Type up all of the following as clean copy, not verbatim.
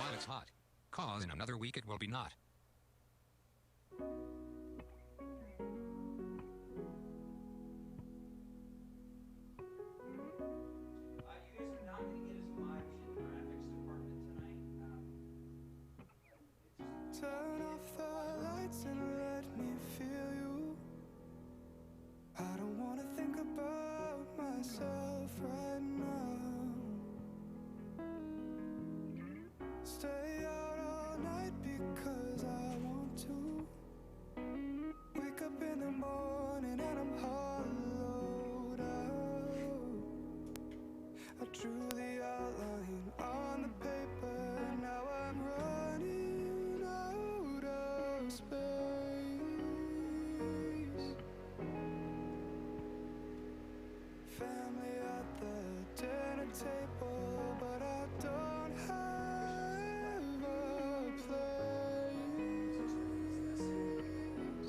while it's hot. 'Cause in another week it will be not. You guys are not going to get as much in the graphics department tonight. Turn off the lights and let me feel you. I don't wanna think about myself right now. Stay out all night because I want to. Wake up in the morning and I'm hollowed out. I drew the outline on the paper, now I'm running out of space. Family at the dinner table, but I don't have a place.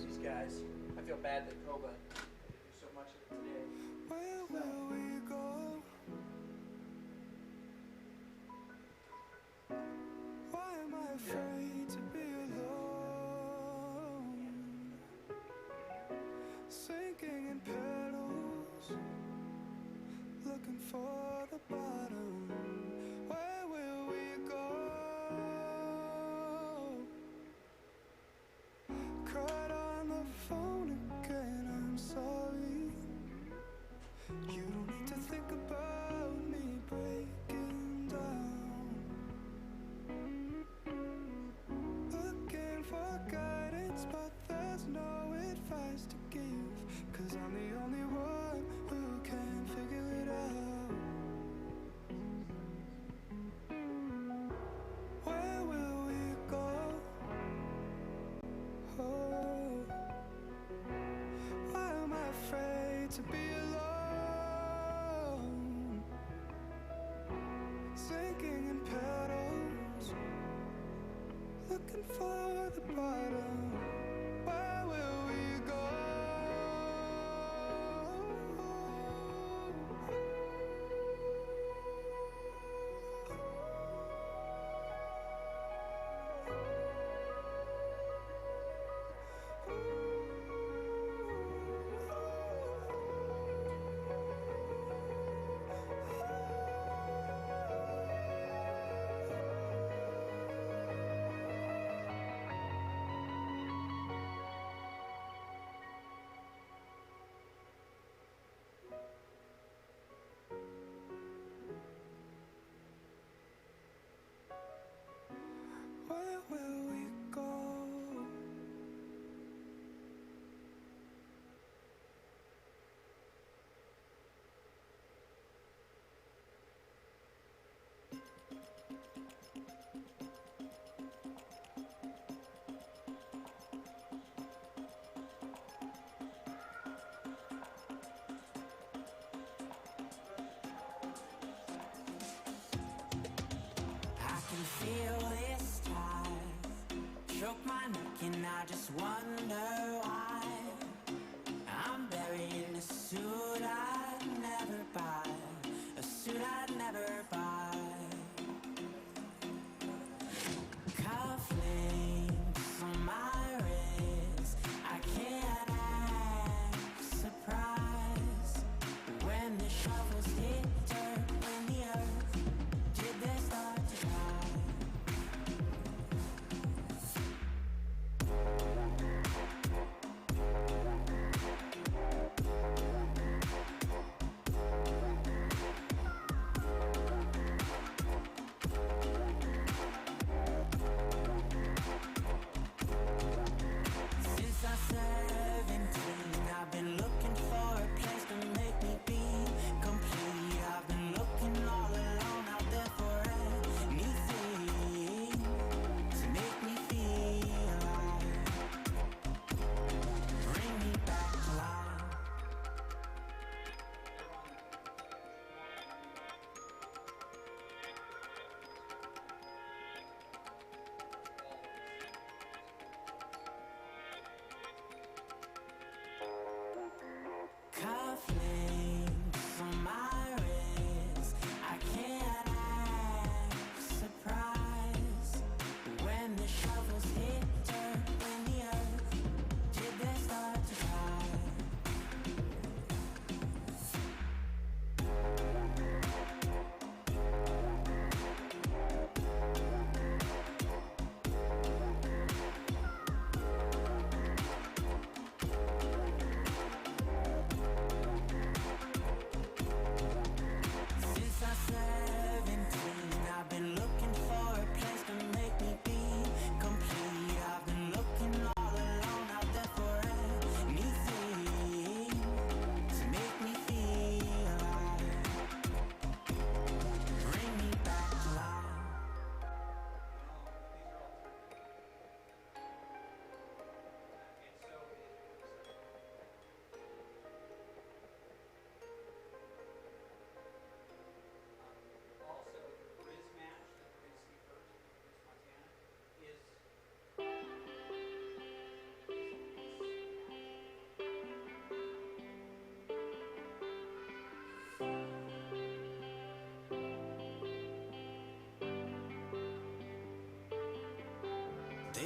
These guys, I feel bad that Koba had to do so much of it today. Where will we go? Why am I afraid to be alone? Sinking in petals, looking for the bottom. Where will we go? Cried on the phone again, I'm sorry. You don't need to think about me breaking down. Looking for guidance, but there's no advice to give, 'cause I'm the only one who can figure it out. Where will we go? Oh, why am I afraid to be alone? Sinking in petals, looking for the bottom. Where will we go?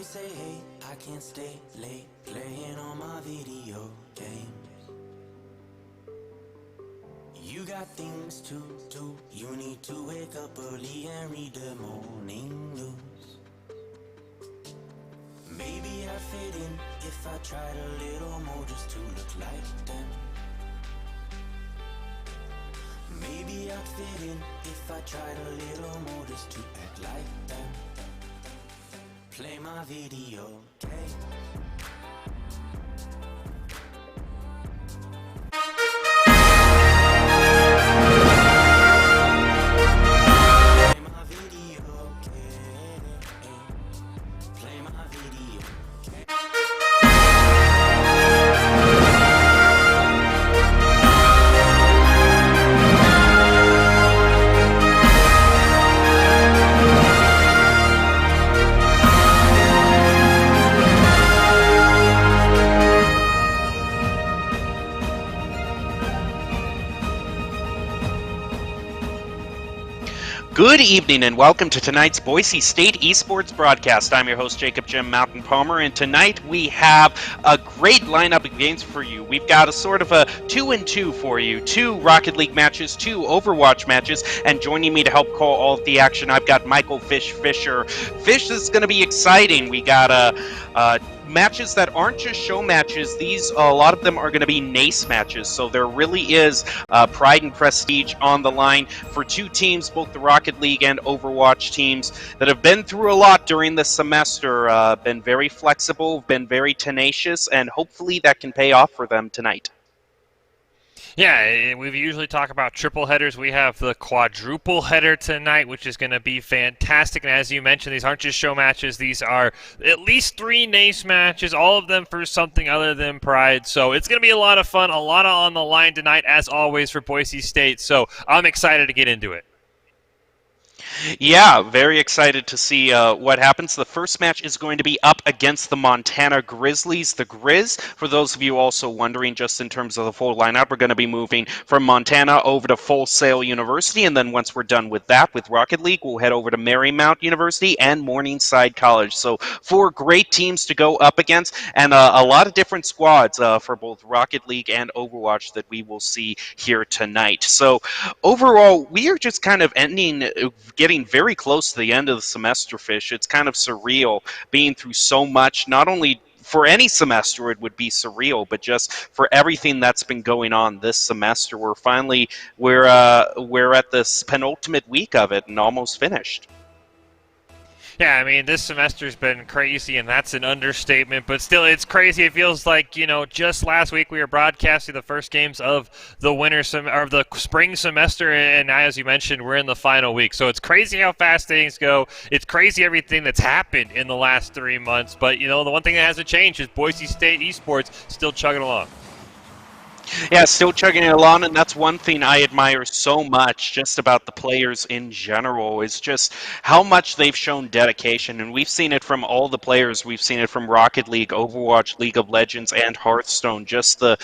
say, hey, I can't stay late playing on my video games. You got things to do. You need to wake up early and read the morning news. Maybe I'd fit in if I tried a little more just to look like them. Maybe I'd fit in if I tried a little more just to act like them. Play my video game. Good evening and welcome to tonight's Boise State Esports broadcast. I'm your host, Jacob Jim Mountain Palmer, and tonight we have a great lineup of games for you. We've got a sort of a 2-2 for you, 2 Rocket League matches, 2 Overwatch matches, and joining me to help call all of the action, I've got Michael Fish Fisher. Fish, this is going to be exciting. We got matches that aren't just show matches. These, a lot of them are going to be NACE matches, so there really is pride and prestige on the line for 2 teams, both the Rocket League and Overwatch teams, that have been through a lot during the semester, been very flexible, been very tenacious, and hopefully that can pay off for them tonight. Yeah, we usually talk about triple headers. We have the quadruple header tonight, which is going to be fantastic. And as you mentioned, these aren't just show matches. These are at least 3 NACE matches, all of them for something other than pride. So it's going to be a lot of fun, a lot on the line tonight, as always, for Boise State. So I'm excited to get into it. Yeah, very excited to see what happens. The first match is going to be up against the Montana Grizzlies. The Grizz, for those of you also wondering, just in terms of the full lineup, we're going to be moving from Montana over to Full Sail University, and then once we're done with that, with Rocket League, we'll head over to Marymount University and Morningside College. So 4 great teams to go up against, and a lot of different squads for both Rocket League and Overwatch that we will see here tonight. So overall, we are just kind of getting very close to the end of the semester, Fish. It's kind of surreal being through so much. Not only for any semester it would be surreal, but just for everything that's been going on this semester. We're at this penultimate week of it and almost finished. Yeah, I mean, this semester's been crazy, and that's an understatement, but still, it's crazy. It feels like, just last week we were broadcasting the first games of the the spring semester, and now, as you mentioned, we're in the final week. So it's crazy how fast things go. It's crazy everything that's happened in the last 3 months, but, the one thing that hasn't changed is Boise State Esports still chugging along. Yeah, still chugging it along, and that's one thing I admire so much just about the players in general, is just how much they've shown dedication, and we've seen it from all the players. We've seen it from Rocket League, Overwatch, League of Legends, and Hearthstone. Just the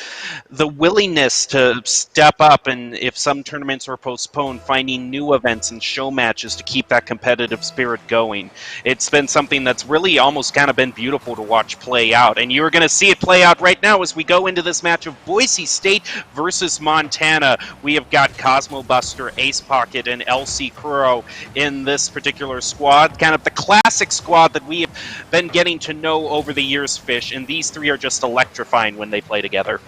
willingness to step up, and if some tournaments are postponed, finding new events and show matches to keep that competitive spirit going. It's been something that's really almost kind of been beautiful to watch play out, and you're going to see it play out right now as we go into this match of Boise State versus Montana. We have got Cosmo Buster, Ace Pocket, and LC Kuro in this particular squad. Kind of the classic squad that we have been getting to know over the years, Fish, and these 3 are just electrifying when they play together.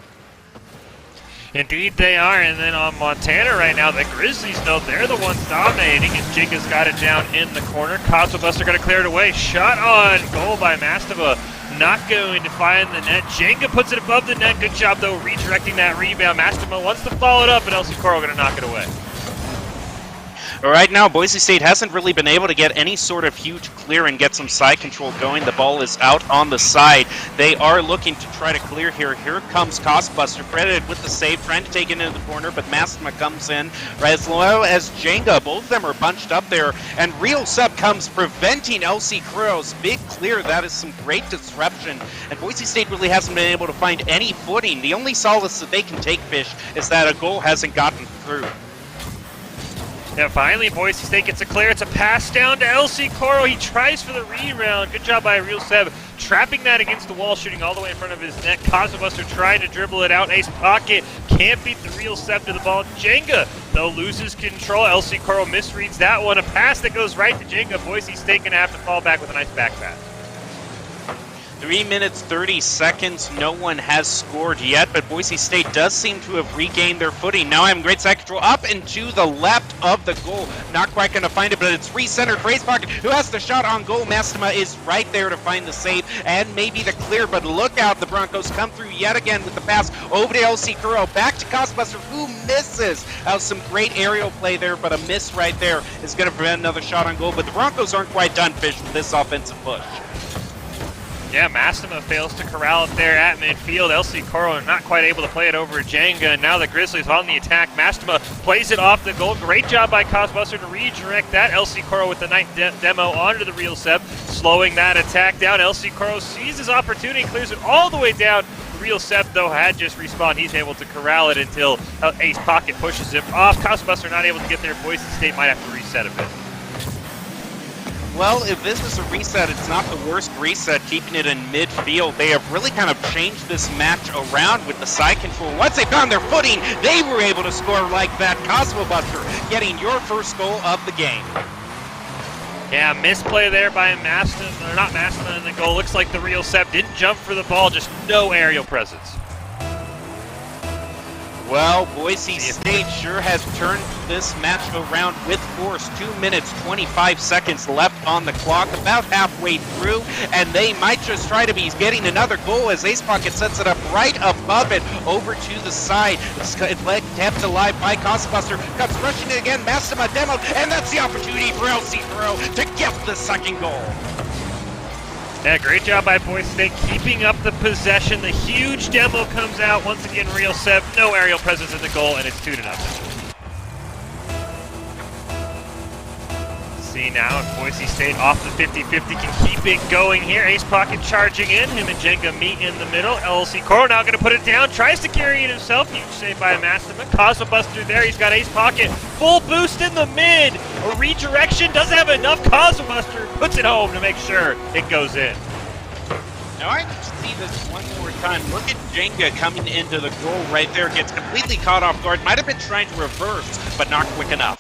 Indeed they are, and then on Montana right now, the Grizzlies, though, they're the ones dominating, and Jake has got it down in the corner. Cosmo Buster going to clear it away. Shot on goal by Mastava. Not going to find the net. Jenga puts it above the net. Good job, though, redirecting that rebound. Mastava wants to follow it up, and LC Kuro going to knock it away. Right now, Boise State hasn't really been able to get any sort of huge clear and get some side control going. The ball is out on the side. They are looking to try to clear here. Here comes Cosbuster, credited with the save, trying to take it into the corner, but Mastema comes in, as well as Jenga. Both of them are bunched up there, and Real Sub comes, preventing LC Kuro's big clear. That is some great disruption, and Boise State really hasn't been able to find any footing. The only solace that they can take, Fish, is that a goal hasn't gotten through. Yeah, finally Boise State gets a clear. It's a pass down to LC Coro. He tries for the rebound. Good job by Real Seb, trapping that against the wall, shooting all the way in front of his net. Cosmobuster trying to dribble it out. Ace Pocket can't beat the Real Seb to the ball. Jenga, though, loses control. LC Coro misreads that one. A pass that goes right to Jenga. Boise State going to have to fall back with a nice back pass. 3 minutes, 30 seconds. No one has scored yet, but Boise State does seem to have regained their footing. Now having great side control up and to the left of the goal. Not quite going to find it, but it's recentered for Ace Pocket, who has the shot on goal. Mastema is right there to find the save and maybe the clear, but look out. The Broncos come through yet again with the pass over to LC Coro. Back to Cosmobuster, who misses. That was some great aerial play there, but a miss right there is going to prevent another shot on goal. But the Broncos aren't quite done, Fish, with this offensive push. Yeah, Mastema fails to corral it there at midfield. LC Coro not quite able to play it over Jenga, and now the Grizzlies on the attack. Mastema plays it off the goal. Great job by Cosbuster to redirect that. LC Coro with the night demo onto the Real Seb, slowing that attack down. LC Coro sees his opportunity, clears it all the way down. Real Seb, though, had just respawned. He's able to corral it until Ace Pocket pushes him off. Cosbuster not able to get there. Boise State might have to reset a bit. Well, if this is a reset, it's not the worst reset, keeping it in midfield. They have really kind of changed this match around with the side control. Once they found their footing, they were able to score like that. Cosmobuster getting your first goal of the game. Yeah, misplay there by Mastema, or not Mastema in the goal. Looks like the Real Seb didn't jump for the ball, just no aerial presence. Well, Boise State sure has turned this match around with force. 2 minutes, 25 seconds left on the clock, about halfway through, and they might just try to be getting another goal as Ace Pocket sets it up right above it, over to the side. It's kept alive by Cosmobuster, comes rushing it again, Mastema demoed, and that's the opportunity for LC Coro to get the second goal. Yeah, great job by Boise State keeping up the possession. The huge demo comes out. Once again, Real Seb, no aerial presence in the goal, and it's 2-0. See now, if Boise State off the 50-50 can keep it going here. Ace Pocket charging in. Him and Jenga meet in the middle. LC Coro now going to put it down. Tries to carry it himself. Huge save by Mastema. Cosmobuster there. He's got Ace Pocket. Full boost in the mid. A redirection. Doesn't have enough. Cosmobuster puts it home to make sure it goes in. Now I can see this one more time. Look at Jenga coming into the goal right there. Gets completely caught off guard. Might have been trying to reverse, but not quick enough.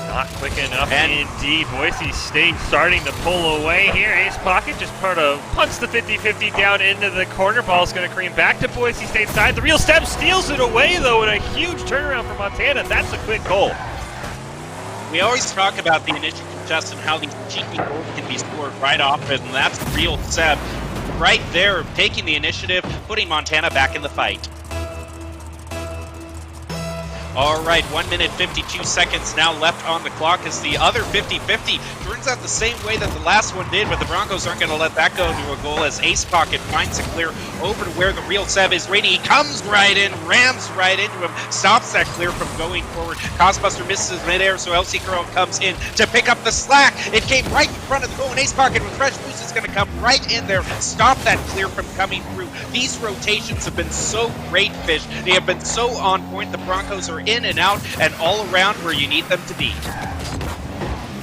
Not quick enough indeed. Boise State starting to pull away here. Ace Pocket just punts the 50-50 down into the corner. Ball's going to cream back to Boise State side. The Real Seb steals it away, though, in a huge turnaround for Montana. That's a quick goal. We always talk about the initial contest and how these cheeky goals can be scored right off it, and that's Real Seb right there, taking the initiative, putting Montana back in the fight. All right, 1 minute, 52 seconds now left on the clock as the other 50-50 turns out the same way that the last one did, but the Broncos aren't going to let that go to a goal as Ace Pocket finds a clear over to where the Real Seb is waiting. He comes right in, rams right into him, stops that clear from going forward. Cosmobuster misses midair, so LC Coro comes in to pick up the slack. It came right in front of the goal, and Ace Pocket with fresh boost is going to come right in there, stop that clear from coming through. These rotations have been so great, Fish. They have been so on point. The Broncos are in and out and all around where you need them to be.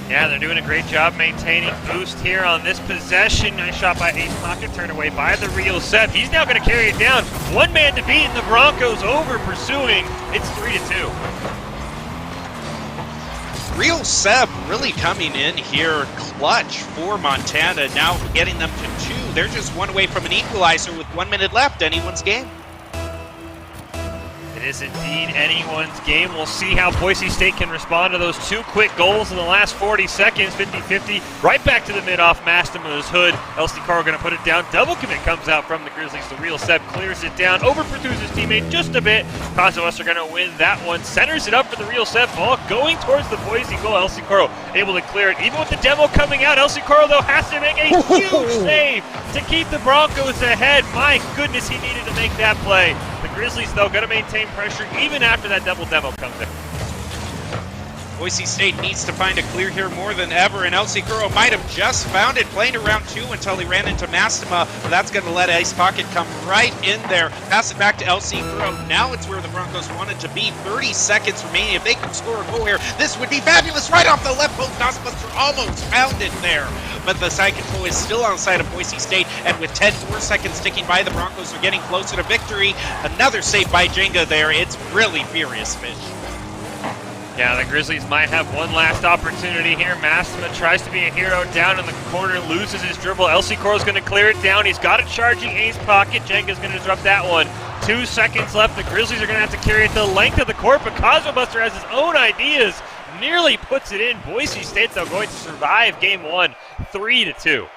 Yeah, they're doing a great job maintaining boost here on this possession. Nice shot by Ace Pocket, turned away by the Real Seb. He's now going to carry it down. One man to beat, and the Broncos over pursuing. It's 3-2. Real Seb really coming in here clutch for Montana, now getting them to 2. They're just one away from an equalizer with 1 minute left. Anyone's game. It is indeed anyone's game. We'll see how Boise State can respond to those 2 quick goals in the last 40 seconds. 50-50, right back to the mid off Mastema's hood. LC Coro going to put it down. Double commit comes out from the Grizzlies. The Real Seb clears it down. Over Pursues his teammate just a bit. Cosmobuster are going to win that one. Centers it up for the Real Seb. Ball going towards the Boise goal. LC Coro able to clear it. Even with the demo coming out, LC Coro, though, has to make a huge save to keep the Broncos ahead. My goodness, he needed to make that play. The Grizzlies, though, going to maintain pressure even after that double demo comes in. Boise State needs to find a clear here more than ever, and LC Kuro might have just found it, playing around 2 until he ran into Mastema, but that's going to let Ace Pocket come right in there. Pass it back to LC Kuro. Now it's where the Broncos wanted to be. 30 seconds remaining. If they can score a goal here, this would be fabulous. Right off the left post, Nosbuster almost found it there. But the side control is still on the side of Boise State, and with 10 more seconds ticking by, the Broncos are getting closer to victory. Another save by Jenga there. It's really furious, Fish. Yeah, the Grizzlies might have one last opportunity here. Mastema tries to be a hero down in the corner, loses his dribble. LC Koro's going to clear it down. He's got a charging Ace Pocket. Jenga's going to disrupt that one. 2 seconds left. The Grizzlies are going to have to carry it the length of the court, but Cosmo Buster has his own ideas. Nearly puts it in. Boise State, though, going to survive game 1, 3-2.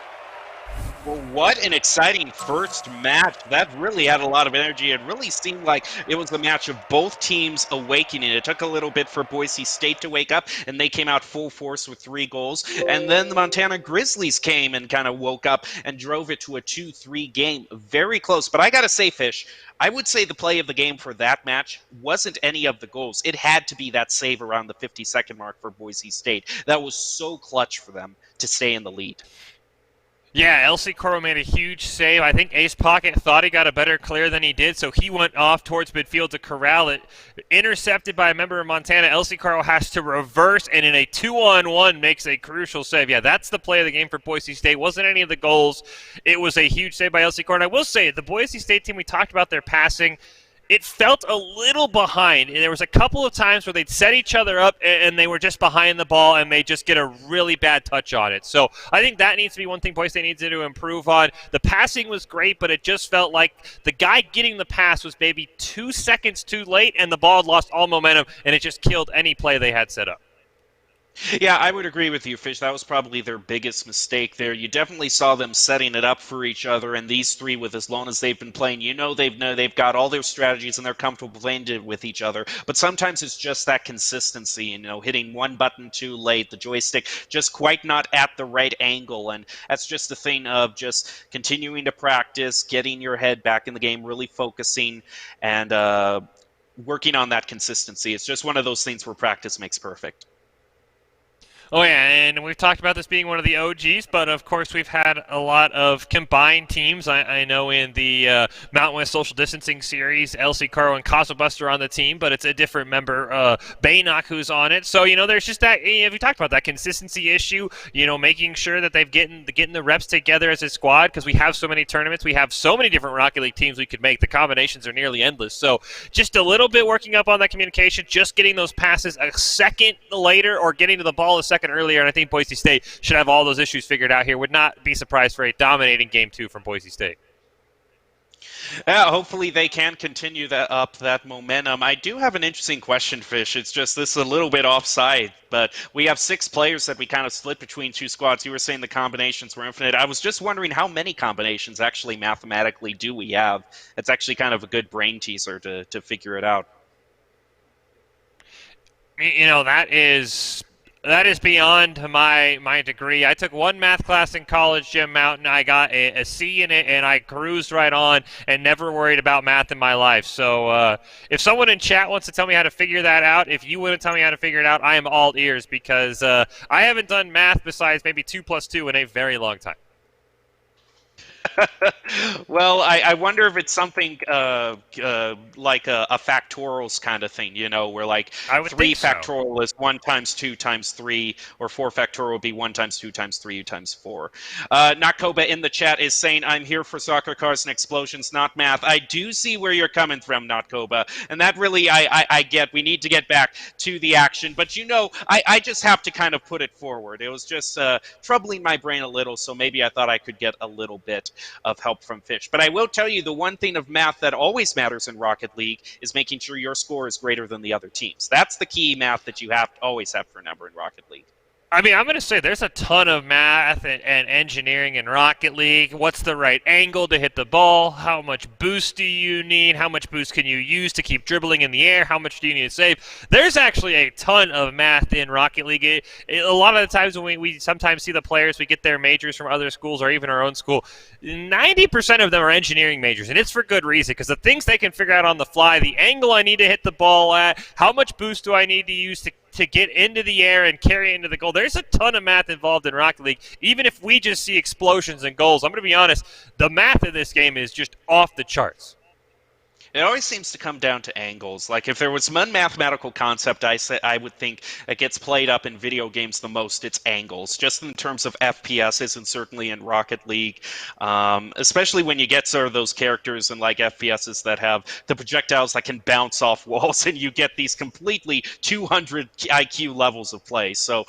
Well, what an exciting first match. That really had a lot of energy. It really seemed like it was the match of both teams awakening. It took a little bit for Boise State to wake up, and they came out full force with 3 goals. And then the Montana Grizzlies came and kind of woke up and drove it to a 2-3 game. Very close. But I got to say, Fish, I would say the play of the game for that match wasn't any of the goals. It had to be that save around the 50-second mark for Boise State. That was so clutch for them to stay in the lead. Yeah, LC Koro made a huge save. I think Ace Pocket thought he got a better clear than he did, so he went off towards midfield to corral it. Intercepted by a member of Montana, LC Koro has to reverse, and in a 2-on-1 makes a crucial save. Yeah, that's the play of the game for Boise State. Wasn't any of the goals. It was a huge save by LC Koro. And I will say, the Boise State team, we talked about their passing. It felt a little behind. There was a couple of times where they'd set each other up and they were just behind the ball and they just get a really bad touch on it. So I think that needs to be one thing Boise State needs to improve on. The passing was great, but it just felt like the guy getting the pass was maybe 2 seconds too late and the ball had lost all momentum and it just killed any play they had set up. Yeah, I would agree with you, Fish. That was probably their biggest mistake there. You definitely saw them setting it up for each other, and these three, with as long as they've been playing, they've got all their strategies and they're comfortable playing with each other. But sometimes it's just that consistency, hitting one button too late, the joystick just quite not at the right angle, and that's just a thing of just continuing to practice, getting your head back in the game, really focusing, and working on that consistency. It's just one of those things where practice makes perfect. Oh, yeah, and we've talked about this being one of the OGs, but of course we've had a lot of combined teams. I know in the Mountain West Social Distancing Series, LC Koro and Cosmo Buster are on the team, but it's a different member, Baynock, who's on it. So, there's just that, we talked about that consistency issue, making sure that they're getting the reps together as a squad, because we have so many tournaments, we have so many different Rocket League teams we could make. The combinations are nearly endless. So just a little bit working up on that communication, just getting those passes a second later or getting to the ball a second earlier, and I think Boise State should have all those issues figured out here. Would not be surprised for a dominating Game 2 from Boise State. Yeah, hopefully they can continue that momentum. I do have an interesting question, Fish. It's just this is a little bit offside, but we have 6 players that we kind of split between 2 squads. You were saying the combinations were infinite. I was just wondering how many combinations actually mathematically do we have? It's actually kind of a good brain teaser to figure it out. That is beyond my degree. I took one math class in college, Jim Mountain. I got a C in it, and I cruised right on and never worried about math in my life. So if someone in chat wants to tell me how to figure that out, if you want to tell me how to figure it out, I am all ears, because I haven't done math besides maybe 2 + 2 in a very long time. Well, I wonder if it's something like a factorials kind of thing, where like 3 factorial is 1 × 2 × 3, or 4 factorial would be 1 × 2 × 3 × 4. Nakkoba in the chat is saying, I'm here for soccer cars and explosions, not math. I do see where you're coming from, Nakkoba, and that really I get. We need to get back to the action, but I just have to kind of put it forward. It was just troubling my brain a little, so maybe I thought I could get a little bit of help from Fish. But I will tell you, the one thing of math that always matters in Rocket League is making sure your score is greater than the other teams. That's the key math that you always have for a number in Rocket League. I mean, I'm going to say there's a ton of math and engineering in Rocket League. What's the right angle to hit the ball? How much boost do you need? How much boost can you use to keep dribbling in the air? How much do you need to save? There's actually a ton of math in Rocket League. A lot of the times when we sometimes see the players, we get their majors from other schools or even our own school, 90% of them are engineering majors, and it's for good reason, because the things they can figure out on the fly, the angle I need to hit the ball at, how much boost do I need to use to to get into the air and carry it into the goal. There's a ton of math involved in Rocket League. Even if we just see explosions and goals, I'm going to be honest, the math in this game is just off the charts. It always seems to come down to angles. Like, if there was one mathematical concept I would think that gets played up in video games the most, it's angles. Just in terms of FPSs and certainly in Rocket League. Especially when you get sort of those characters in, like, FPSs that have the projectiles that can bounce off walls, and you get these completely 200 IQ levels of play. So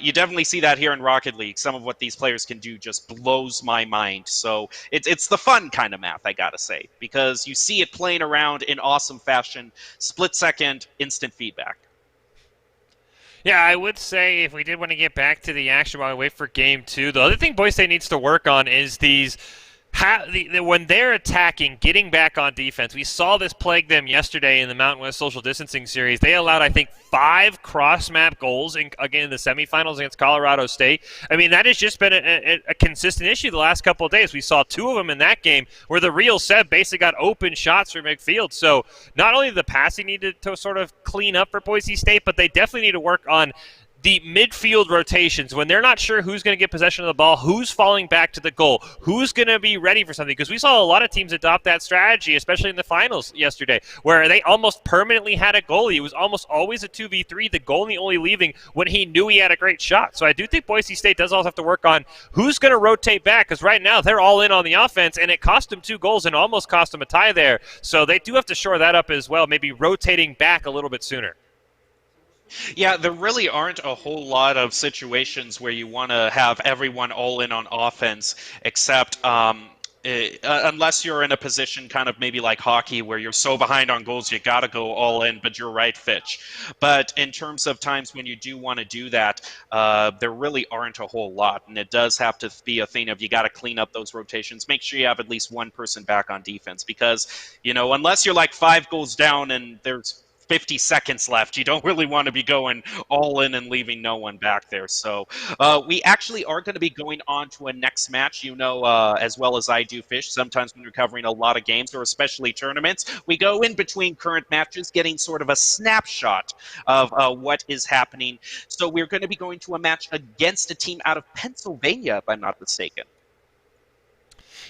you definitely see that here in Rocket League. Some of what these players can do just blows my mind. So it's the fun kind of math, I gotta say. Because you see it playing around in awesome fashion, split second, instant feedback. Yeah, I would say if we did want to get back to the action while we wait for game 2, the other thing Boise State needs to work on is these when they're attacking, getting back on defense. We saw this plague them yesterday in the Mountain West Social Distancing Series. They allowed, I think, 5 cross-map goals, again, in the semifinals against Colorado State. I mean, that has just been a consistent issue the last couple of days. We saw 2 of them in that game where the real Seb basically got open shots from midfield. So not only the passing needed to sort of clean up for Boise State, but they definitely need to work on the midfield rotations when they're not sure who's going to get possession of the ball, who's falling back to the goal, who's going to be ready for something. Because we saw a lot of teams adopt that strategy, especially in the finals yesterday, where they almost permanently had a goalie. It was almost always a 2v3, the goalie only leaving when he knew he had a great shot. So I do think Boise State does also have to work on who's going to rotate back, because right now they're all in on the offense, and it cost them 2 goals and almost cost them a tie there. So they do have to shore that up as well, maybe rotating back a little bit sooner. Yeah, there really aren't a whole lot of situations where you want to have everyone all in on offense, except unless you're in a position kind of maybe like hockey where you're so behind on goals you got to go all in, but you're right, Fitch. But in terms of times when you do want to do that, there really aren't a whole lot, and it does have to be a thing of you got to clean up those rotations. Make sure you have at least one person back on defense because, you know, unless you're like 5 goals down and there's 50 seconds left, you don't really want to be going all in and leaving no one back there. So we actually are going to be going on to a next match. You know, as well as I do, Fish, sometimes when you're covering a lot of games or especially tournaments, we go in between current matches getting sort of a snapshot of what is happening. So we're going to be going to a match against a team out of Pennsylvania, if I'm not mistaken.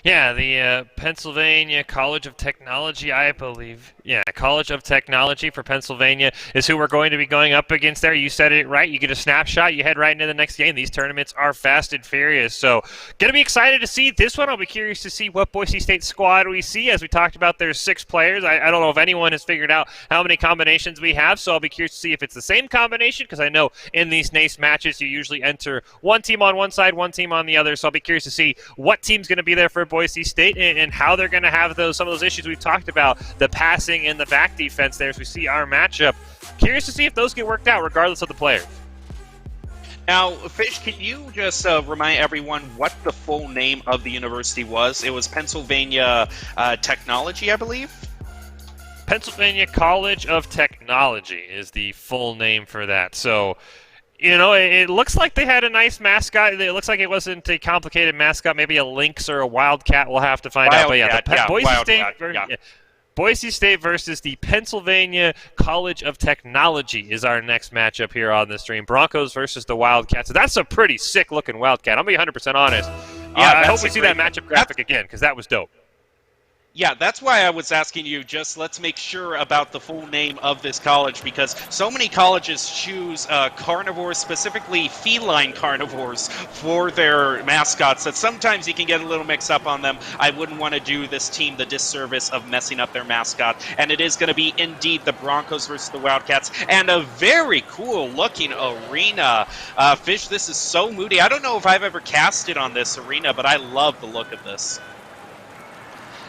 Yeah, the Pennsylvania College of Technology, I believe. Yeah, College of Technology for Pennsylvania is who we're going to be going up against there. You said it right. You get a snapshot, you head right into the next game. These tournaments are fast and furious. So, going to be excited to see this one. I'll be curious to see what Boise State squad we see. As we talked about, there's 6 players. I don't know if anyone has figured out how many combinations we have, so I'll be curious to see if it's the same combination, because I know in these NACE matches you usually enter one team on one side, one team on the other. So I'll be curious to see what team's going to be there for Boise State and how they're going to have some of those issues we've talked about, the passing and the back defense there as we see our matchup. Curious to see if those get worked out regardless of the player. Now, Fish, can you just remind everyone what the full name of the university was? It was Pennsylvania Technology, I believe? Pennsylvania College of Technology is the full name for that. So, you know, it looks like they had a nice mascot. It looks like it wasn't a complicated mascot, maybe a lynx or a wildcat. We'll have to find out. But yeah, Boise State versus the Pennsylvania College of Technology is our next matchup here on the stream. Broncos versus the Wildcats. So that's a pretty sick-looking Wildcat. I'm going to be 100% honest. Yeah, I hope we see that matchup graphic again, because that was dope. Yeah, that's why I was asking you, just let's make sure about the full name of this college, because so many colleges choose carnivores, specifically feline carnivores, for their mascots that sometimes you can get a little mixed up on them. I wouldn't want to do this team the disservice of messing up their mascot, and it is going to be indeed the Broncos versus the Wildcats, and a very cool-looking arena. Fish, this is so moody. I don't know if I've ever casted on this arena, but I love the look of this.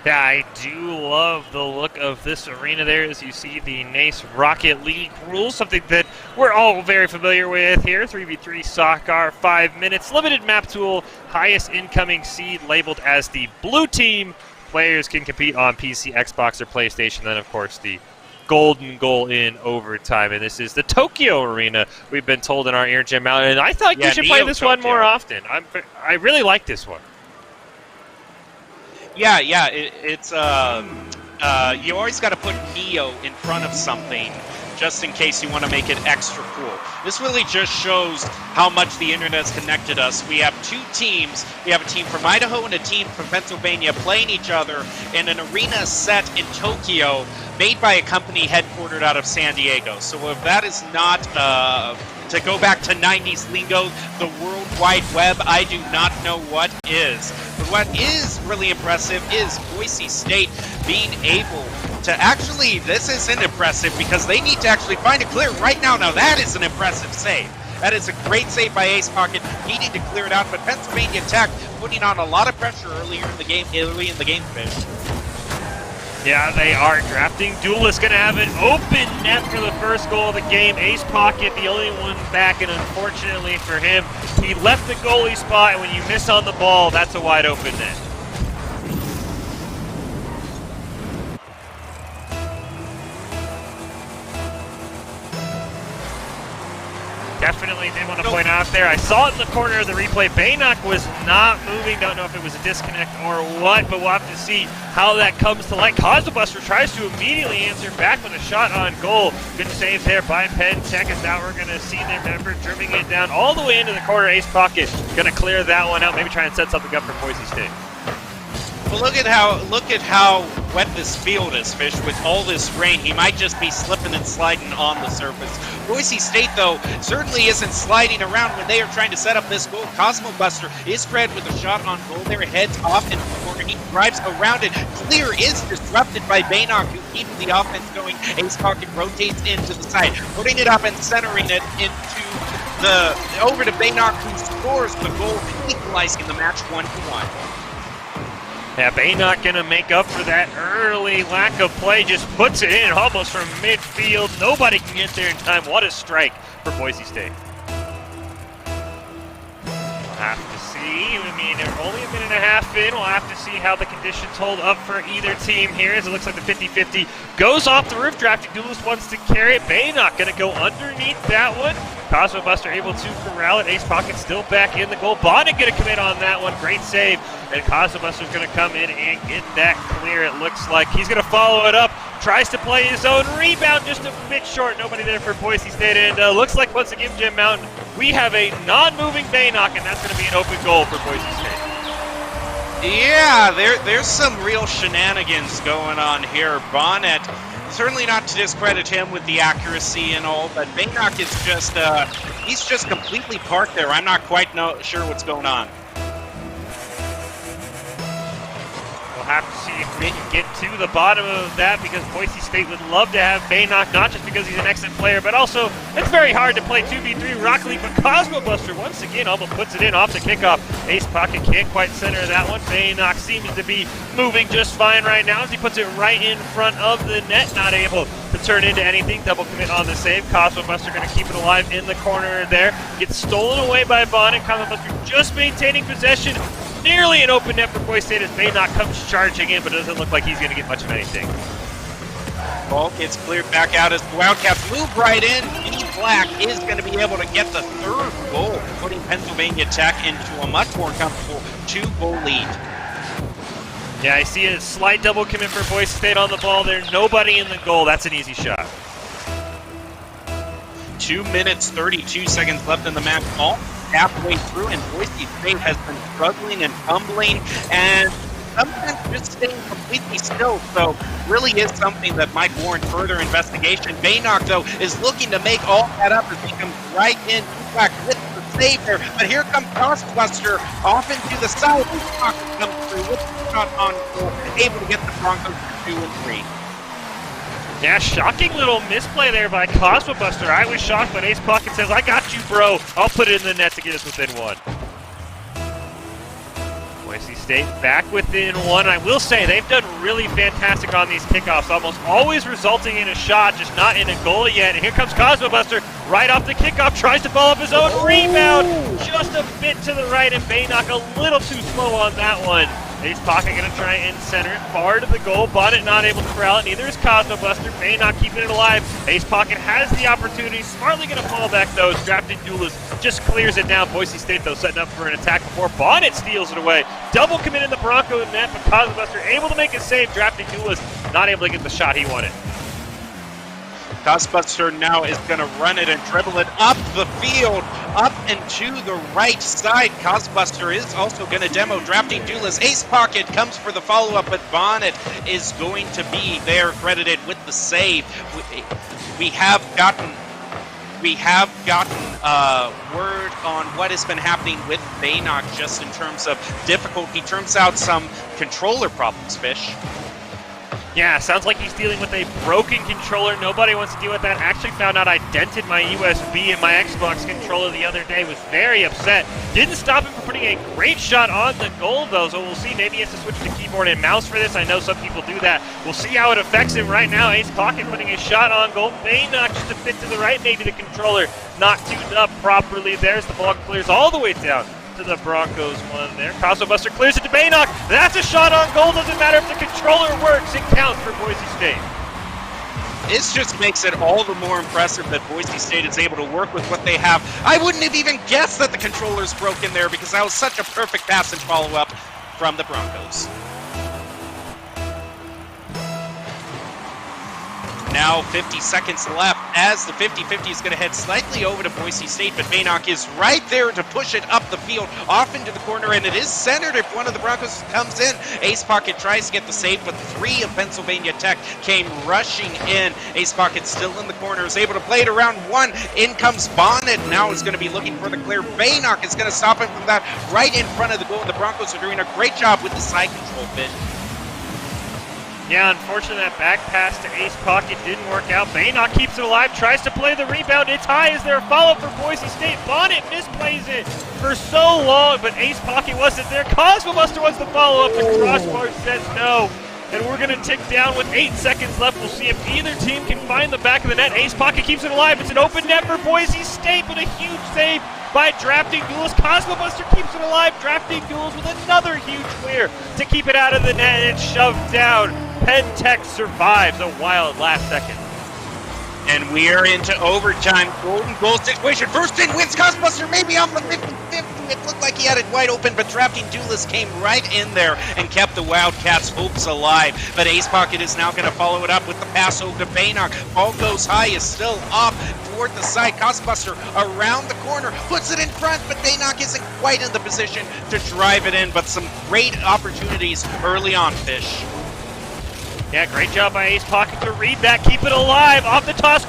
Yeah, I do love the look of this arena there as you see the NACE Rocket League rules, something that we're all very familiar with here. 3v3 soccer, 5 minutes, limited map tool, highest incoming seed labeled as the blue team. Players can compete on PC, Xbox, or PlayStation. Then, of course, the golden goal in overtime. And this is the Tokyo Arena, we've been told in our ear, Jim Allen. And I thought we should play this one more often. I really like this one. Yeah, it's you always got to put Neo in front of something just in case you want to make it extra cool. This really just shows how much the internet has connected us. We have two teams. We have a team from Idaho and a team from Pennsylvania playing each other in an arena set in Tokyo, made by a company headquartered out of San Diego. So if that is not, to go back to 90s lingo, the World Wide Web, I do not know what is. But what is really impressive is Boise State being able to actually, this isn't impressive because they need to actually find a clear right now. Now that is an impressive save. That is a great save by Ace Pocket, needing to clear it out, but Pennsylvania Tech putting on a lot of pressure early in the game, Fish. Yeah, they are. Drafting Duelist going to have an open net for the first goal of the game. Ace Pocket, the only one back, and unfortunately for him, he left the goalie spot, and when you miss on the ball, that's a wide open net. Definitely did want to point out there. I saw it in the corner of the replay. Baynock was not moving. Don't know if it was a disconnect or what, but we'll have to see how that comes to light. Cosmobuster tries to immediately answer back with a shot on goal. Good save there by Penn Tech, as now we're going to see their member dribbling it down all the way into the corner. Ace Pocket going to clear that one out. Maybe try and set something up for Boise State. Well, look at how wet this field is, Fish. With all this rain, he might just be slipping and sliding on the surface. Boise State, though, certainly isn't sliding around when they are trying to set up this goal. Cosmobuster is spread with a shot on goal there, heads off into the corner. He drives around it. Clear is disrupted by Baynock, who keeps the offense going. Ace Pocket rotates into the side, putting it up and centering it over to Baynock, who scores the goal, equalizing the match 1-1. Yeah, Baynock going to make up for that early lack of play. Just puts it in almost from midfield. Nobody can get there in time. What a strike for Boise State. We'll have to see. I mean, they're only a minute and a half in. We'll have to see how the conditions hold up for either team here, as it looks like the 50-50 goes off the roof. Drafting Duelist wants to carry it. Baynock going to go underneath that one. Cosmobuster able to corral it. Ace Pocket still back in the goal. Bonnet going to commit on that one. Great save. And Cosmobuster's going to come in and get that clear. It looks like he's going to follow it up. Tries to play his own rebound, just a bit short. Nobody there for Boise State. And looks like once again, Jim Mountain, we have a non-moving Baynock, and that's going to be an open goal for Boise State. Yeah, there's some real shenanigans going on here. Bonnet, certainly not to discredit him with the accuracy and all, but Baynock is just, he's just completely parked there. I'm not quite sure what's going on. We'll have to see if we can get to the bottom of that, because Boise State would love to have Baynock, not just because he's an excellent player, but also it's very hard to play 2v3 Rocket League, but Cosmobuster once again almost puts it in off the kickoff. Ace Pocket can't quite center that one. Baynock seems to be moving just fine right now as he puts it right in front of the net, not able to turn into anything. Double commit on the save. Cosmobuster going to keep it alive in the corner there. Gets stolen away by Bonnet. Cosmobuster just maintaining possession. Nearly an open net for Boise State as Baynock comes charging in, but it doesn't look like he's going to get much of anything. Ball gets cleared back out as the Wildcats move right in. Vinny Black is going to be able to get the third goal, putting Pennsylvania Tech into a much more comfortable 2-goal lead. Yeah, I see a slight double commit for Boise State on the ball there. Nobody in the goal. That's an easy shot. 2 minutes, 32 seconds left in the match. All halfway through, and Boise State has been struggling and fumbling and sometimes just staying completely still. So really is something that might warrant further investigation. Baynock, though, is looking to make all that up as he comes right in. Back with the save there, but here comes Cosmobuster off into the side. Baynock comes through with the shot on goal, able to get the Broncos to 2 and 3. Yeah, shocking little misplay there by Cosmobuster. I was shocked, but Ace Pocket says, I got you, bro. I'll put it in the net to get us within 1. Boise State back within 1. I will say they've done really fantastic on these kickoffs, almost always resulting in a shot, just not in a goal yet. And here comes Cosmobuster right off the kickoff, tries to follow up his own rebound. Just a bit to the right, and Baynock a little too slow on that one. Ace Pocket going to try and center it far to the goal. Bonnet not able to corral it. Neither is Cosmobuster. Baynock keeping it alive. Ace Pocket has the opportunity. Smartly going to fall back, though. Drafting Duelist just clears it down. Boise State, though, setting up for an attack before Bonnet steals it away. Double commit in the Bronco net, but Cosmobuster able to make a save. Drafting Duelist not able to get the shot he wanted. Cosbuster now is going to run it and dribble it up the field, up and to the right side. Cosbuster is also going to demo drafting Duelist. Ace Pocket comes for the follow-up, but Bonnet is going to be there credited with the save. We have gotten word on what has been happening with Baynock just in terms of difficulty. Turns out some controller problems, Fish. Yeah, sounds like he's dealing with a broken controller. Nobody wants to deal with that. Actually found out I dented my USB in my Xbox controller the other day. Was very upset. Didn't stop him from putting a great shot on the goal, though. So we'll see. Maybe he has to switch to keyboard and mouse for this. I know some people do that. We'll see how it affects him right now. Ace Pocket putting a shot on goal. Baynock just a bit to the right. Maybe the controller not tuned up properly. There's the ball, clears all the way down to the Broncos one there. Cosmobuster clears it to Baynock. That's a shot on goal. Doesn't matter if the controller works. It counts for Boise State. This just makes it all the more impressive that Boise State is able to work with what they have. I wouldn't have even guessed that the controller's broken there because that was such a perfect pass and follow-up from the Broncos. Now 50 seconds left as the 50-50 is going to head slightly over to Boise State, but Baynock is right there to push it up the field, off into the corner, and it is centered if one of the Broncos comes in. Ace Pocket tries to get the save, but 3 of Pennsylvania Tech came rushing in. Ace Pocket still in the corner, is able to play it around 1. In comes Bonnet, now is going to be looking for the clear. Baynock is going to stop him from that right in front of the goal, and the Broncos are doing a great job with the side control bit. Yeah, unfortunately that back pass to Ace Pocket didn't work out. Baynock keeps it alive, tries to play the rebound. It's high. Is there a follow for Boise State? Bonnet misplays it for so long, but Ace Pocket wasn't there. Cosmobuster wants to follow up. The crossbar says no. And we're going to tick down with 8 seconds left. We'll see if either team can find the back of the net. Ace Pocket keeps it alive. It's an open net for Boise State, but a huge save by Drafting Duelist. Cosmobuster keeps it alive. Drafting Duelist with another huge clear to keep it out of the net, and it's shoved down. Penn Tech survives a wild last second. And we are into overtime. Golden goal situation. First in wins. Cosmobuster maybe off the 50-50. It looked like he had it wide open, but Drafting Duelist came right in there and kept the Wildcats' hopes alive. But Ace Pocket is now going to follow it up with the pass over to Baynock. Ball goes high, is still off toward the side. Cosmobuster around the corner, puts it in front, but Baynock isn't quite in the position to drive it in. But some great opportunities early on, Fish. Yeah, great job by Ace Pocket to read that, keep it alive, off the top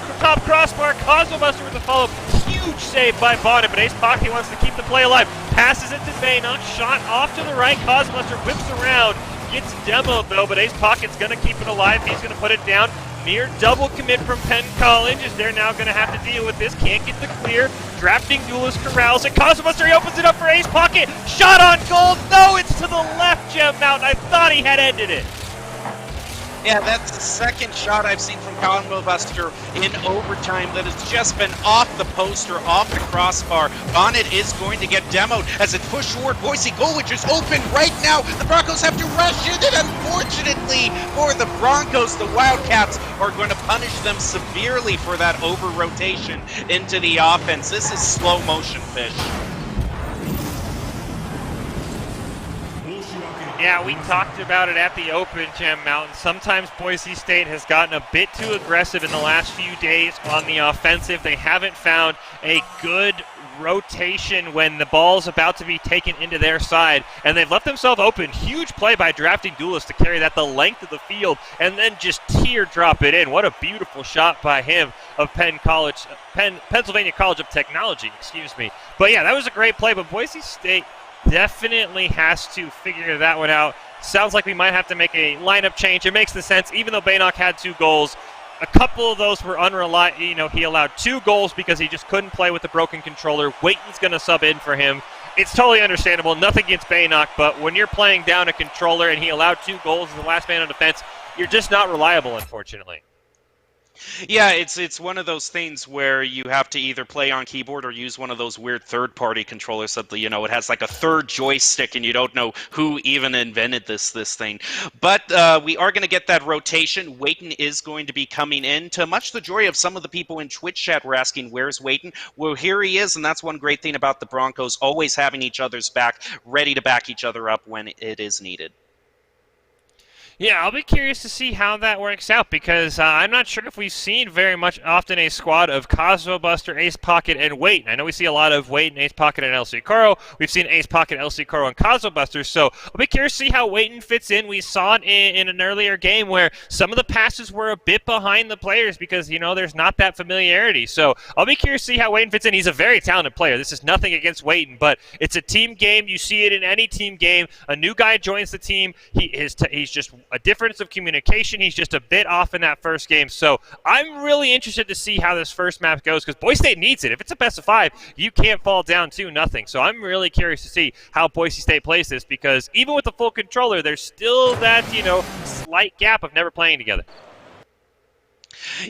crossbar, Cosmobuster with the follow-up, huge save by Bonnet, but Ace Pocket wants to keep the play alive, passes it to Baynock, shot off to the right, Cosmobuster whips around, gets demoed though, but Ace Pocket's going to keep it alive, he's going to put it down, near double commit from Penn College, as they're now going to have to deal with this, can't get the clear, Drafting Duelist corrals it, Cosmobuster, he opens it up for Ace Pocket, shot on goal, no, it's to the left, Gem Mountain, I thought he had ended it. Yeah, that's the second shot I've seen from Cosmobuster in overtime that has just been off the post or off the crossbar. Bonnet is going to get demoed as it pushed toward Boise goal, which is open right now. The Broncos have to rush in, and unfortunately for the Broncos, the Wildcats are going to punish them severely for that over-rotation into the offense. This is slow motion, Fish. Yeah, we talked about it at the Open, Gem Mountain. Sometimes Boise State has gotten a bit too aggressive in the last few days on the offensive. They haven't found a good rotation when the ball's about to be taken into their side, and they've left themselves open. Huge play by Drafting Duelist to carry that the length of the field and then just teardrop it in. What a beautiful shot by him of Pennsylvania College of Technology, excuse me. But yeah, that was a great play, but Boise State definitely has to figure that one out. Sounds like we might have to make a lineup change. It makes the sense, even though Baynock had 2 goals. A couple of those were unreliable. He allowed 2 goals because he just couldn't play with the broken controller. Waiton's going to sub in for him. It's totally understandable. Nothing against Baynock, but when you're playing down a controller and he allowed 2 goals as the last man on defense, you're just not reliable, unfortunately. Yeah, it's one of those things where you have to either play on keyboard or use one of those weird third-party controllers that, it has like a third joystick and you don't know who even invented this thing. But we are going to get that rotation. Waiton is going to be coming in. To much the joy of some of the people in Twitch chat were asking, where's Waiton? Well, here he is, and that's one great thing about the Broncos, always having each other's back, ready to back each other up when it is needed. Yeah, I'll be curious to see how that works out because I'm not sure if we've seen very much often a squad of Cosmo Buster, Ace Pocket, and Wayton. I know we see a lot of Wayton, Ace Pocket, and LC Koro. We've seen Ace Pocket, LC Koro, and Cosmo Buster, so I'll be curious to see how Wayton fits in. We saw it in an earlier game where some of the passes were a bit behind the players because, there's not that familiarity. So I'll be curious to see how Wayton fits in. He's a very talented player. This is nothing against Wayton, but it's a team game. You see it in any team game. A new guy joins the team. He's just a difference of communication. He's just a bit off in that first game. So I'm really interested to see how this first map goes because Boise State needs it. If it's a best of 5, you can't fall down 2-0. So I'm really curious to see how Boise State plays this because even with the full controller, there's still that, slight gap of never playing together.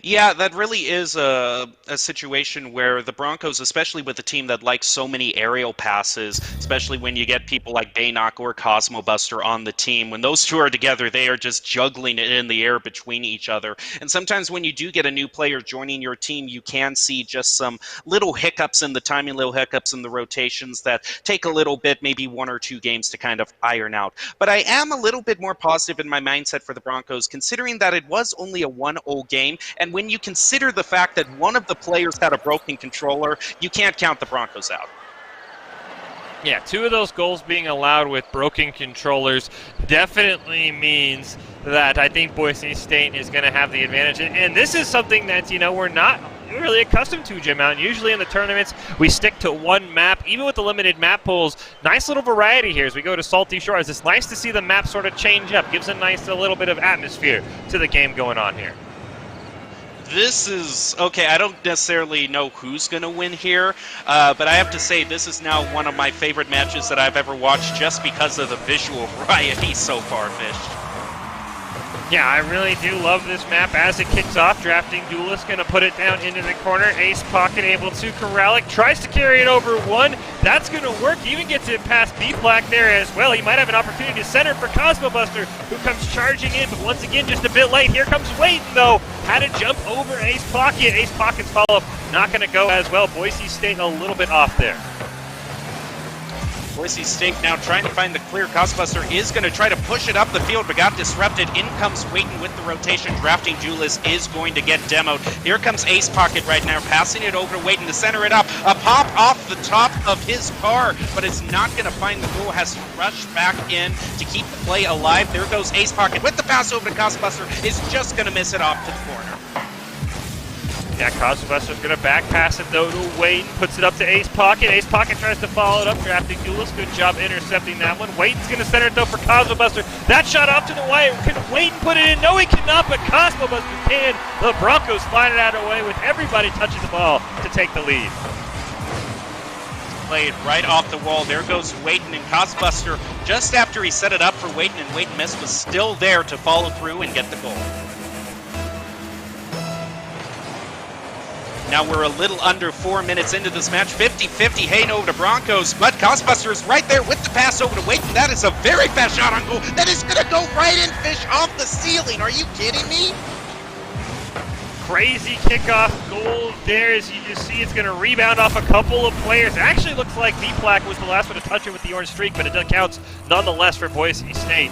Yeah, that really is a situation where the Broncos, especially with a team that likes so many aerial passes, especially when you get people like Baynock or Cosmo Buster on the team, when those two are together, they are just juggling it in the air between each other. And sometimes when you do get a new player joining your team, you can see just some little hiccups in the timing, little hiccups in the rotations that take a little bit, maybe 1 or 2 games to kind of iron out. But I am a little bit more positive in my mindset for the Broncos, considering that it was only a 1-0 game. And when you consider the fact that one of the players had a broken controller, you can't count the Broncos out. Yeah, 2 of those goals being allowed with broken controllers definitely means that I think Boise State is going to have the advantage. And this is something that, we're not really accustomed to, Jim Mountain. Usually in the tournaments, we stick to one map. Even with the limited map pools, nice little variety here as we go to Salty Shores. It's nice to see the map sort of change up. Gives a little bit of atmosphere to the game going on here. This is, okay, I don't necessarily know who's going to win here, but I have to say this is now one of my favorite matches that I've ever watched just because of the visual variety so far, Fish. Yeah, I really do love this map as it kicks off. Drafting Duelist going to put it down into the corner. Ace Pocket able to corral it. Tries to carry it over 1. That's going to work. Even gets it past B-Black there as well. He might have an opportunity to center for Cosmo Buster, who comes charging in, but once again, just a bit late. Here comes Wayton, though. Had to jump over Ace Pocket. Ace Pocket's follow-up not going to go as well. Boise State a little bit off there. Boise State now trying to find the clear. Cosbuster is going to try to push it up the field, but got disrupted. In comes Wayton with the rotation. Drafting Duelist is going to get demoed. Here comes Ace Pocket right now, passing it over to Wayton to center it up. A pop off the top of his car, but it's not going to find the goal. Has to rush back in to keep the play alive. There goes Ace Pocket with the pass over to Cosbuster. Is just going to miss it off to the corner. Yeah, Cosmobuster's going to back pass it, though, to Wayton. Puts it up to Ace Pocket. Ace Pocket tries to follow it up. Drafting Duelist. Good job intercepting that one. Wayton's going to center it, though, for Cosmobuster. That shot off to the wire. Can Wayton put it in? No, he cannot, but Cosmobuster can. The Broncos find it out of the way with everybody touching the ball to take the lead. Played right off the wall. There goes Wayton, and Cosbuster, just after he set it up for Wayton and Wayton missed, was still there to follow through and get the goal. Now we're a little under 4 minutes into this match. 50-50 Hayden over to Broncos, but Cosbuster is right there with the pass over to Wayton. That is a very fast shot on goal. That is going to go right in, Fish, off the ceiling. Are you kidding me? Crazy kickoff goal there. As you just see, it's going to rebound off a couple of players. It actually looks like B-Plaque was the last one to touch it with the orange streak, but it counts nonetheless for Boise State.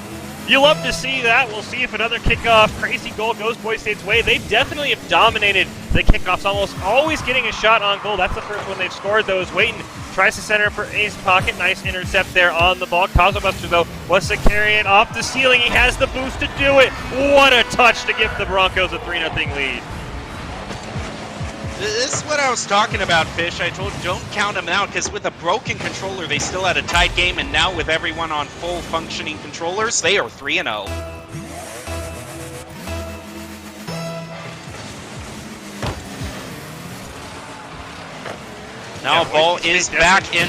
You love to see that. We'll see if another kickoff, crazy goal goes Boise State's way. They definitely have dominated the kickoffs, almost always getting a shot on goal. That's the first one they've scored, though, is Wayton tries to center for Ace Pocket. Nice intercept there on the ball. Cosmobuster, though, wants to carry it off the ceiling. He has the boost to do it. What a touch to give the Broncos a 3-0 lead. This is what I was talking about, Fish. I told you, don't count them out, because with a broken controller, they still had a tight game, and now with everyone on full functioning controllers, they are 3-0. Now ball is back in.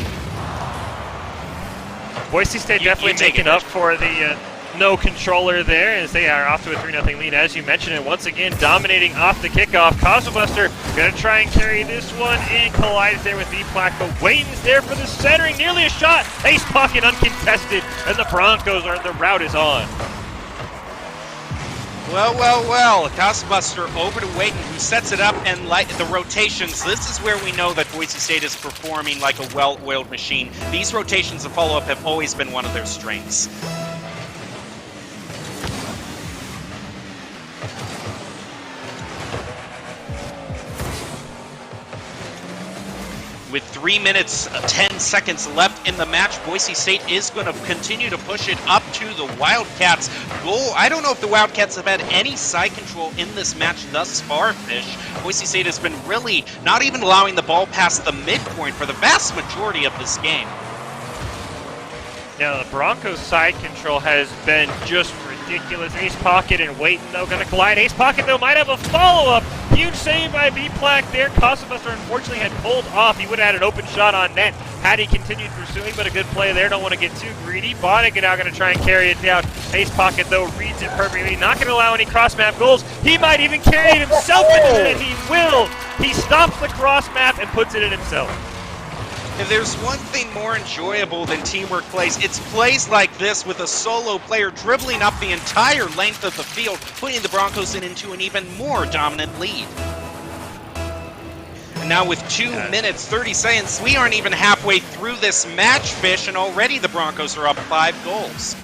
Boise State definitely making up for the no controller there as they are off to a 3-0 lead. As you mentioned it, once again dominating off the kickoff. Cosmobuster going to try and carry this one in. Collides there with B-Plaque, but Wayton's there for the centering. Nearly a shot. Ace Pocket uncontested, and the Broncos are, the route is on. Well. Cosmobuster over to Wayton, who sets it up, and like the rotations, this is where we know that Boise State is performing like a well-oiled machine. These rotations of follow-up have always been one of their strengths. With 3 minutes, 10 seconds left in the match, Boise State is going to continue to push it up to the Wildcats' goal. I don't know if the Wildcats have had any side control in this match thus far, Fish. Boise State has been really not even allowing the ball past the midpoint for the vast majority of this game. Now, the Broncos' side control has been just ridiculous. Ace Pocket and Waiton, though, going to collide. Ace Pocket, though, might have a follow-up. Huge save by B-Plack there. Cosmobuster, unfortunately, had pulled off. He would have had an open shot on net had he continued pursuing, but a good play there. Don't want to get too greedy. Bonnet now going to try and carry it down. Ace Pocket, though, reads it perfectly. Not going to allow any cross-map goals. He might even carry it himself into it. He will. He stops the cross-map and puts it in himself. If there's one thing more enjoyable than teamwork plays, it's plays like this with a solo player dribbling up the entire length of the field, putting the Broncos into an even more dominant lead. And now with 2 minutes, 30 seconds, we aren't even halfway through this match, Fish, and already the Broncos are up 5 goals.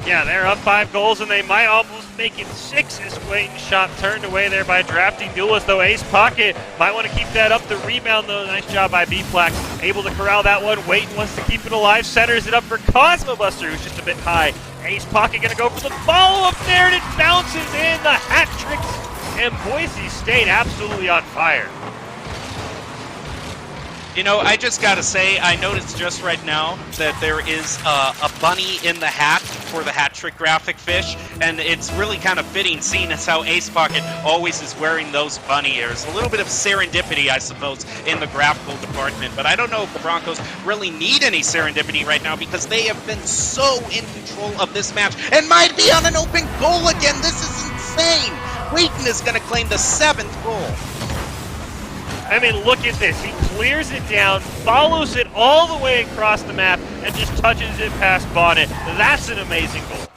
Yeah, they're up 5 goals, and they might almost make it 6 as Waiton's shot turned away there by drafting Duelist, though Ace Pocket might want to keep that up. The rebound, though, nice job by B-Plax. Able to corral that one. Waiton wants to keep it alive, centers it up for Cosmobuster, who's just a bit high. Ace Pocket going to go for the follow-up there, and it bounces in. The hat tricks, and Boise State absolutely on fire. You know, I just gotta say, I noticed just right now that there is a bunny in the hat for the hat trick graphic, Fish, and it's really kind of fitting seeing as how Ace Pocket always is wearing those bunny ears. A little bit of serendipity, I suppose, in the graphical department, but I don't know if the Broncos really need any serendipity right now because they have been so in control of this match and might be on an open goal again. This is insane. Waiton is gonna claim the 7th goal. I mean, look at this. He clears it down, follows it all the way across the map, and just touches it past Bonnet. That's an amazing goal.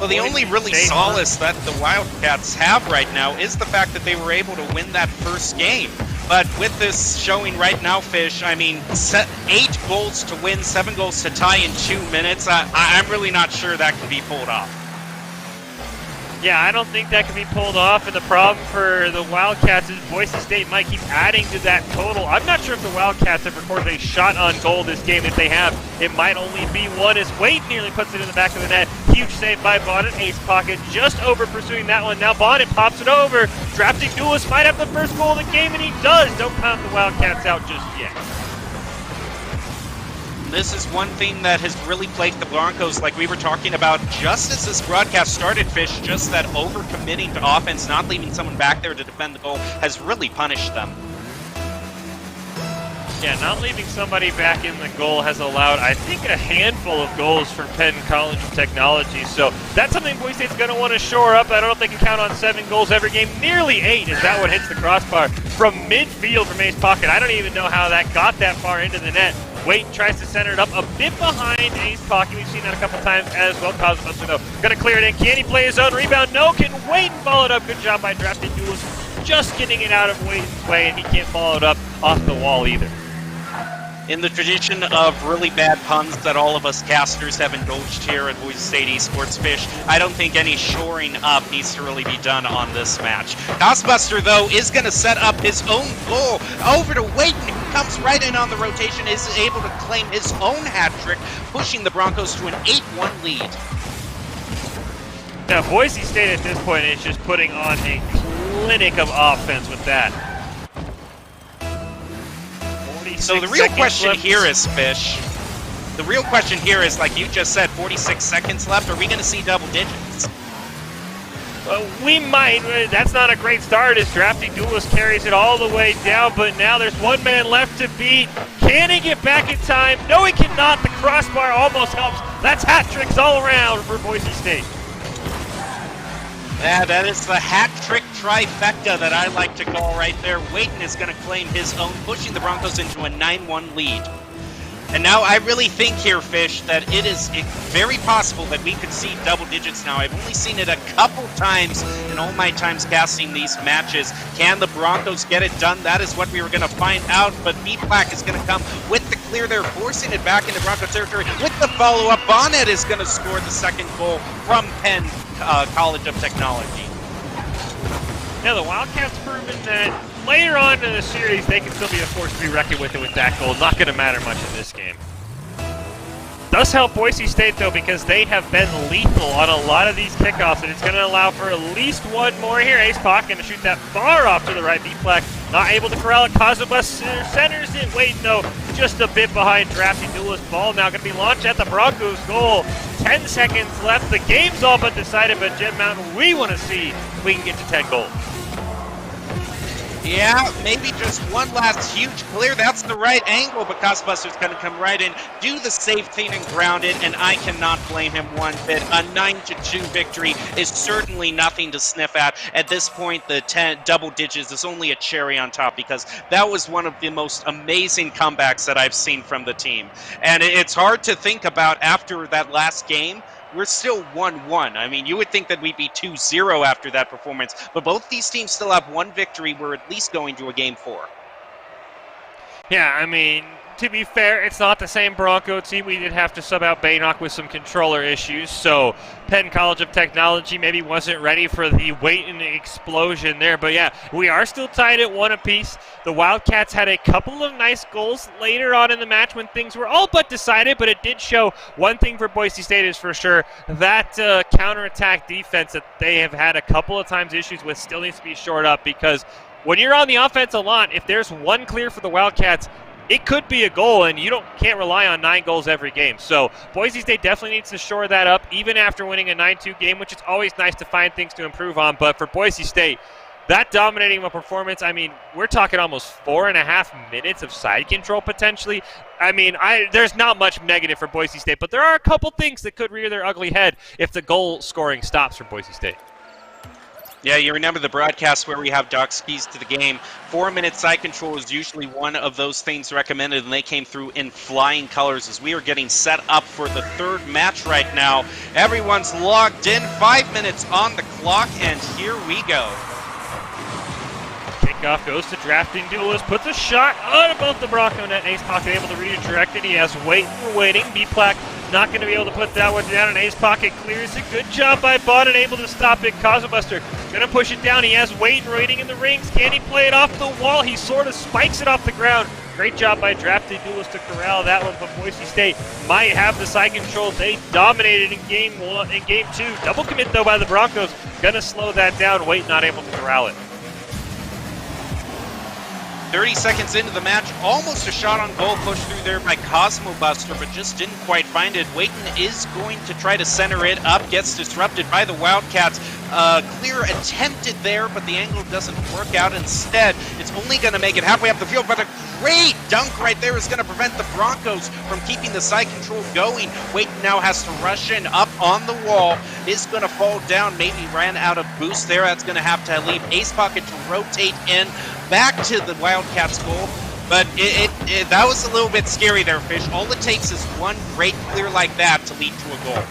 Well, the only really solace that the Wildcats have right now is the fact that they were able to win that first game. But with this showing right now, Fish, I mean, 8 goals to win, 7 goals to tie in 2 minutes, I'm really not sure that can be pulled off. Yeah, I don't think that can be pulled off, and the problem for the Wildcats is Boise State might keep adding to that total. I'm not sure if the Wildcats have recorded a shot on goal this game. If they have, it might only be one as Wade nearly puts it in the back of the net. Huge save by Bonnet. Ace Pocket just over pursuing that one. Now Bonnet pops it over. Drafting Duelist might have the first goal of the game, and he does. Don't count the Wildcats out just yet. This is one thing that has really plagued the Broncos, like we were talking about just as this broadcast started, Fish, just that overcommitting to offense, not leaving someone back there to defend the goal, has really punished them. Yeah, not leaving somebody back in the goal has allowed, I think, a handful of goals for Penn College of Technology. So that's something Boise State's going to want to shore up. I don't know if they can count on 7 goals every game. Nearly 8 is that what hits the crossbar from midfield from Ace Pocket. I don't even know how that got that far into the net. Waiton tries to center it up a bit behind Ace Pocket. We've seen that a couple times as well. Cosmobuster, though, going to clear it in. Can he play his own rebound? No. Can Waiton follow it up? Good job by drafting Duelist. Just getting it out of Waiton's way, and he can't follow it up off the wall either. In the tradition of really bad puns that all of us casters have indulged here at Boise State Esports, Fish, I don't think any shoring up needs to really be done on this match. Cosmobuster, though, is going to set up his own goal over to Waiton, who comes right in on the rotation, is able to claim his own hat trick, pushing the Broncos to an 8-1 lead. Now, Boise State at this point is just putting on a clinic of offense with that. So the real question here is, Fish, the real question here is, like you just said, 46 seconds left. Are we going to see double digits? We might. That's not a great start as Drafting Duelist carries it all the way down, but now there's one man left to beat. Can he get back in time? No, he cannot. The crossbar almost helps. That's hat tricks all around for Boise State. Yeah, that is the hat trick trifecta that I like to call right there. Waiton is going to claim his own, pushing the Broncos into a 9-1 lead. And now I really think here, Fish, that it is very possible that we could see double digits now. I've only seen it a couple times in all my times casting these matches. Can the Broncos get it done? That is what we were going to find out, but B-Plack is going to come with the clear there, forcing it back into Bronco territory. With the follow-up, Bonnet is going to score the second goal from Penn College of Technology. Yeah, the Wildcats proven that later on in the series, they can still be a force to be reckoned with, and with that goal, not going to matter much in this game. Does help Boise State, though, because they have been lethal on a lot of these kickoffs, and it's going to allow for at least one more here. Ace Pock going to shoot that far off to the right. B-Fleck not able to corral it. Cosmobus centers it. Wait, no, just a bit behind. Drafty Duelist ball now going to be launched at the Broncos' goal. 10 seconds left. The game's all but decided, but Jim Mountain, we want to see if we can get to 10 goals. Yeah, maybe just one last huge clear. That's the right angle, but Cosbuster's going to come right in, do the safe thing and ground it, and I cannot blame him one bit. A 9-2 victory is certainly nothing to sniff at. At this point, the 10 double digits is only a cherry on top, because that was one of the most amazing comebacks that I've seen from the team. And it's hard to think about after that last game. We're still 1-1. I mean, you would think that we'd be 2-0 after that performance, but both these teams still have one victory. We're at least going to a Game 4. Yeah, I mean, to be fair, it's not the same Bronco team. We did have to sub out Baynock with some controller issues, so Penn College of Technology maybe wasn't ready for the weight and the explosion there. But yeah, we are still tied at 1 apiece. The Wildcats had a couple of nice goals later on in the match when things were all but decided, but it did show one thing for Boise State is for sure, that counterattack defense that they have had a couple of times issues with still needs to be shored up, because when you're on the offensive line, if there's one clear for the Wildcats, it could be a goal, and you can't rely on 9 goals every game. So Boise State definitely needs to shore that up, even after winning a 9-2 game, which is always nice to find things to improve on. But for Boise State, that dominating of a performance, I mean, we're talking almost 4.5 minutes of side control potentially. I mean, there's not much negative for Boise State, but there are a couple things that could rear their ugly head if the goal scoring stops for Boise State. Yeah, you remember the broadcast where we have Doc's keys to the game. 4-minute side control is usually one of those things recommended, and they came through in flying colors as we are getting set up for the third match right now. Everyone's logged in, 5 minutes on the clock, and here we go. Kickoff goes to Drafting Duelist, puts a shot on above the Bronco net. Ace Pocket able to redirect it. He has waiting. B-Plaque not going to be able to put that one down, and Ace Pocket clears it. Good job by Bonnet, able to stop it. Cosmobuster going to push it down. He has waiting in the rings. Can he play it off the wall? He sort of spikes it off the ground. Great job by Drafting Duelist to corral that one, but Boise State might have the side control. They dominated in game 2. Double commit, though, by the Broncos. Going to slow that down. Wait, not able to corral it. 30 seconds into the match, almost a shot on goal pushed through there by Cosmobuster, but just didn't quite find it. Waiton is going to try to center it up, gets disrupted by the Wildcats. Clear attempted there, but the angle doesn't work out. Instead, it's only going to make it halfway up the field, but a great dunk right there is going to prevent the Broncos from keeping the side control going. Waiton now has to rush in up on the wall, is going to fall down, maybe ran out of boost there. That's going to have to leave Ace Pocket to rotate in back to the Wildcats goal, but that was a little bit scary there, Fish. All it takes is one great clear like that to lead to a goal.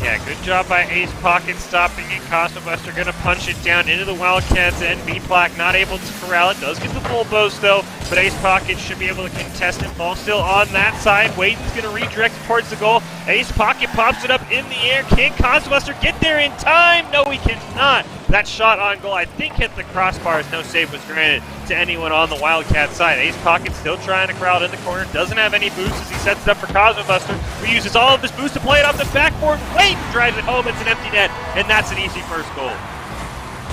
Yeah, good job by Ace Pocket stopping it. Cosmobuster going to punch it down into the Wildcats end. B-Plaque not able to corral it. Does get the full boast, though, but Ace Pocket should be able to contest it. Ball still on that side. Waiton's going to redirect it towards the goal. Ace Pocket pops it up in the air. Can Cosmobuster get there in time? No, he cannot. That shot on goal, I think, hit the crossbars. No save was granted to anyone on the Wildcat side. Ace Pocket still trying to crowd in the corner. Doesn't have any boost as he sets it up for Cosmobuster, who uses all of his boost to play it off the backboard. Wait, drives it home. It's an empty net, and that's an easy first goal.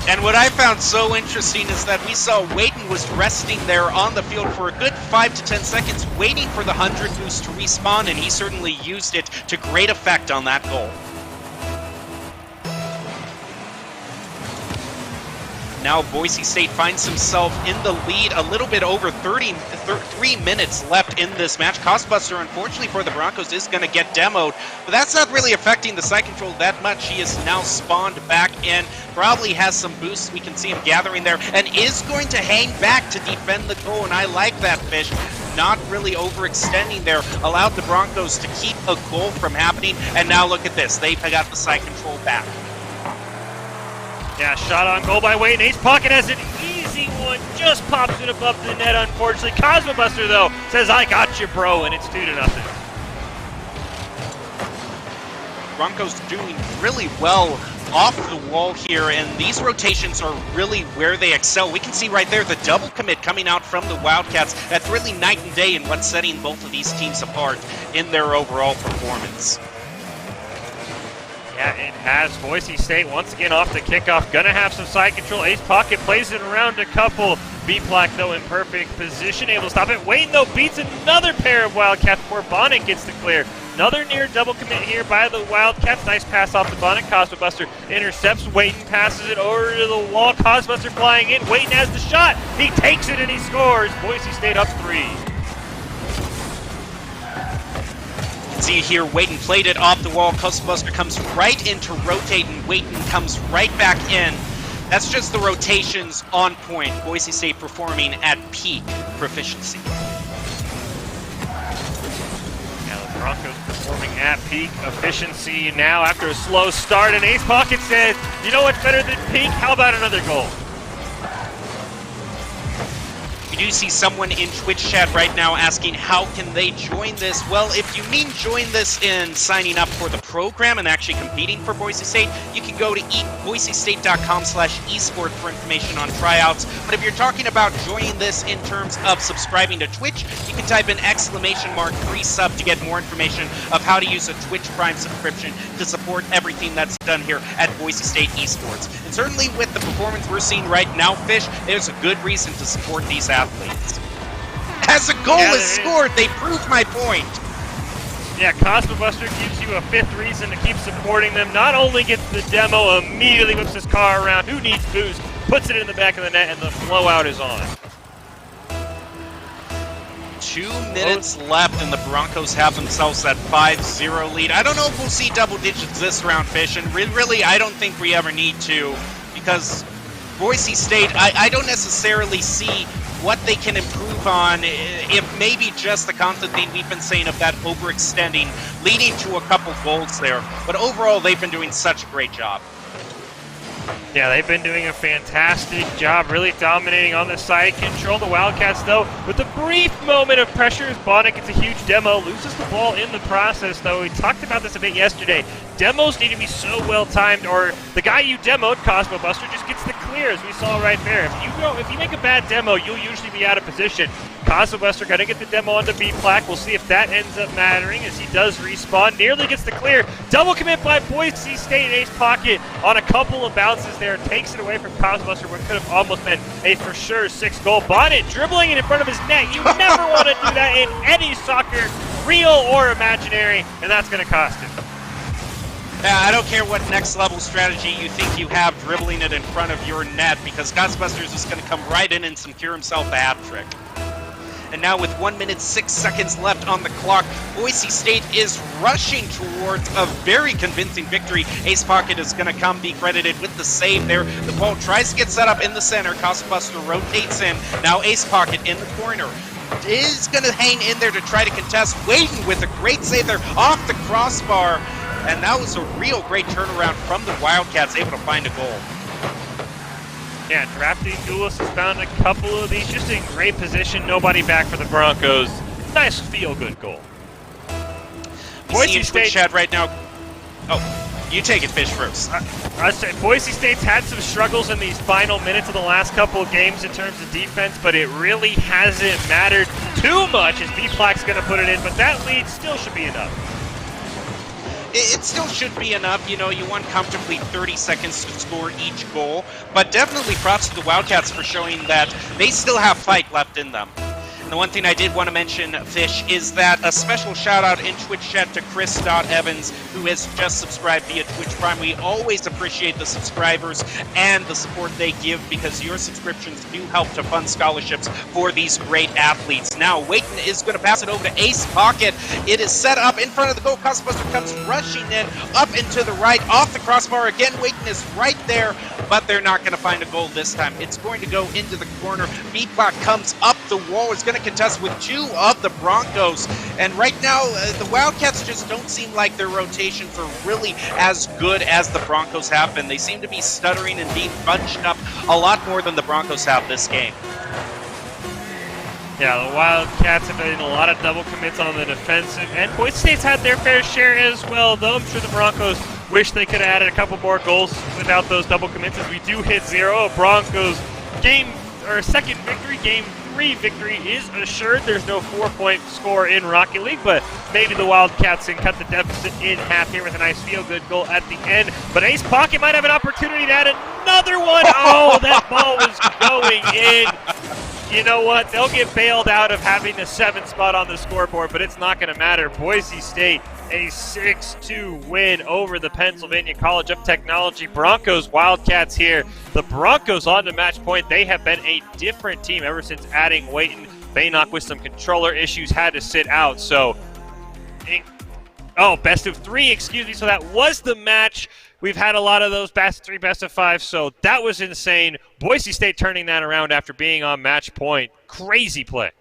And what I found so interesting is that we saw Waiton was resting there on the field for a good 5 to 10 seconds, waiting for the 100 boost to respawn, and he certainly used it to great effect on that goal. Now Boise State finds himself in the lead, a little bit over 3 minutes left in this match. Cosmobuster, unfortunately for the Broncos, is going to get demoed, but that's not really affecting the side control that much. He is now spawned back in, probably has some boosts. We can see him gathering there, and is going to hang back to defend the goal, and I like that, Fish. Not really overextending there, allowed the Broncos to keep a goal from happening, and now look at this. They've got the side control back. Yeah, shot on goal by Waiton. Ace Pocket has an easy one, just pops it above the net, unfortunately. Cosmobuster, though, says, I got you, bro, and it's 2-0. Broncos doing really well off the wall here, and these rotations are really where they excel. We can see right there the double commit coming out from the Wildcats. That's really night and day in what's setting both of these teams apart in their overall performance. Yeah, it has. Boise State once again off the kickoff. Gonna have some side control. Ace Pocket plays it around a couple. B-Plack, though, in perfect position, able to stop it. Wayne, though, beats another pair of Wildcats before Bonnet gets the clear. Another near double commit here by the Wildcats. Nice pass off the Bonnet. Cosmobuster intercepts. Wayton passes it over to the wall. Cosmobuster flying in. Wayton has the shot. He takes it and he scores. Boise State up 3. See here, Wayton played it off the wall. Cosmobuster comes right into rotate, and Wayton comes right back in. That's just the rotations on point. Boise State performing at peak proficiency. Now the Broncos performing at peak efficiency now after a slow start. And Ace Pocket says, you know what's better than peak? How about another goal? We do see someone in Twitch chat right now asking how can they join this. Well, if you mean join this in signing up for the program and actually competing for Boise State, you can go to boisestate.com/esport for information on tryouts. But if you're talking about joining this in terms of subscribing to Twitch, you can type in !free sub to get more information of how to use a Twitch Prime subscription to support everything that's done here at Boise State Esports. And certainly with the performance we're seeing right now, Fish, there's a good reason to support these athletes. As a goal is scored, they prove my point. Yeah, Cosmobuster gives you a 5th reason to keep supporting them. Not only gets the demo, immediately whips his car around. Who needs boost? Puts it in the back of the net, and the blowout is on. 2 minutes left, and the Broncos have themselves that 5-0 lead. I don't know if we'll see double digits this round, Fish, and really, I don't think we ever need to, because Boise State, I don't necessarily see what they can improve on, if maybe just the constant thing we've been saying of that overextending, leading to a couple goals there. But overall, they've been doing such a great job. Yeah, they've been doing a fantastic job, really dominating on the side control. The Wildcats, though, with a brief moment of pressure as Bonnet gets a huge demo, loses the ball in the process, though. We talked about this a bit yesterday. Demos need to be so well timed, or the guy you demoed, Cosmobuster, just gets the clear, as we saw right there. If you make a bad demo, you'll usually be out of position. Cosmobuster gonna get the demo onto B-Plack. We'll see if that ends up mattering as he does respawn. Nearly gets the clear. Double commit by Boise State. Ace Pocket on a couple of bounces there. Takes it away from Cosmobuster, what could have almost been a for sure 6th goal. Bonnet dribbling it in front of his net. You never want to do that in any soccer, real or imaginary, and that's gonna cost him. I don't care what next level strategy you think you have dribbling it in front of your net, because Cosmobuster is just going to come right in and secure himself a hat trick. And now with 1 minute 6 seconds left on the clock, Boise State is rushing towards a very convincing victory. Ace Pocket is going to be credited with the save there. The ball tries to get set up in the center. Cosmobuster rotates in. Now Ace Pocket in the corner is going to hang in there to try to contest. Wayton with a great save there off the crossbar. And that was a real great turnaround from the Wildcats, able to find a goal. Yeah, Drafty Gulas has found a couple of these just in great position. Nobody back for the Broncos. Nice feel-good goal. Boise State chat right now. Oh, you take it, Fish, first. I said Boise State's had some struggles in these final minutes of the last couple of games in terms of defense, but it really hasn't mattered too much as B-Plack's going to put it in, but that lead still should be enough. It still should be enough. You know, you won comfortably 30 seconds to score each goal, but definitely props to the Wildcats for showing that they still have fight left in them. And the one thing I did want to mention, Fish, is that a special shout out in Twitch chat to Chris.Evans, who has just subscribed via Twitch Prime. We always appreciate the subscribers and the support they give, because your subscriptions do help to fund scholarships for these great athletes. Now, Wayton is going to pass it over to Ace Pocket. It is set up in front of the goal. Cosmobuster comes rushing in, up and to the right, off the crossbar. Again, Wayton is right there, but they're not going to find a goal this time. It's going to go into the corner. B-Plack comes up the wall. It's going to contest with 2 of the Broncos. And right now, the Wildcats just don't seem like their rotations are really as good as the Broncos have been. They seem to be stuttering and being bunched up a lot more than the Broncos have this game. Yeah, the Wildcats have been a lot of double commits on the defensive end. Boise State's had their fair share as well, though I'm sure the Broncos Wish they could have added a couple more goals without those double commits as we do hit 0. Broncos second victory, game 3 victory is assured. There's no 4-point score in Rocket League, but maybe the Wildcats can cut the deficit in half here with a nice feel-good goal at the end. But Ace Pocket might have an opportunity to add another one. Oh, that ball was going in. You know what? They'll get bailed out of having the 7th spot on the scoreboard, but it's not going to matter. Boise State, a 6-2 win over the Pennsylvania College of Technology Broncos. Wildcats here. The Broncos on to match point. They have been a different team ever since adding Waiton. Baynock with some controller issues had to sit out. So, best of 3, excuse me. So that was the match. We've had a lot of those best of 3, best of 5, so that was insane. Boise State turning that around after being on match point. Crazy play.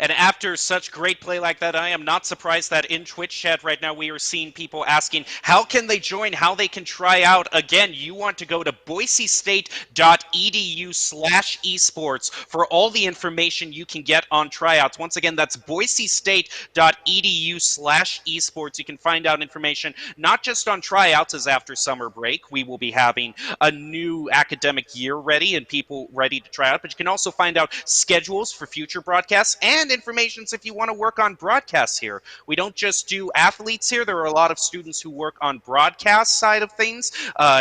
And after such great play like that, I am not surprised that in Twitch chat right now we are seeing people asking how can they join, how they can try out. Again, you want to go to boisestate.edu/esports for all the information you can get on tryouts. Once again, that's boisestate.edu/esports. You can find out information not just on tryouts, as after summer break we will be having a new academic year ready and people ready to try out, but you can also find out schedules for future broadcasts and information if you want to work on broadcasts here. We don't just do athletes here. There are a lot of students who work on broadcast side of things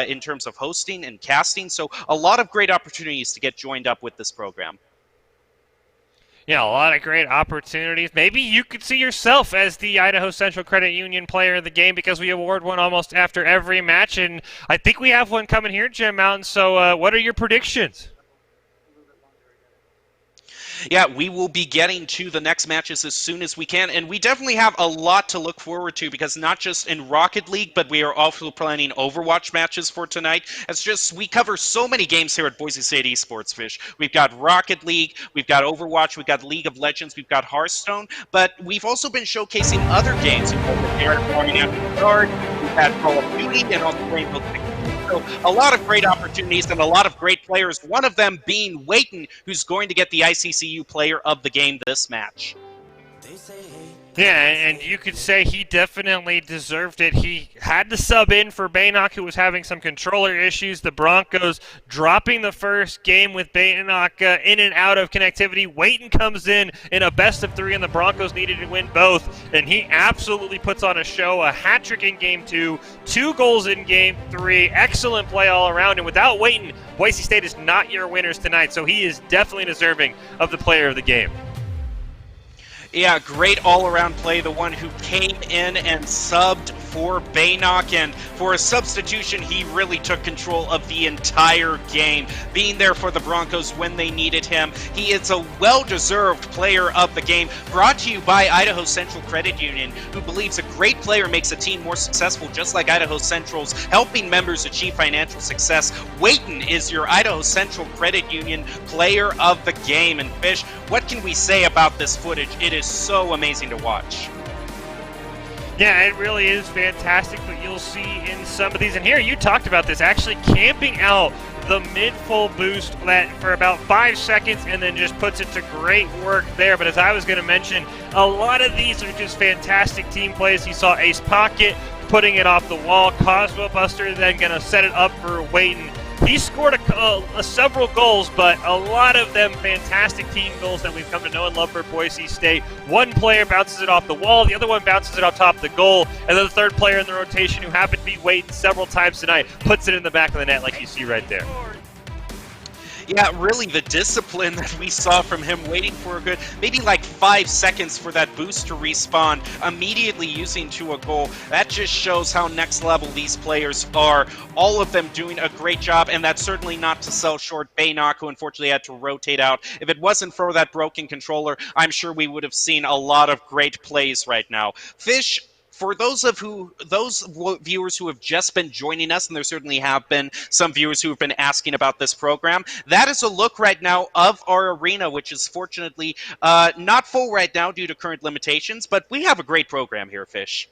in terms of hosting and casting. So a lot of great opportunities to get joined up with this program. Yeah, a lot of great opportunities. Maybe you could see yourself as the Idaho Central Credit Union player of the game because we award one almost after every match. And I think we have one coming here, Jim Mountain. So what are your predictions? Yeah, we will be getting to the next matches as soon as we can, and we definitely have a lot to look forward to because not just in Rocket League, but we are also planning Overwatch matches for tonight. It's just we cover so many games here at Boise State Esports, Fish. We've got Rocket League, we've got Overwatch, we've got League of Legends, we've got Hearthstone, but we've also been showcasing other games. We've had Call of Duty and also Rainbow Six. So a lot of great opportunities and a lot of great players, one of them being Waiton, who's going to get the ICCU Player of the Game this match. Yeah, and you could say he definitely deserved it. He had to sub in for Baynock, who was having some controller issues. The Broncos dropping the first game with Baynock in and out of connectivity. Waiton comes in a best of 3, and the Broncos needed to win both. And he absolutely puts on a show, a hat trick in game 2, 2 goals in game 3. Excellent play all around. And without Waiton, Boise State is not your winners tonight. So he is definitely deserving of the player of the game. Yeah, great all-around play. The one who came in and subbed for Baynock, and for a substitution, he really took control of the entire game, being there for the Broncos when they needed him. He is a well-deserved player of the game, brought to you by Idaho Central Credit Union, who believes a great player makes a team more successful, just like Idaho Central's helping members achieve financial success. Waiton is your Idaho Central Credit Union player of the game. And Fish, what can we say about this footage? It is so amazing to watch. Yeah, it really is fantastic, but you'll see in some of these, and here you talked about this, actually camping out the mid-full boost for about 5 seconds and then just puts it to great work there. But as I was going to mention, a lot of these are just fantastic team plays. You saw Ace Pocket putting it off the wall, Cosmo Buster then going to set it up for Waiton. He scored several goals, but a lot of them fantastic team goals that we've come to know and love for Boise State. One player bounces it off the wall, the other one bounces it on top of the goal, and then the third player in the rotation, who happened to be Waiton several times tonight, puts it in the back of the net like you see right there. Yeah, really the discipline that we saw from him, waiting for a good, maybe like 5 seconds for that boost to respawn, immediately using to a goal. That just shows how next level these players are. All of them doing a great job, and that's certainly not to sell short Baynock, who unfortunately had to rotate out. If it wasn't for that broken controller, I'm sure we would have seen a lot of great plays right now. Fish, for those viewers who have just been joining us, and there certainly have been some viewers who have been asking about this program, that is a look right now of our arena, which is fortunately not full right now due to current limitations, but we have a great program here, Fish.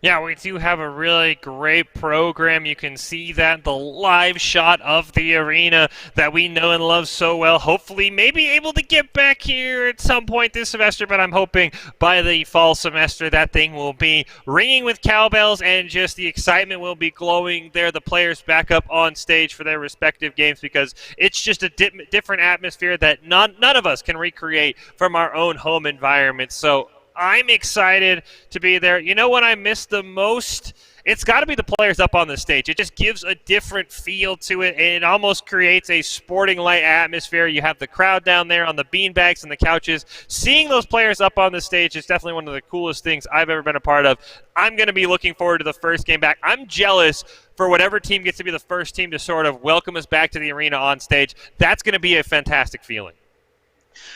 Yeah, we do have a really great program. You can see that the live shot of the arena that we know and love so well. Hopefully, maybe able to get back here at some point this semester, but I'm hoping by the fall semester that thing will be ringing with cowbells and just the excitement will be glowing there. The players back up on stage for their respective games because it's just a different atmosphere that none of us can recreate from our own home environment. So I'm excited to be there. You know what I miss the most? It's got to be the players up on the stage. It just gives a different feel to it, and it almost creates a sporting light atmosphere. You have the crowd down there on the beanbags and the couches. Seeing those players up on the stage is definitely one of the coolest things I've ever been a part of. I'm going to be looking forward to the first game back. I'm jealous for whatever team gets to be the first team to sort of welcome us back to the arena on stage. That's going to be a fantastic feeling.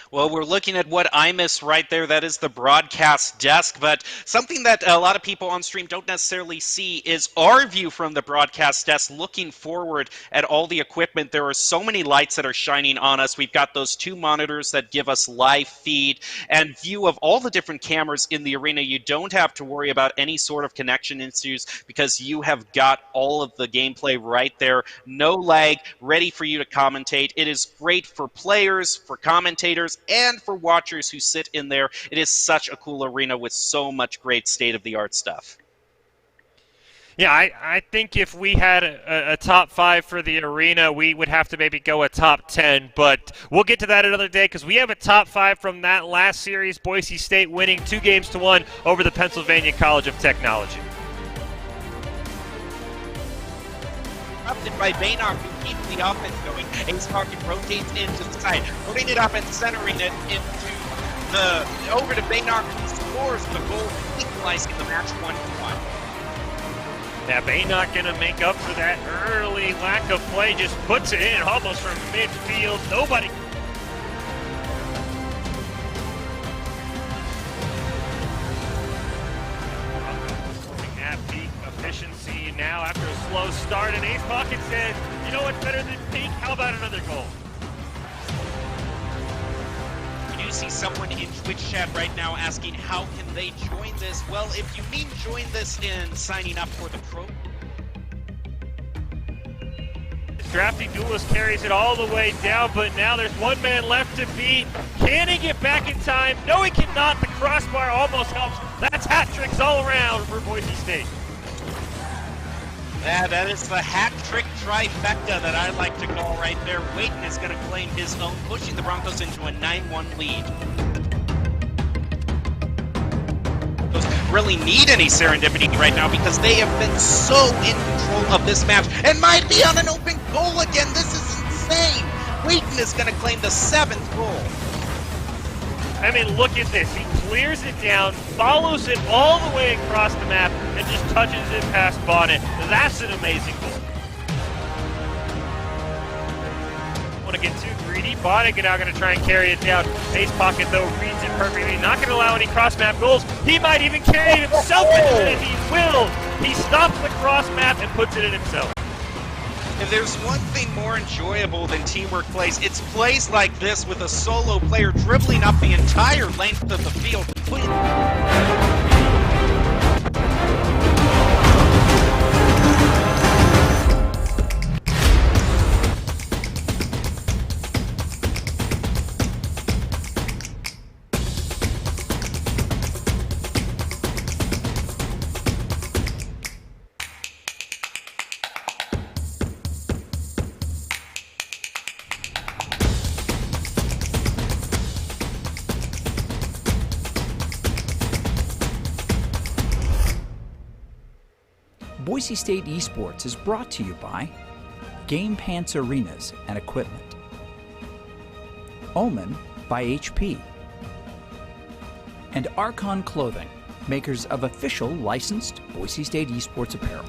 Well, we're looking at what I miss right there. That is the broadcast desk. But something that a lot of people on stream don't necessarily see is our view from the broadcast desk, looking forward at all the equipment. There are so many lights that are shining on us. We've got those 2 monitors that give us live feed and view of all the different cameras in the arena. You don't have to worry about any sort of connection issues because you have got all of the gameplay right there. No lag, ready for you to commentate. It is great for players, for commentators, and for watchers who sit in there. It is such a cool arena with so much great state-of-the-art stuff. Yeah, I think if we had a top 5 for the arena, we would have to maybe go a top 10, but we'll get to that another day because we have a top 5 from that last series, Boise State winning 2-1 over the Pennsylvania College of Technology. Interrupted by Baynard, who keeps the offense going. Ace Parkin rotates into the side, putting it up and centering it over to Baynard, who scores the goal, equalizing the match 1-1. Yeah, Baynard going to make up for that early lack of play, just puts it in almost from midfield. Nobody. At peak efficiency now after a slow start, and Ace Pocket said, you know what's better than peak? How about another goal? We do see someone in Twitch chat right now asking how can they join this. Well, if you mean join this in signing up for the pro. Drafty Duelist carries it all the way down, but now there's one man left to beat. Can he get back in time? No, he cannot. The crossbar almost helps. That's hat tricks all around for Boise State. Yeah, that is the hat trick trifecta that I like to call right there. Wayton is going to claim his own, pushing the Broncos into a 9-1 lead. Really need any serendipity right now because they have been so in control of this match and might be on an open goal again. This is insane. Wheaton is going to claim the 7th goal. I mean, look at this. He clears it down, follows it all the way across the map, and just touches it past Bonnet. That's an amazing goal. Want to get too greedy. Bonnet now going to try and carry it down. Ace Pocket, though, reads it perfectly. Not going to allow any cross-map goals. He might even carry it himself into it. He will. He stops the cross-map and puts it in himself. If there's one thing more enjoyable than teamwork plays, it's plays like this with a solo player dribbling up the entire length of the field. Boise State Esports is brought to you by Game Pants Arenas and Equipment, Omen by HP, and Archon Clothing, makers of official licensed Boise State Esports apparel.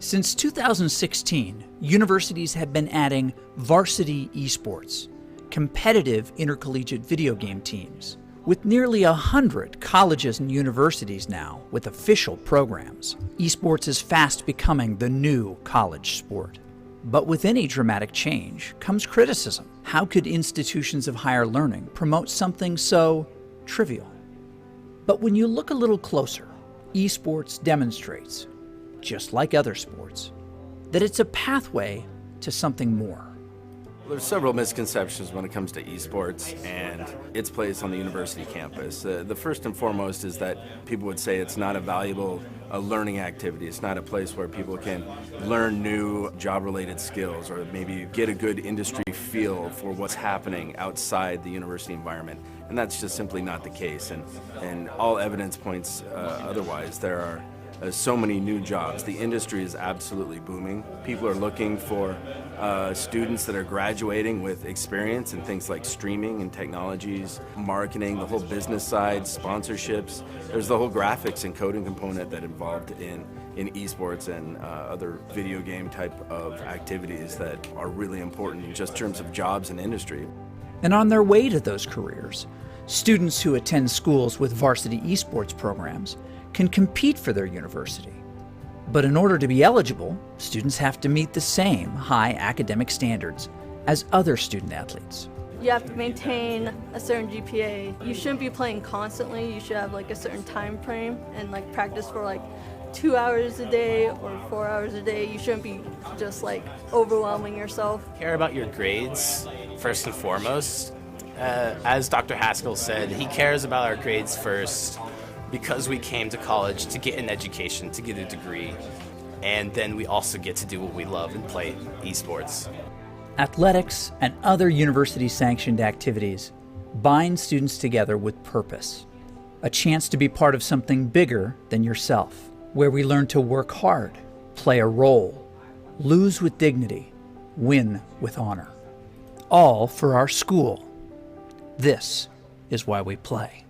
Since 2016, universities have been adding varsity esports, competitive intercollegiate video game teams, with nearly 100 colleges and universities now with official programs. Esports is fast becoming the new college sport. But with any dramatic change comes criticism. How could institutions of higher learning promote something so trivial? But when you look a little closer, esports demonstrates, just like other sports, that it's a pathway to something more. There's several misconceptions when it comes to esports and its place on the university campus. The first and foremost is that people would say it's not a valuable learning activity. It's not a place where people can learn new job-related skills or maybe get a good industry feel for what's happening outside the university environment. And that's just simply not the case. And all evidence points otherwise. There are so many new jobs. The industry is absolutely booming. People are looking for students that are graduating with experience in things like streaming and technologies, marketing, the whole business side, sponsorships. There's the whole graphics and coding component that involved in esports and other video game type of activities that are really important in just terms of jobs and industry. And on their way to those careers, students who attend schools with varsity esports programs can compete for their university. But in order to be eligible, students have to meet the same high academic standards as other student athletes. You have to maintain a certain GPA. You shouldn't be playing constantly. You should have like a certain time frame and like practice for like 2 hours a day or 4 hours a day. You shouldn't be just like overwhelming yourself. Care about your grades first and foremost. As Dr. Haskell said, he cares about our grades first because we came to college to get an education, to get a degree, and then we also get to do what we love and play esports. Athletics and other university-sanctioned activities bind students together with purpose, a chance to be part of something bigger than yourself, where we learn to work hard, play a role, lose with dignity, win with honor, all for our school. This is why we play.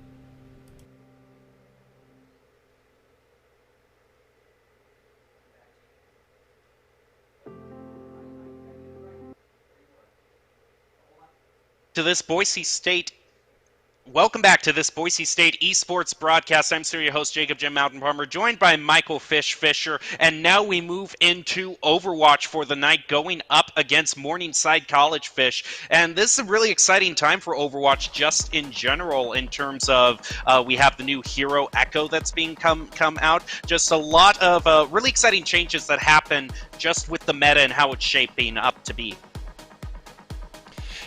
Welcome back to this Boise State esports broadcast. I'm your host, Jacob Jim Mountain Palmer, joined by Michael Fish Fisher, and now we move into Overwatch for the night, going up against Morningside College Fish. And this is a really exciting time for Overwatch just in general in terms of we have the new hero Echo that's being come out. Just a lot of really exciting changes that happen just with the meta and how it's shaping up to be.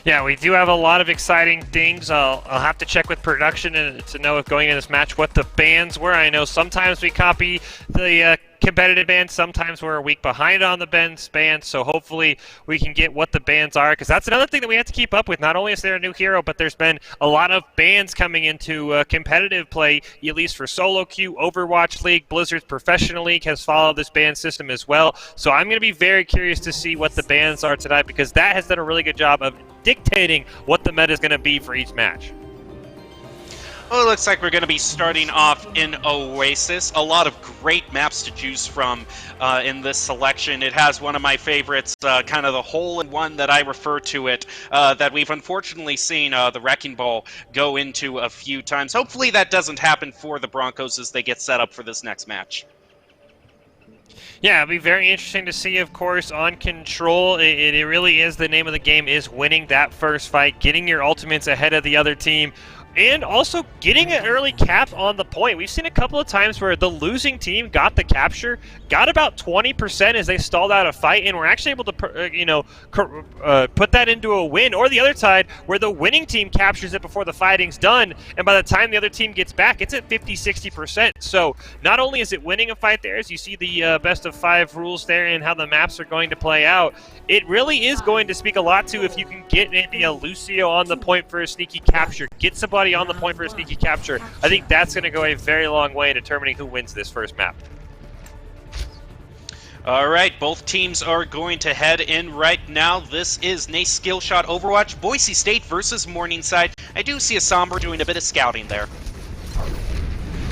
Yeah, we do have a lot of exciting things. I'll have to check with production to know if going in this match what the bans were. I know sometimes we copy the competitive bans, sometimes we're a week behind on the bans, so hopefully we can get what the bans are, because that's another thing that we have to keep up with. Not only is there a new hero, but there's been a lot of bans coming into competitive play, at least for solo queue. Overwatch League, Blizzard's Professional League has followed this ban system as well. So I'm going to be very curious to see what the bans are tonight, because that has done a really good job of dictating what the meta is going to be for each match. Well, it looks like we're going to be starting off in Oasis. A lot of great maps to choose from in this selection. It has one of my favorites, kind of the hole-in-one that I refer to it, that we've unfortunately seen the Wrecking Ball go into a few times. Hopefully that doesn't happen for the Broncos as they get set up for this next match. Yeah, it'll be very interesting to see, of course, on Control. It really is the name of the game, is winning that first fight, getting your ultimates ahead of the other team, and also getting an early cap on the point. We've seen a couple of times where the losing team got the capture, got about 20% as they stalled out a fight, and were actually able to, put that into a win. Or the other side, where the winning team captures it before the fighting's done, and by the time the other team gets back, it's at 50-60%. So not only is it winning a fight there, as you see the best of 5 rules there and how the maps are going to play out, it really is going to speak a lot to if you can get maybe a Lucio on the point for a sneaky capture, get somebody on the point for a sneaky capture. I think that's going to go a very long way in determining who wins this first map. All right, both teams are going to head in right now. This is Nace Skillshot Overwatch, Boise State versus Morningside. I do see a Sombra doing a bit of scouting there.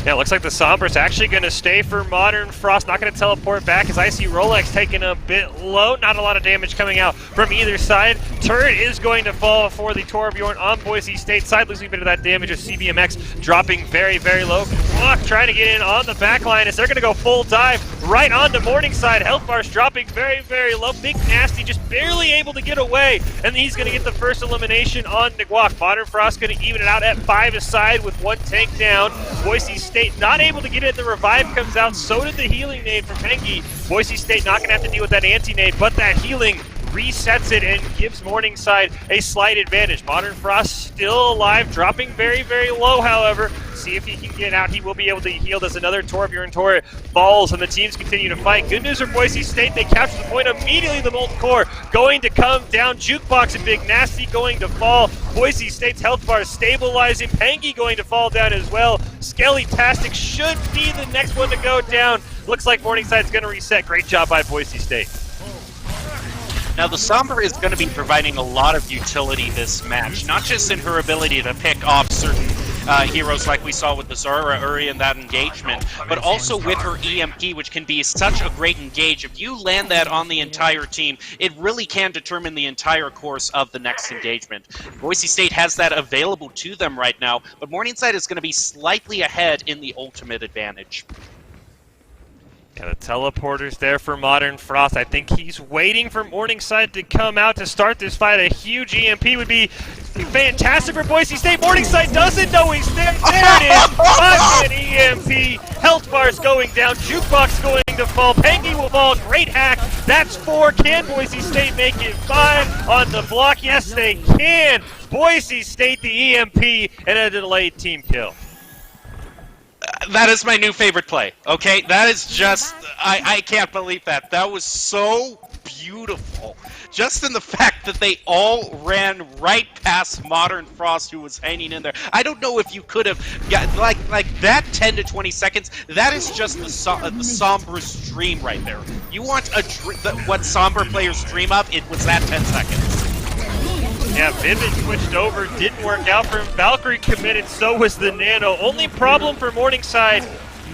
Yeah, looks like the Sombra's actually going to stay for Modern Frost. Not going to teleport back as I see Rolex taking a bit low. Not a lot of damage coming out from either side. Turret is going to fall for the Torbjorn on Boise State side. Losing a bit of that damage with CBMX dropping very, very low. Walk trying to get in on the back line as they're going to go full dive right onto Morningside. Health bars dropping very, very low. Big Nasty just barely able to get away. And he's going to get the first elimination on Niguak. Modern Frost going to even it out at 5 aside with 1 tank down. Boise State not able to get it. The revive comes out. So did the healing nade from Pengi. Boise State not going to have to deal with that anti-nade, but that healing resets it and gives Morningside a slight advantage. Modern Frost still alive, dropping very, very low, however. See if he can get out. He will be able to heal as another Torbjorn turret falls and the teams continue to fight. Good news for Boise State. They capture the point immediately. The Molten Core going to come down. Jukebox and Big Nasty going to fall. Boise State's health bar stabilizing. Pengi going to fall down as well. Skelly-tastic should be the next one to go down. Looks like Morningside's going to reset. Great job by Boise State. Now, the Sombra is going to be providing a lot of utility this match, not just in her ability to pick off certain heroes like we saw with the Zara early in that engagement, but also with her EMP, which can be such a great engage. If you land that on the entire team, it really can determine the entire course of the next engagement. Boise State has that available to them right now, but Morningside is going to be slightly ahead in the ultimate advantage. Yeah, the teleporter's there for Modern Frost. I think he's waiting for Morningside to come out to start this fight. A huge EMP would be fantastic for Boise State. Morningside doesn't know he's there. There it is. 5-minute EMP. Health bars going down. Jukebox going to fall. Pengi will fall. Great hack. That's 4. Can Boise State make it 5 on the block? Yes, they can. Boise State the EMP and a delayed team kill. That is my new favorite play, okay? That is just, I can't believe that. That was so beautiful. Just in the fact that they all ran right past Modern Frost, who was hanging in there. I don't know if you could have got, like that 10 to 20 seconds, that is just the Sombra's dream right there. You want what Sombra players dream of, it was that 10 seconds. Yeah, Vivid switched over, didn't work out for him. Valkyrie committed, so was the Nano. Only problem for Morningside,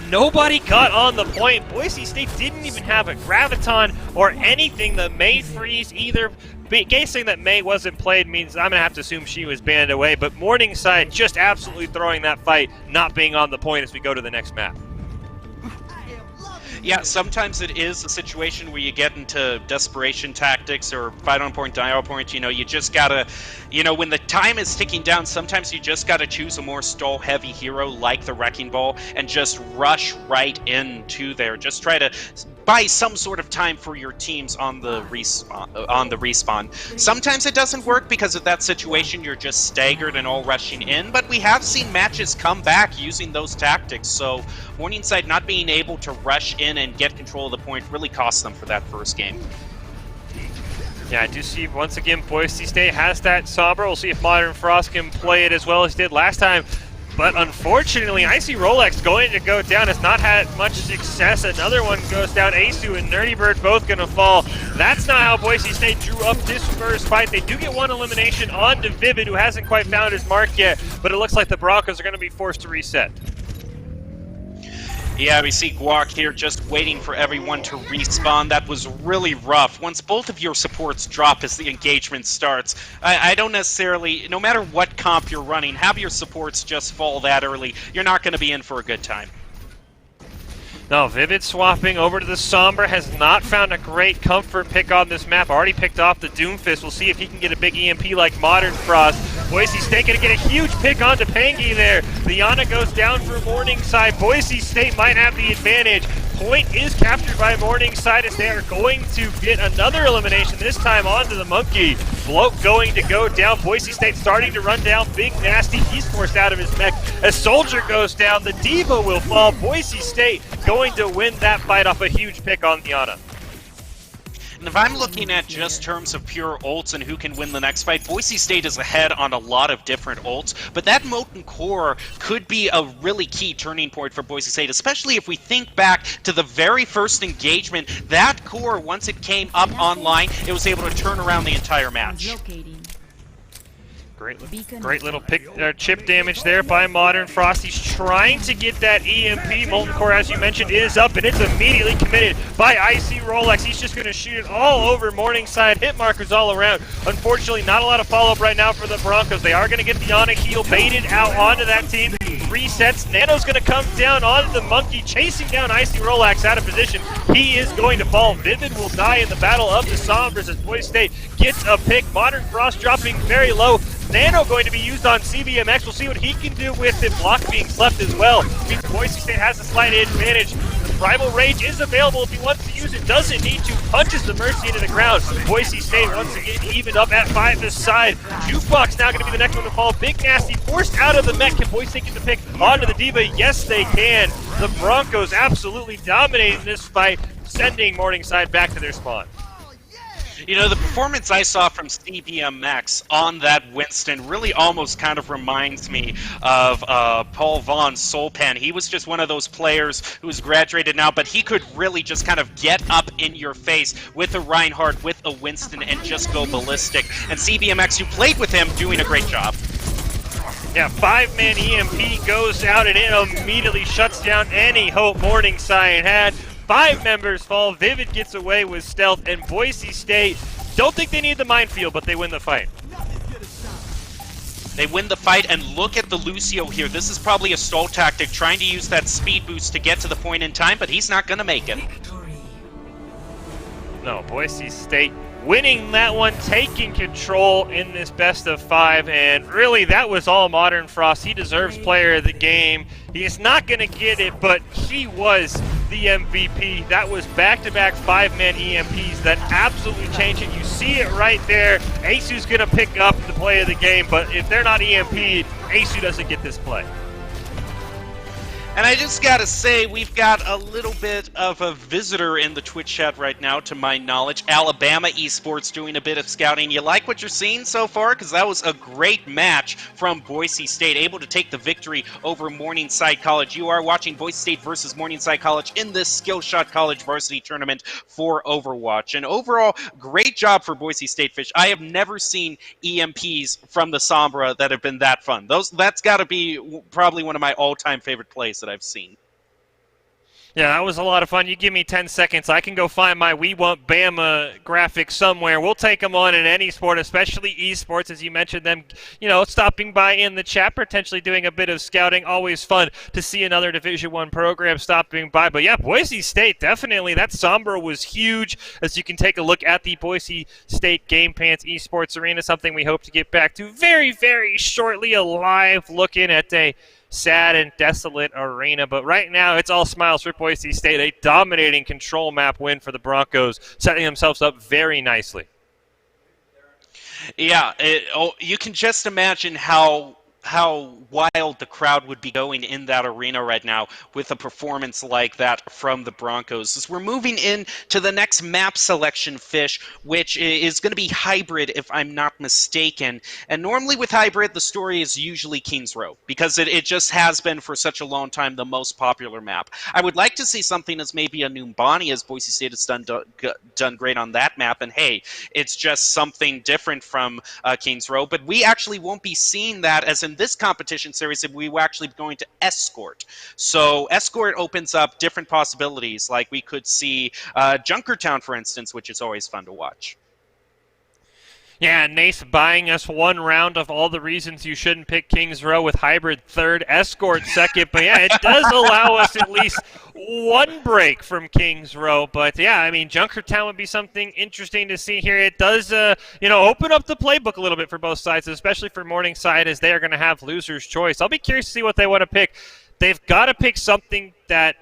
nobody got on the point. Boise State didn't even have a Graviton or anything. The May freeze either. Guessing that May wasn't played means I'm going to have to assume she was banned away, but Morningside just absolutely throwing that fight, not being on the point as we go to the next map. Yeah, sometimes it is a situation where you get into desperation tactics or fight on point, die on point. You know, you just gotta, you know, when the time is ticking down, sometimes you just gotta choose a more stall-heavy hero like the Wrecking Ball and just rush right into there. Just try to buy some sort of time for your teams on the respawn. Sometimes it doesn't work because of that situation. You're just staggered and all rushing in. But we have seen matches come back using those tactics. So Morningside not being able to rush in and get control of the point really cost them for that first game. Yeah, I do see once again Boise State has that Sombra. We'll see if Modern Frost can play it as well as he did last time. But unfortunately, I see Rolex going to go down. Has not had much success. Another one goes down. Asu and Nerdy Bird both going to fall. That's not how Boise State drew up this first fight. They do get one elimination on to Vivid, who hasn't quite found his mark yet. But it looks like the Broncos are going to be forced to reset. Yeah, we see Guac here just waiting for everyone to respawn. That was really rough. Once both of your supports drop as the engagement starts, I don't necessarily, no matter what comp you're running, have your supports just fall that early. You're not going to be in for a good time. No, Vivid swapping over to the Sombra, has not found a great comfort pick on this map. Already picked off the Doomfist. We'll see if he can get a big EMP like Modern Frost. Boise State going to get a huge pick onto Pengi there. The Yana goes down for Morningside. Boise State might have the advantage. Point is captured by Morningside as they are going to get another elimination, this time onto the Monkey. Bloke going to go down. Boise State starting to run down. Big Nasty, he's forced out of his mech. As Soldier goes down, the Diva will fall. Boise State going to win that fight off a huge pick on Diana. And if I'm looking at just terms of pure ults and who can win the next fight, Boise State is ahead on a lot of different ults, but that Molten Core could be a really key turning point for Boise State, especially if we think back to the very first engagement. That core, once it came up online, it was able to turn around the entire match. Great little chip damage there by Modern Frost. He's trying to get that EMP. Molten Core, as you mentioned, is up, and it's immediately committed by Icy Rolex. He's just going to shoot it all over Morningside. Hit markers all around. Unfortunately, not a lot of follow-up right now for the Broncos. They are going to get the Onyx heal baited out onto that team. Resets. Nano's going to come down onto the Monkey, chasing down Icy Rolex out of position. He is going to fall. Vivid will die in the battle of the Sombras as Boise State gets a pick. Modern Frost dropping very low. Nano going to be used on CBMX. We'll see what he can do with it. Block being slept as well. Means Boise State has a slight advantage. The Primal Rage is available if he wants to use it. Doesn't need to. Punches the Mercy into the ground. Boise State once again evened up at 5 this side. Jukebox now going to be the next one to fall. Big Nasty forced out of the mech. Can Boise State get the pick onto the Diva? Yes, they can. The Broncos absolutely dominating this fight, sending Morningside back to their spawn. You know, the performance I saw from CBMX on that Winston really almost kind of reminds me of Paul Vaughn's Soulpan. He was just one of those players who's graduated now, but he could really just kind of get up in your face with a Reinhardt, with a Winston, and just go ballistic. And CBMX, who played with him, doing a great job. Yeah, 5-man EMP goes out, and it immediately shuts down any hope Morningside had. 5 members fall. Vivid gets away with stealth, and Boise State don't think they need the minefield, but they win the fight. They win the fight, and look at the Lucio here. This is probably a stall tactic, trying to use that speed boost to get to the point in time, but he's not going to make it. No, Boise State winning that one, taking control in this best of 5, and really that was all Modern Frost. He deserves player of the game. He is not going to get it, but he was the MVP. That was back-to-back 5-man EMPs that absolutely changed it. You see it right there. Aceu's going to pick up the play of the game, but if they're not EMP'd, Aceu doesn't get this play. And I just gotta say, we've got a little bit of a visitor in the Twitch chat right now, to my knowledge. Alabama Esports doing a bit of scouting. You like what you're seeing so far? Because that was a great match from Boise State, able to take the victory over Morningside College. You are watching Boise State versus Morningside College in this Skillshot College varsity tournament for Overwatch. And overall, great job for Boise State Fish. I have never seen EMPs from the Sombra that have been that fun. That's got to be probably one of my all-time favorite plays that I've seen. Yeah, that was a lot of fun. You give me 10 seconds, I can go find my We Want Bama graphic somewhere. We'll take them on in any sport, especially esports, as you mentioned them, stopping by in the chat, potentially doing a bit of scouting. Always fun to see another Division I program stopping by. But yeah, Boise State, definitely. That Sombra was huge, as you can take a look at the Boise State Game Pants Esports Arena, something we hope to get back to very, very shortly. A live looking at a sad and desolate arena, but right now it's all smiles for Boise State. A dominating control map win for the Broncos, setting themselves up very nicely. Yeah, you can just imagine how wild the crowd would be going in that arena right now with a performance like that from the Broncos. As we're moving in to the next map selection, Fish, which is going to be Hybrid, if I'm not mistaken. And normally with Hybrid, the story is usually Kings Row, because it just has been for such a long time the most popular map. I would like to see something as maybe a Numbani, as Boise State has done great on that map. And hey, it's just something different from Kings Row. But we actually won't be seeing that as in this competition series, we were actually going to Escort. So Escort opens up different possibilities, like we could see Junkertown, for instance, which is always fun to watch. Yeah, Nace buying us one round of all the reasons you shouldn't pick Kings Row, with Hybrid third, Escort second. But yeah, it does allow us at least one break from Kings Row. But yeah, I mean, Junkertown would be something interesting to see here. It does, open up the playbook a little bit for both sides, especially for Morningside, as they are going to have loser's choice. I'll be curious to see what they want to pick. They've got to pick something that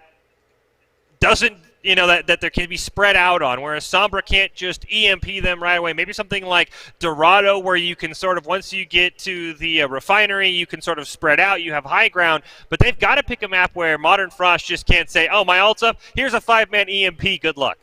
doesn't, that there can be spread out on, whereas Sombra can't just EMP them right away. Maybe something like Dorado, where you can sort of, once you get to the refinery, you can sort of spread out, you have high ground, but they've got to pick a map where Modern Frost just can't say, oh, my ult's up, here's a 5-man EMP, good luck.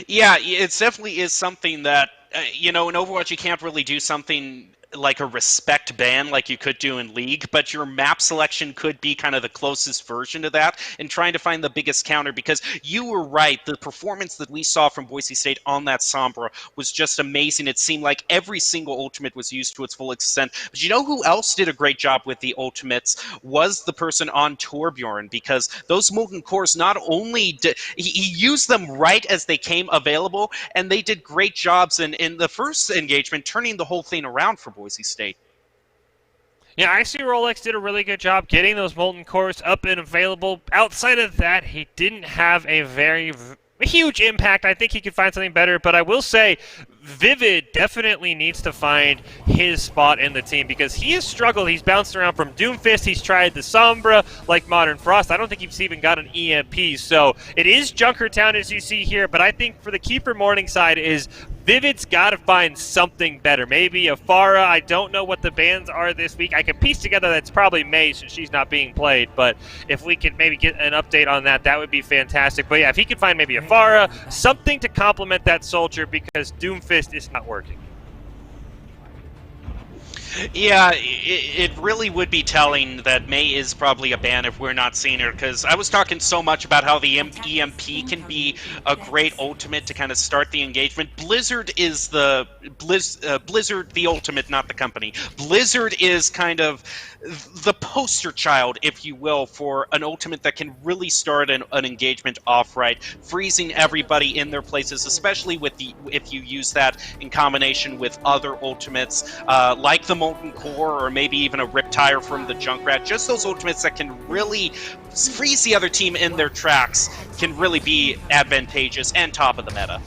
Yeah, it definitely is something that, in Overwatch you can't really do something like a respect ban like you could do in League, but your map selection could be kind of the closest version to that and trying to find the biggest counter, because you were right. The performance that we saw from Boise State on that Sombra was just amazing. It seemed like every single ultimate was used to its full extent. But you know who else did a great job with the ultimates was the person on Torbjorn, because those Molten Cores not only did he used them right as they came available, and they did great jobs in the first engagement turning the whole thing around for Boise State. Yeah, IC Rolex did a really good job getting those Molten Cores up and available. Outside of that, he didn't have a very huge impact. I think he could find something better, but I will say Vivid definitely needs to find his spot in the team, because he has struggled. He's bounced around from Doomfist. He's tried the Sombra like Modern Frost. I don't think he's even got an EMP. So it is Junkertown as you see here, but I think for the keeper Morningside is Vivid's got to find something better. Maybe Afara. I don't know what the bans are this week. I can piece together that's probably May since she's not being played, but if we could maybe get an update on that, that would be fantastic. But yeah, if he could find maybe Afara, something to complement that Soldier, because Doomfist is not working. Yeah, it really would be telling that May is probably a ban if we're not seeing her, because I was talking so much about how the EMP can be a great ultimate to kind of start the engagement. Blizzard is the Blizzard the ultimate, not the company. Blizzard is kind of the poster child, if you will, for an ultimate that can really start an engagement off right, freezing everybody in their places, especially with if you use that in combination with other ultimates like the Molten Core or maybe even a Riptire from the Junkrat. Just those ultimates that can really freeze the other team in their tracks can really be advantageous and top of the meta.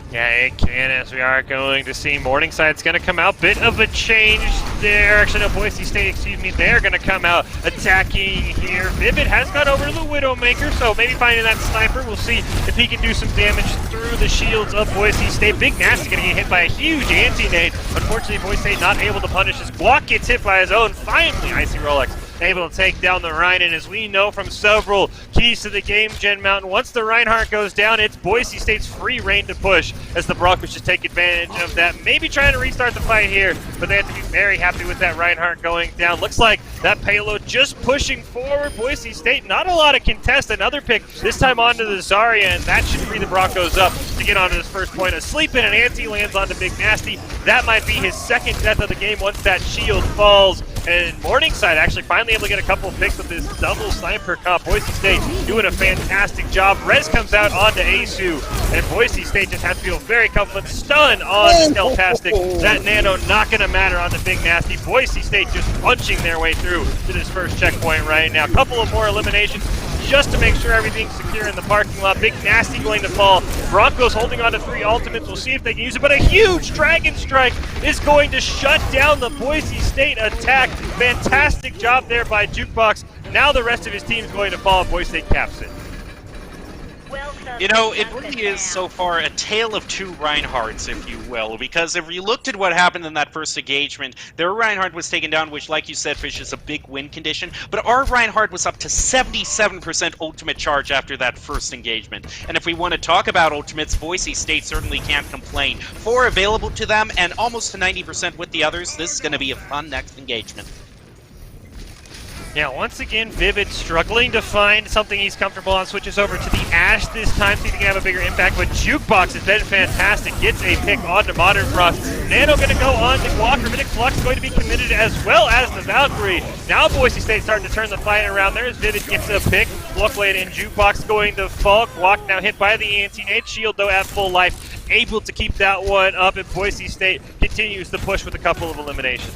Yeah, it can, as we are going to see Morningside's going to come out. Bit of a change there. Actually, no, Boise State, excuse me. They're going to come out attacking here. Vivid has got over to the Widowmaker, so maybe finding that sniper. We'll see if he can do some damage through the shields of Boise State. Big Nasty going to get hit by a huge anti-nade. Unfortunately, Boise State not able to punish his block. Gets hit by his own. Finally, Icy Rolex able to take down the Rhine, and as we know from several keys to the game, Gen Mountain, once the Reinhardt goes down, it's Boise State's free reign to push as the Broncos just take advantage of that. Maybe trying to restart the fight here, but they have to be very happy with that Reinhardt going down. Looks like that payload just pushing forward. Boise State, not a lot of contest. Another pick, this time onto the Zarya, and that should free the Broncos up to get onto this first point. A sleep and an anti lands onto Big Nasty. That might be his second death of the game once that shield falls. And Morningside actually finally able to get a couple of picks with this double sniper comp. Boise State doing a fantastic job. Rez comes out onto Asu, and Boise State just has to feel very comfortable. Stun on Stealthtastic. That nano not going to matter on the Big Nasty. Boise State just punching their way through to this first checkpoint right now. A couple of more eliminations just to make sure everything's secure in the parking lot. Big Nasty going to fall. Broncos holding on to 3 ultimates. We'll see if they can use it, but a huge Dragon Strike is going to shut down the Boise State attack. Fantastic job there by Jukebox. Now the rest of his team is going to fall. Boise State caps it. You know, it really is so far a tale of two Reinhardts, if you will, because if you looked at what happened in that first engagement, their Reinhardt was taken down, which, like you said, Fish, is a big win condition, but our Reinhardt was up to 77% ultimate charge after that first engagement. And if we want to talk about ultimates, Boise State certainly can't complain. 4 available to them, and almost to 90% with the others. This is going to be a fun next engagement. Yeah, once again, Vivid struggling to find something he's comfortable on. Switches over to the Ashe this time, see if he can have a bigger impact. But Jukebox has been fantastic. Gets a pick onto Modern Frost. Nano going to go on to Guac. Rabbinic Flux going to be committed as well as the Valkyrie. Now Boise State starting to turn the fight around there as Vivid gets a pick. Blockblade and Jukebox going to fall. Guac now hit by the anti-nade. Shield, though, at full life. Able to keep that one up, and Boise State continues to push with a couple of eliminations.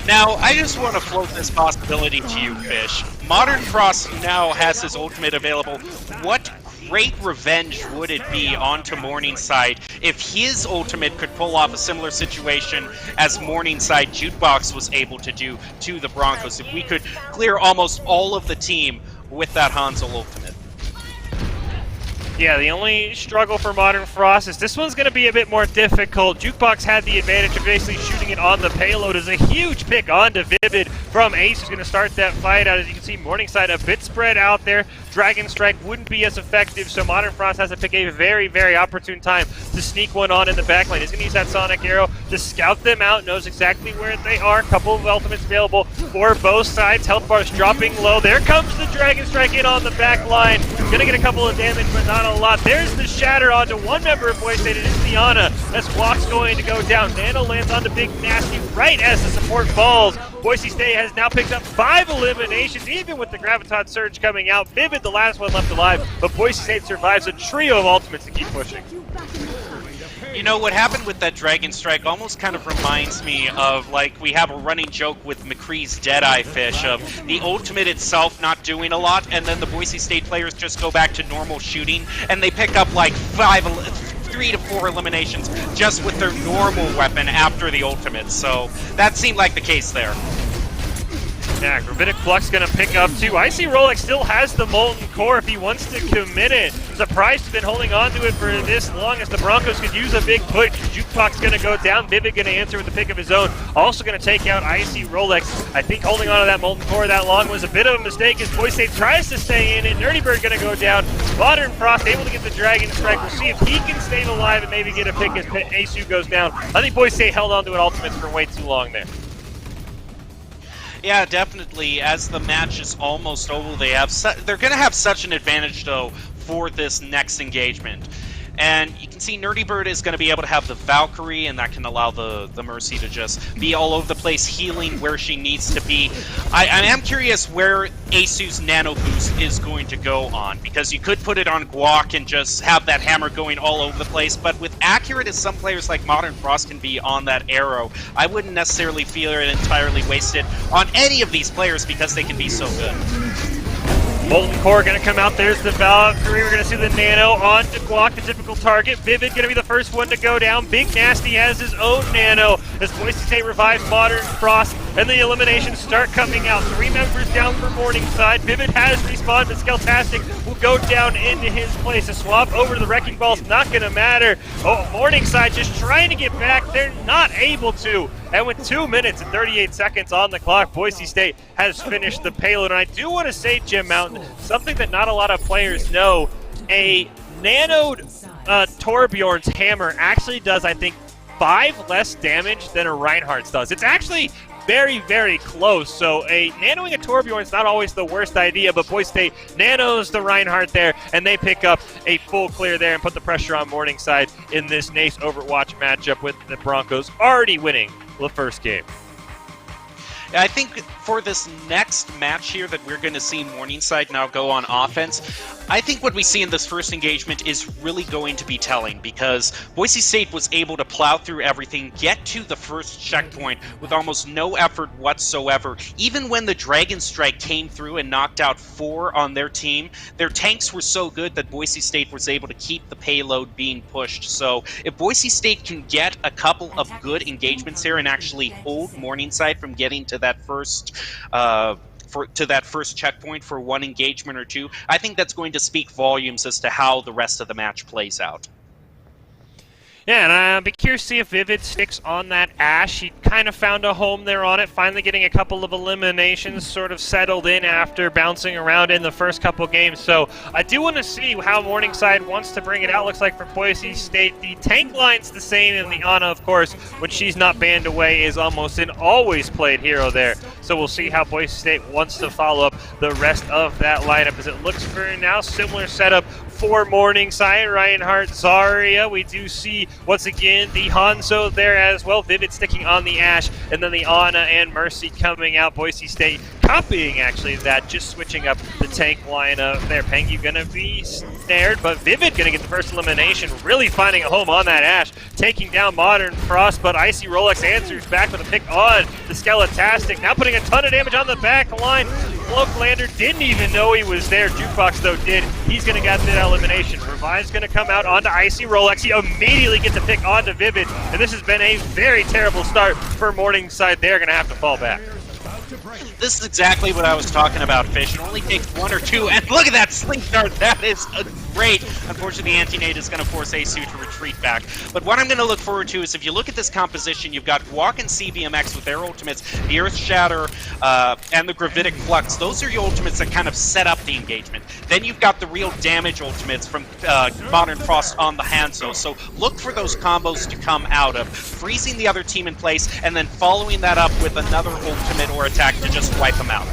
Now, I just want to float this possibility to you, Fish. Modern Frost now has his ultimate available. What great revenge would it be onto Morningside if his ultimate could pull off a similar situation as Morningside Jukebox was able to do to the Broncos? If we could clear almost all of the team with that Hanzo ultimate. Yeah, the only struggle for Modern Frost is this one's going to be a bit more difficult. Jukebox had the advantage of basically shooting it on the payload. Is a huge pick onto Vivid from Ace, who's going to start that fight out. As you can see, Morningside a bit spread out there. Dragon Strike wouldn't be as effective, so Modern Frost has to pick a very, very opportune time to sneak one on in the back lane. He's going to use that Sonic Arrow to scout them out, knows exactly where they are. A couple of ultimates available for both sides. Health bars dropping low. There comes the Dragon Strike in on the back line. Going to get a couple of damage, but not a lot. There's the Shatter onto one member of Boise State. It is the Ana. That's Walk's going to go down. Nano lands onto Big Nasty right as the support falls. Boise State has now picked up 5 eliminations, even with the Graviton Surge coming out. Vivid, the last one left alive, but Boise State survives a trio of ultimates to keep pushing. You know, what happened with that Dragon Strike almost kind of reminds me of, like, we have a running joke with McCree's Deadeye Fish of the ultimate itself not doing a lot, and then the Boise State players just go back to normal shooting, and they pick up, like, 3 to 4 eliminations just with their normal weapon after the ultimate, so that seemed like the case there. Yeah, Gravitic Flux gonna pick up 2. Icy Rolex still has the Molten Core if he wants to commit it. Surprised he's been holding on to it for this long as the Broncos could use a big push. Jukebox gonna go down. Vivid gonna answer with a pick of his own. Also gonna take out Icy Rolex. I think holding on to that Molten Core that long was a bit of a mistake as Boise State tries to stay in it. Nerdy Bird gonna go down. Modern Frost able to get the Dragon Strike. We'll see if he can stay alive and maybe get a pick as Asu goes down. I think Boise State held on to it ultimates for way too long there. Yeah, definitely. As the match is almost over, they're going to have such an advantage, though, for this next engagement. And you can see Nerdy Bird is going to be able to have the Valkyrie, and that can allow the Mercy to just be all over the place, healing where she needs to be. I am curious where Asu's Nano Boost is going to go on, because you could put it on Guac and just have that hammer going all over the place, but with accurate as some players like Modern Frost can be on that arrow, I wouldn't necessarily feel it entirely wasted on any of these players because they can be so good. Molten Core gonna come out. There's the Valkyrie. We're gonna see the Nano on to Guac, the typical target. Vivid gonna be the first one to go down. Big Nasty has his own Nano as Boise State revives Modern Frost, and the eliminations start coming out. 3 members down for Morningside. Vivid has respawned, but Skeltastic will go down into his place. A swap over to the Wrecking Ball's not gonna matter. Oh, Morningside just trying to get back. They're not able to. And with 2 minutes and 38 seconds on the clock, Boise State has finished the payload. And I do want to say, Jim Mountain, something that not a lot of players know, a nanoed Torbjorn's hammer actually does, I think, 5 less damage than a Reinhardt's does. It's actually very, very close. So nanoing a Torbjorn is not always the worst idea, but Boise State nanos the Reinhardt there, and they pick up a full clear there and put the pressure on Morningside in this Nace Overwatch matchup with the Broncos already winning the first game. I think for this next match here that we're going to see Morningside now go on offense, I think what we see in this first engagement is really going to be telling, because Boise State was able to plow through everything, get to the first checkpoint with almost no effort whatsoever. Even when the Dragon Strike came through and knocked out 4 on their team, their tanks were so good that Boise State was able to keep the payload being pushed. So if Boise State can get a couple of good engagements here and actually hold Morningside from getting to that first checkpoint for 1 engagement or 2, I think that's going to speak volumes as to how the rest of the match plays out. Yeah, and I'll be curious to see if Vivid sticks on that Ash. He kind of found a home there on it, finally getting a couple of eliminations, sort of settled in after bouncing around in the first couple games. So I do want to see how Morningside wants to bring it out. Looks like for Boise State, the tank line's the same, and the Ana, of course, when she's not banned away, is almost an always played hero there. So we'll see how Boise State wants to follow up the rest of that lineup, as it looks for now similar setup for Morningside. Reinhardt, Zarya. We do see, once again, the Hanzo there as well. Vivid sticking on the Ash, and then the Ana and Mercy coming out. Boise State copying, actually, that, just switching up the tank lineup there. Pengu gonna be snared, but Vivid gonna get the first elimination, really finding a home on that Ash, taking down Modern Frost, but Icy Rolex answers back with a pick on the Skeletastic, now putting a ton of damage on the back line. Cloaklander didn't even know he was there. Jukebox, though, did. He's going to get that elimination. Revive's going to come out onto Icy Rolex. He immediately gets a pick onto Vivid, and this has been a very terrible start for Morningside. They're going to have to fall back. This is exactly what I was talking about, Fish. It only takes 1 or 2, and look at that Slink Dart. That is great. Unfortunately, the anti-nade is going to force ASU to retreat back. But what I'm going to look forward to is if you look at this composition, you've got Guac and CBMX with their ultimates, the Earth Shatter, and the Gravitic Flux. Those are your ultimates that kind of set up the engagement. Then you've got the real damage ultimates from Modern Frost on the Hanzo. So look for those combos to come out of freezing the other team in place and then following that up with another ultimate or attack to just wipe them out.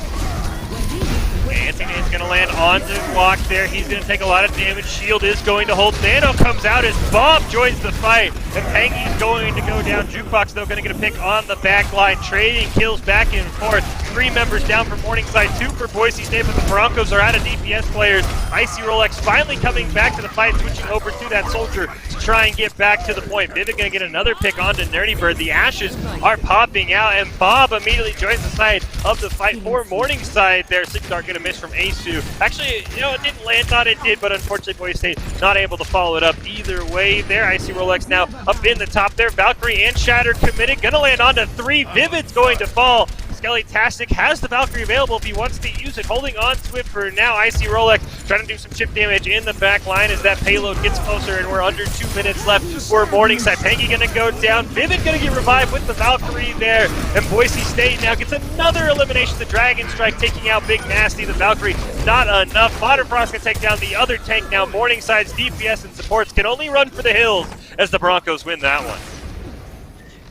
Anthony is going to land onto Guac there. He's going to take a lot of damage. Shield is going to hold. Nano comes out as Bob joins the fight. And Pangy's going to go down. Jukebox, though, going to get a pick on the back line. Trading kills back and forth. 3 members down for Morningside, 2 for Boise State, but the Broncos are out of DPS players. Icy Rolex finally coming back to the fight, switching over to that soldier to try and get back to the point. Vivid going to get another pick onto Nerdy Bird. The Ashes are popping out, and Bob immediately joins the side of the fight for Morningside there. Six Dart going to miss from ASU. Actually, it didn't land, thought it did, but unfortunately Boise State not able to follow it up either way there. Icy Rolex now up in the top there. Valkyrie and Shatter committed. Going to land onto 3. Vivid's going to fall. Skelly-tastic has the Valkyrie available if he wants to use it, holding on to it for now. Icy Rolex trying to do some chip damage in the back line as that payload gets closer, and we're under 2 minutes left for Morningside. Pangy going to go down. Vivid going to get revived with the Valkyrie there, and Boise State now gets another elimination. The Dragon Strike taking out Big Nasty. The Valkyrie not enough. Modern Frost can take down the other tank now. Morningside's DPS and supports can only run for the hills as the Broncos win that one.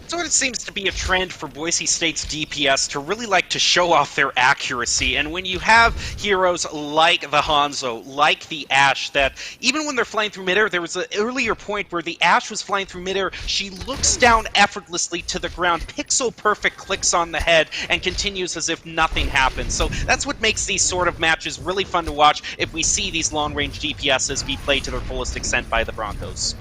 Sort of seems to be a trend for Boise State's DPS to really like to show off their accuracy, and when you have heroes like the Hanzo, like the Ashe, that even when they're flying through midair, there was an earlier point where the Ashe was flying through midair, she looks down effortlessly to the ground, pixel perfect clicks on the head, and continues as if nothing happened. So that's what makes these sort of matches really fun to watch if we see these long-range DPSs be played to their fullest extent by the Broncos.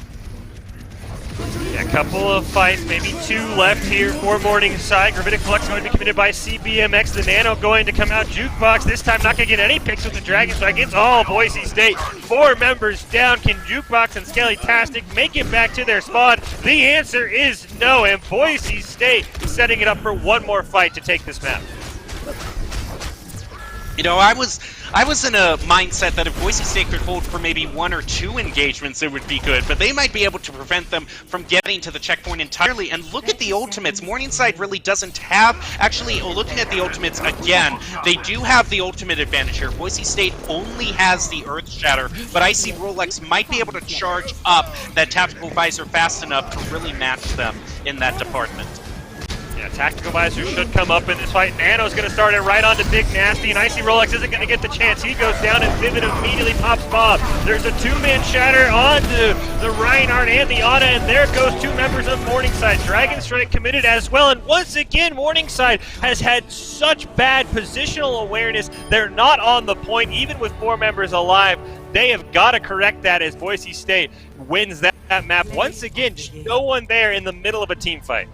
Yeah, a couple of fights, maybe 2 left here for Morningside. Gravitic Flux going to be committed by CBMX. The Nano going to come out. Jukebox this time not going to get any picks with the Dragon Strike. It's all Boise State. 4 members down. Can Jukebox and Skelly-tastic make it back to their spawn? The answer is no, and Boise State is setting it up for one more fight to take this map. I was in a mindset that if Boise State could hold for maybe 1 or 2 engagements, it would be good, but they might be able to prevent them from getting to the checkpoint entirely. And look at the ultimates. Morningside really doesn't have, actually, looking at the ultimates again, they do have the ultimate advantage here. Boise State only has the Earth Shatter, but Icy Rolex might be able to charge up that Tactical Visor fast enough to really match them in that department. Yeah, Tactical Visor should come up in this fight. Nano's going to start it right onto Big Nasty, and Icy Rolex isn't going to get the chance. He goes down, and Vivid immediately pops Bob. There's a 2-man shatter onto the Reinhardt and the Ana, and there goes 2 members of Morningside. Dragon Strike committed as well, and once again, Morningside has had such bad positional awareness. They're not on the point, even with 4 members alive. They have got to correct that as Boise State wins that map. Once again, just no one there in the middle of a team fight.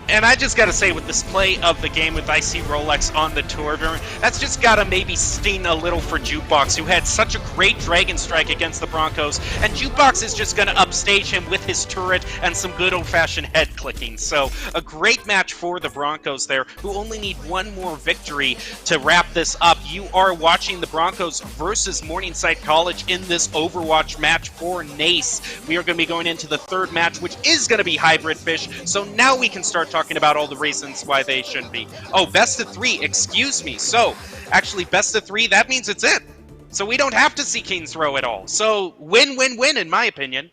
And I just got to say, with this play of the game with Icy Rolex on the tour, that's just got to maybe sting a little for Jukebox, who had such a great Dragon Strike against the Broncos. And Jukebox is just going to upstage him with his turret and some good old-fashioned head clicking. So a great match for the Broncos there, who only need 1 more victory to wrap this up. You are watching the Broncos versus Morningside College in this Overwatch match for NACE. We are going to be going into the 3rd match, which is going to be Hybrid Fish. So now we can start talking about all the reasons why they shouldn't be. Oh, best of 3, excuse me. So, actually, best of 3, that means it's it. So we don't have to see King's Row at all. So, win-win-win, in my opinion.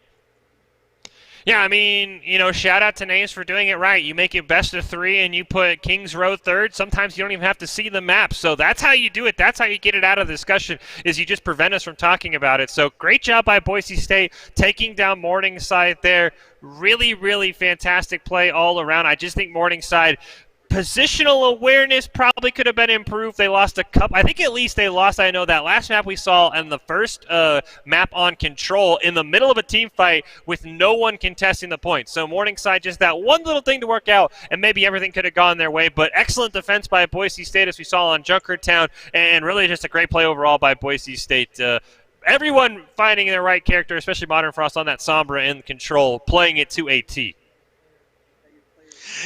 Yeah, I mean, shout out to NACE for doing it right. You make it best of 3 and you put Kings Row 3rd. Sometimes you don't even have to see the map. So that's how you do it. That's how you get it out of the discussion, is you just prevent us from talking about it. So great job by Boise State taking down Morningside there. Really, really fantastic play all around. I just think Morningside positional awareness probably could have been improved. They lost a couple. I think at least they lost, I know, that last map we saw and the first map on Control in the middle of a team fight with no one contesting the point. So Morningside, just that one little thing to work out, and maybe everything could have gone their way. But excellent defense by Boise State, as we saw on Junkertown, and really just a great play overall by Boise State. Everyone finding their right character, especially Modern Frost on that Sombra in Control, playing it to a T.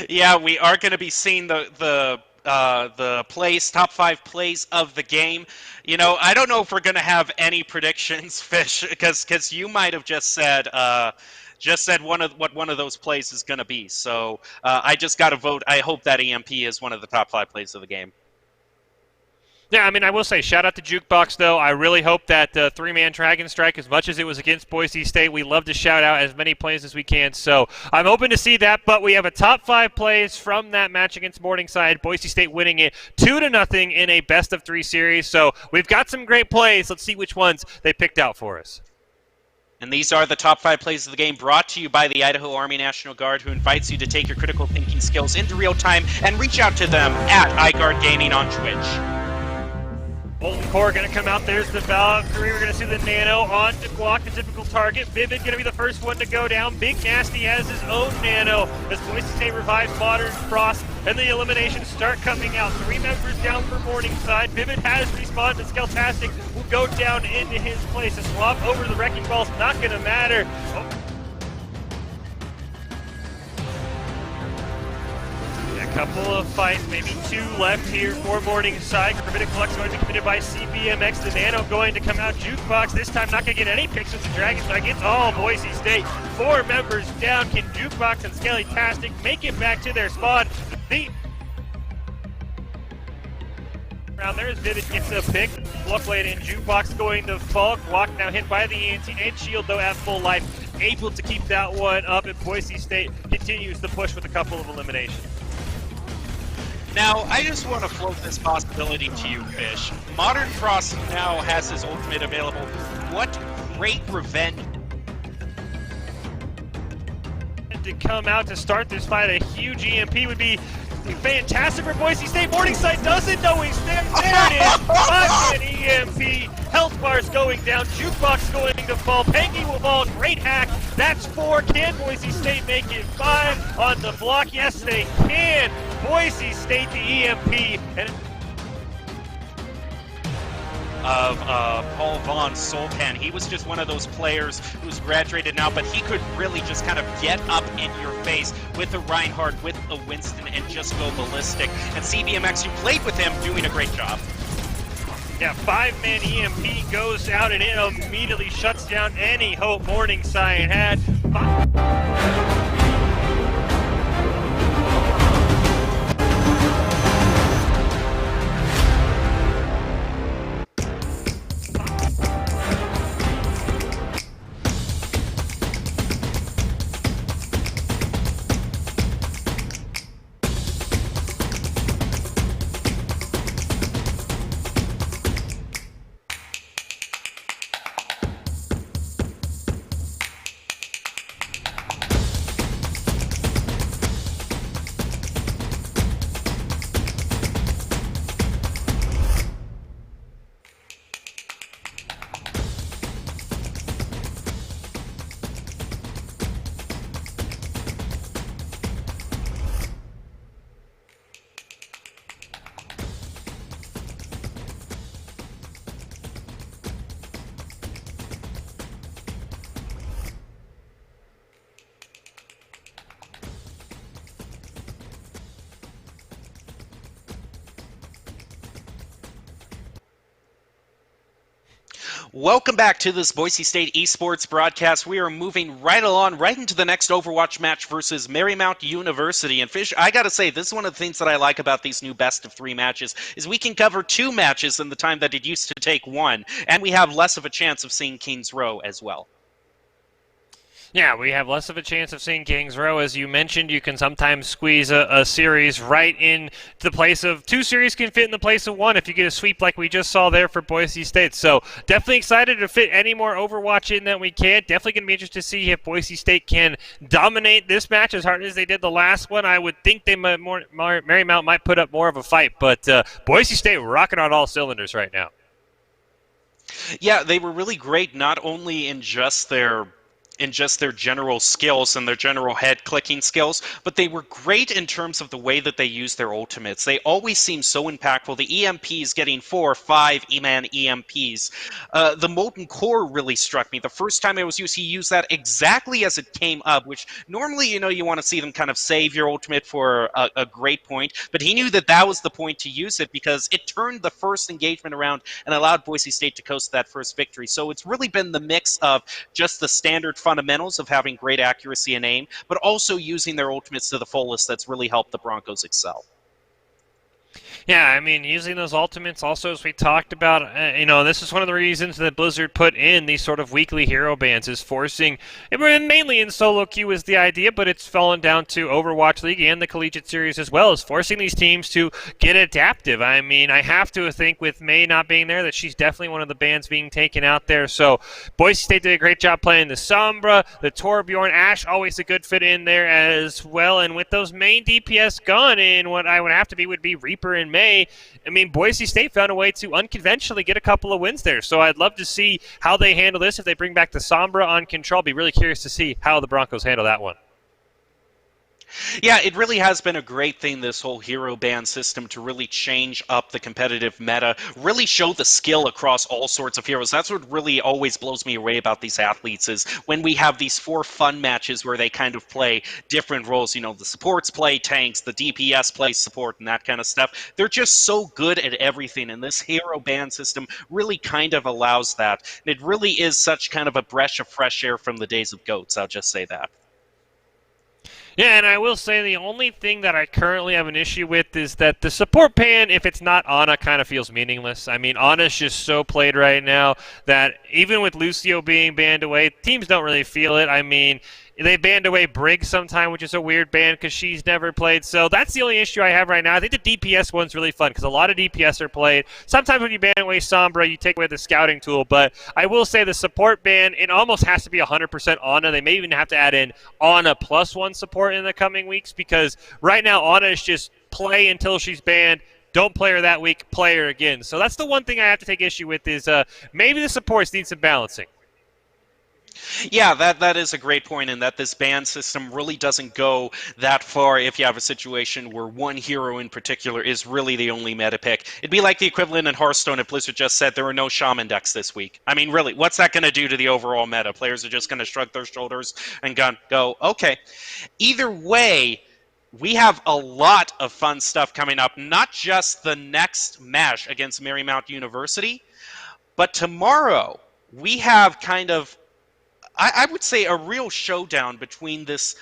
Yeah, we are going to be seeing the top 5 plays of the game. You know, I don't know if we're going to have any predictions, Fish, because you might have just said what one of those plays is going to be. So I just got to vote. I hope that EMP is one of the top 5 plays of the game. Yeah, I mean, I will say, shout out to Jukebox, though. I really hope that three-man Dragon Strike, as much as it was against Boise State, we love to shout out as many plays as we can. So I'm hoping to see that, but we have a top 5 plays from that match against Morningside. Boise State winning it 2-0 in a best-of-3 series. So we've got some great plays. Let's see which ones they picked out for us. And these are the top 5 plays of the game, brought to you by the Idaho Army National Guard, who invites you to take your critical thinking skills into real time and reach out to them at iGuard Gaming on Twitch. Molten Core going to come out. There's the Valkyrie. We're going to see the Nano on to Glock, the typical target. Vivid going to be the first one to go down. Big Nasty has his own Nano as Boise State revives Modern Frost, and the eliminations start coming out. 3 members down for Morningside. Vivid has respawned, and Skeltastic will go down into his place. A swap over to the Wrecking Ball's not going to matter. A couple of fights, maybe 2 left here for Morningside. Gravitic Flux going to be committed by CBMX. The Nano going to come out. Jukebox this time not going to get any picks with the Dragon Strike. It's all Boise State. 4 members down. Can Jukebox and Skeltastic make it back to their spawn? There's Vivid gets a pick. Bloodblade and Jukebox going to fall. Glock now hit by the anti-and shield, though at full life. Able to keep that one up, and Boise State continues to push with a couple of eliminations. Now, I just want to float this possibility to you, Fish. Modern Frost now has his ultimate available. What great revenge to come out to start this fight. A huge EMP would be fantastic for Boise State. Morningside doesn't know he's there. There it is. 5-man EMP. Health bars going down. Jukebox going to fall. Pengy will fall. Great hack. That's 4. Can Boise State make it 5 on the block? Yes, they can. Boise State, the EMP. And of Paul Vaughn Solcan. He was just one of those players who's graduated now, but he could really just kind of get up in your face with a Reinhardt, with a Winston, and just go ballistic. And CBMX, you played with him, doing a great job. Yeah, 5-man EMP goes out, and it immediately shuts down any hope Morningside had. Welcome back to this Boise State Esports broadcast. We are moving right along, right into the next Overwatch match versus Marymount University. And Fish, I gotta say, this is one of the things that I like about these new best-of-3 matches, is we can cover 2 matches in the time that it used to take 1, and we have less of a chance of seeing Kings Row as well. Yeah, we have less of a chance of seeing Kings Row. As you mentioned, you can sometimes squeeze a series right in the place of 2 series can fit in the place of 1 if you get a sweep like we just saw there for Boise State. So definitely excited to fit any more Overwatch in that we can. Definitely going to be interested to see if Boise State can dominate this match as hard as they did the last one. I would think they might Marymount might put up more of a fight, but Boise State rocking on all cylinders right now. Yeah, they were really great, not only in just their in just their general skills and their general head clicking skills, but they were great in terms of the way that they use their ultimates. They always seem so impactful. The EMPs getting 4 or 5 E-Man EMPs. The Molten Core really struck me. The first time it was used, he used that exactly as it came up, which normally, you want to see them kind of save your ultimate for a great point, but he knew that that was the point to use it because it turned the first engagement around and allowed Boise State to coast that first victory. So it's really been the mix of just the standard fundamentals of having great accuracy and aim, but also using their ultimates to the fullest that's really helped the Broncos excel. Yeah, I mean, using those ultimates also, as we talked about, this is one of the reasons that Blizzard put in these sort of weekly hero bans, is forcing, mainly in solo queue is the idea, but it's fallen down to Overwatch League and the Collegiate Series as well, is forcing these teams to get adaptive. I mean, I have to think with May not being there that she's definitely one of the bans being taken out there. So Boise State did a great job playing the Sombra, the Torbjorn, Ashe, always a good fit in there as well. And with those main DPS gone in, what I would have to be would be Reaper and May. I mean, Boise State found a way to unconventionally get a couple of wins there. So I'd love to see how they handle this. If they bring back the Sombra on control, I'll be really curious to see how the Broncos handle that one. Yeah, it really has been a great thing, this whole hero ban system, to really change up the competitive meta, really show the skill across all sorts of heroes. That's what really always blows me away about these athletes, is when we have these 4 fun matches where they kind of play different roles. The supports play tanks, the DPS plays support, and that kind of stuff. They're just so good at everything, and this hero ban system really kind of allows that. And it really is such kind of a breath of fresh air from the days of GOATs, I'll just say that. Yeah, and I will say the only thing that I currently have an issue with is that the support ban, if it's not Ana, kind of feels meaningless. I mean, Ana's just so played right now that even with Lucio being banned away, teams don't really feel it. I mean, they banned away Briggs sometime, which is a weird ban because she's never played. So that's the only issue I have right now. I think the DPS one's really fun because a lot of DPS are played. Sometimes when you ban away Sombra, you take away the scouting tool. But I will say the support ban, it almost has to be 100% Ana. They may even have to add in Ana +1 support in the coming weeks because right now Ana is just play until she's banned. Don't play her that week, play her again. So that's the one thing I have to take issue with is maybe the supports need some balancing. Yeah, that is a great point, in that this ban system really doesn't go that far if you have a situation where one hero in particular is really the only meta pick. It'd be like the equivalent in Hearthstone if Blizzard just said there were no Shaman decks this week. I mean, really, what's that going to do to the overall meta? Players are just going to shrug their shoulders and go, okay. Either way, we have a lot of fun stuff coming up, not just the next match against Marymount University, but tomorrow we have kind of, I would say, a real showdown between this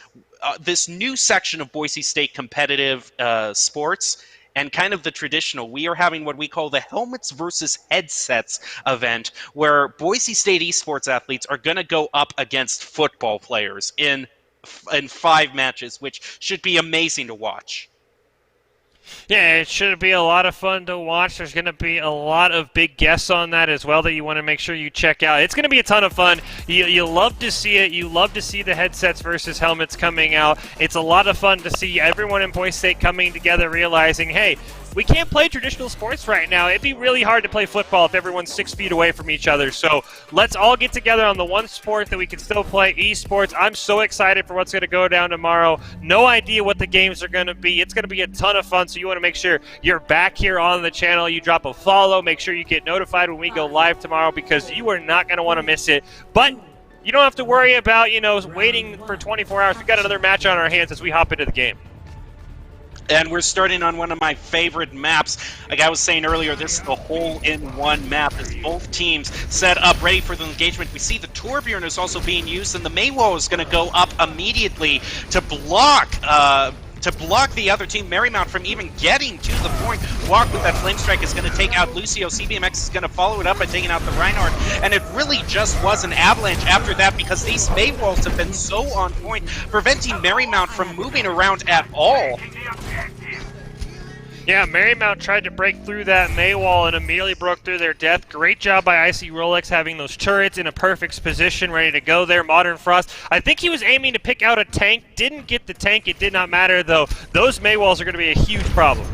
new section of Boise State competitive sports and kind of the traditional. We are having what we call the Helmets versus Headsets event, where Boise State esports athletes are going to go up against football players in 5 matches, which should be amazing to watch. Yeah, it should be a lot of fun to watch. There's going to be a lot of big guests on that as well that you want to make sure you check out. It's going to be a ton of fun. You love to see it. You love to see the headsets versus helmets coming out. It's a lot of fun to see everyone in Boise State coming together, realizing, hey, we can't play traditional sports right now. It'd be really hard to play football if everyone's 6 feet away from each other. So let's all get together on the one sport that we can still play, esports. I'm so excited for what's going to go down tomorrow. No idea what the games are going to be. It's going to be a ton of fun, so you want to make sure you're back here on the channel. You drop a follow. Make sure you get notified when we go live tomorrow because you are not going to want to miss it. But you don't have to worry about, waiting for 24 hours. We've got another match on our hands as we hop into the game. And we're starting on one of my favorite maps. Like I was saying earlier, this is the hole-in-one map as both teams set up, ready for the engagement. We see the Torbjorn is also being used, and the Maywall is going to go up immediately to block the other team, Marymount, from even getting to the point. Walk with that Flame Strike is going to take out Lucio. CBMX is going to follow it up by taking out the Reinhardt. And it really just was an avalanche after that because these Maywalls have been so on point, preventing Marymount from moving around at all. Yeah, Marymount tried to break through that Maywall and immediately broke through their death. Great job by Icy Rolex having those turrets in a perfect position, ready to go there. Modern Frost, I think he was aiming to pick out a tank. Didn't get the tank. It did not matter, though. Those Maywalls are going to be a huge problem.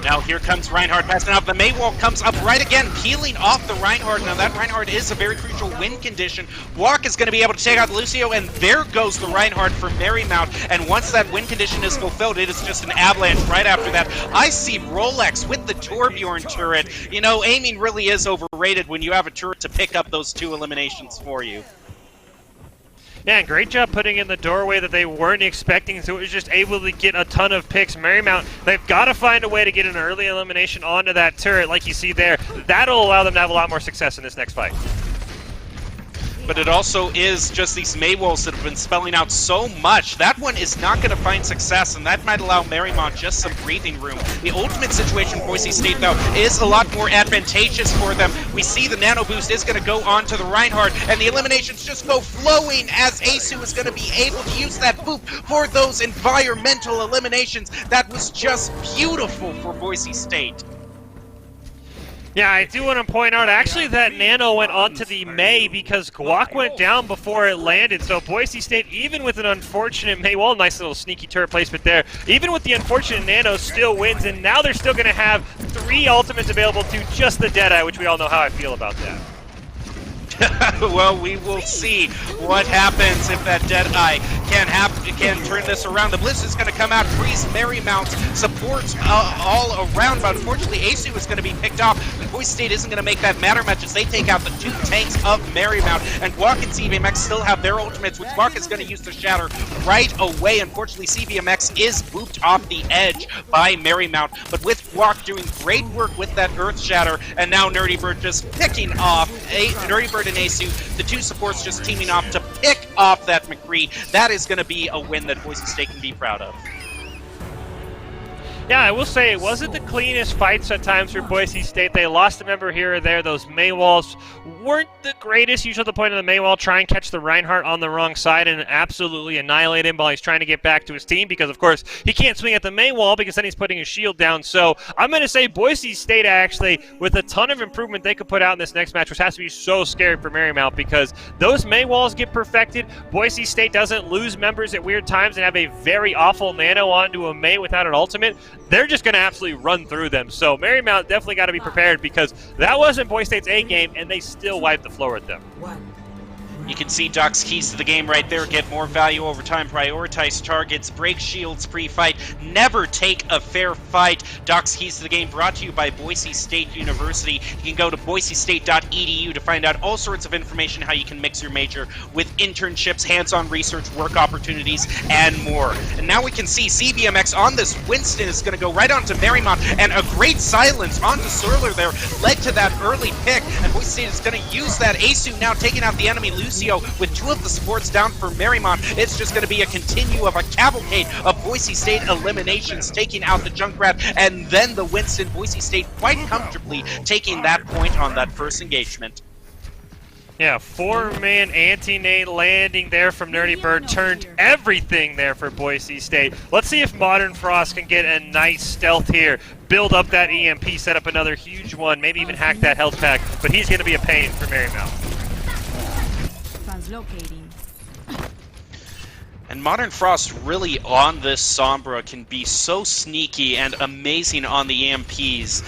Now here comes Reinhardt passing off. The Maywall comes up right again, peeling off the Reinhardt. Now that Reinhardt is a very crucial win condition. Walk is going to be able to take out Lucio, and there goes the Reinhardt for Marymount. And once that win condition is fulfilled, it is just an avalanche right after that. I see Rolex with the Torbjorn turret. You know, aiming really is overrated when you have a turret to pick up those 2 eliminations for you. Yeah, and great job putting in the doorway that they weren't expecting, so it was just able to get a ton of picks. Marymount, they've got to find a way to get an early elimination onto that turret like you see there. That'll allow them to have a lot more success in this next fight. But it also is just these Maywalls that have been spelling out so much. That one is not going to find success, and that might allow Marymount just some breathing room. The ultimate situation for Boise State, though, is a lot more advantageous for them. We see the Nano Boost is going to go on to the Reinhardt, and the eliminations just go flowing as Aceu is going to be able to use that boop for those environmental eliminations. That was just beautiful for Boise State. Yeah, I do want to point out, actually, that Nano went onto the May because Guac went down before it landed. So Boise State, even with an unfortunate May, well, nice little sneaky turret placement there, even with the unfortunate Nano, still wins. And now they're still going to have 3 ultimates available to just the Deadeye, which we all know how I feel about that. Well, we will see what happens if that Deadeye can turn this around. The Blitz is going to come out, freeze Marymount's supports all around, but unfortunately Aceu is going to be picked off. And Boise State isn't going to make that matter much as they take out the 2 tanks of Marymount. And Guac and CBMX still have their ultimates, which Guac is going to use to shatter right away. Unfortunately, CBMX is booped off the edge by Marymount, but with Guac doing great work with that Earth Shatter, and now Nerdy Bird just picking off Nerdy Bird and Aceu, the 2 supports just teaming off to pick off that McCree. That is going to be a win that Boise State can be proud of. Yeah, I will say it wasn't the cleanest fights at times for Boise State. They lost a member here or there. Those Maywalls weren't the greatest. Usually the point of the Maywall, try and catch the Reinhardt on the wrong side and absolutely annihilate him while he's trying to get back to his team because, of course, he can't swing at the Maywall because then he's putting his shield down. So I'm going to say Boise State, actually, with a ton of improvement they could put out in this next match, which has to be so scary for Marymount because those Maywalls get perfected. Boise State doesn't lose members at weird times and have a very awful Nano onto a May without an ultimate. They're just going to absolutely run through them. So Marymount definitely got to be prepared because that wasn't Boise State's A game, and they still wiped the floor with them. You can see Doc's keys to the game right there. Get more value over time, prioritize targets, break shields pre-fight, never take a fair fight. Doc's keys to the game brought to you by Boise State University. You can go to boisestate.edu to find out all sorts of information how you can mix your major with internships, hands-on research, work opportunities, and more. And now we can see CBMX on this. Winston is going to go right onto Marymount, and a great silence onto Surler there led to that early pick, and Boise State is going to use that. Aceu now taking out the enemy Lucio with 2 of the supports down for Marymount. It's just going to be a continue of a cavalcade of Boise State eliminations, taking out the Junkrat, and then the Winston. Boise State quite comfortably taking that point on that first engagement. Yeah, 4-man anti-nade landing there from Nerdy Bird turned everything there for Boise State. Let's see if Modern Frost can get a nice stealth here, build up that EMP, set up another huge one, maybe even hack that health pack, but he's going to be a pain for Marymount. Translocating. And Modern Frost really on this Sombra can be so sneaky and amazing on the EMPs.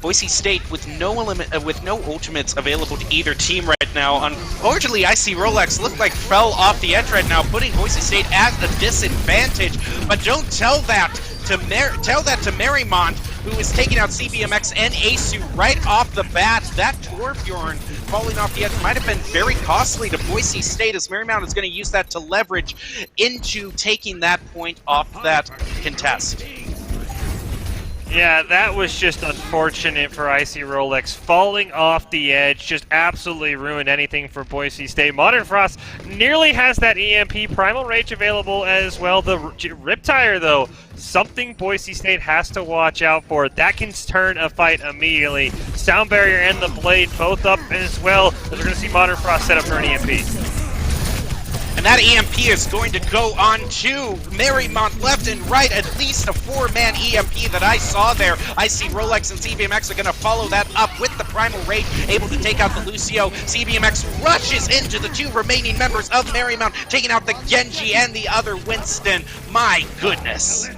Boise State with no ultimates available to either team right now. Unfortunately, I see Rolex look like fell off the edge right now, putting Boise State at a disadvantage. But don't tell that to Marymount, who is taking out CBMX and Aceu right off the bat. That Torbjorn falling off the edge might have been very costly to Boise State, as Marymount is going to use that to leverage into taking that point off that contest. Yeah, that was just unfortunate for IC Rolex. Falling off the edge just absolutely ruined anything for Boise State. Modern Frost nearly has that EMP Primal Rage available as well. The Riptire, though, something Boise State has to watch out for. That can turn a fight immediately. Sound Barrier and the Blade both up as well, as we're going to see Modern Frost set up for an EMP. And that EMP is going to go on to Marymount left and right, at least a 4-man EMP that I saw there. I see Rolex and CBMX are going to follow that up with the Primal Rage, able to take out the Lucio. CBMX rushes into the 2 remaining members of Marymount, taking out the Genji and the other Winston. My goodness.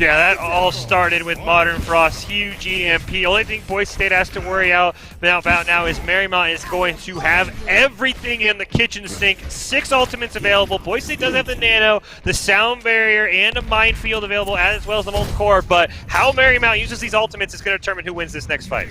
Yeah, that all started with Modern Frost's huge EMP. Only thing Boise State has to worry about now is Marymount is going to have everything in the kitchen sink. 6 ultimates available. Boise State does have the Nano, the Sound Barrier, and a Minefield available, as well as the Molten Core. But how Marymount uses these ultimates is going to determine who wins this next fight.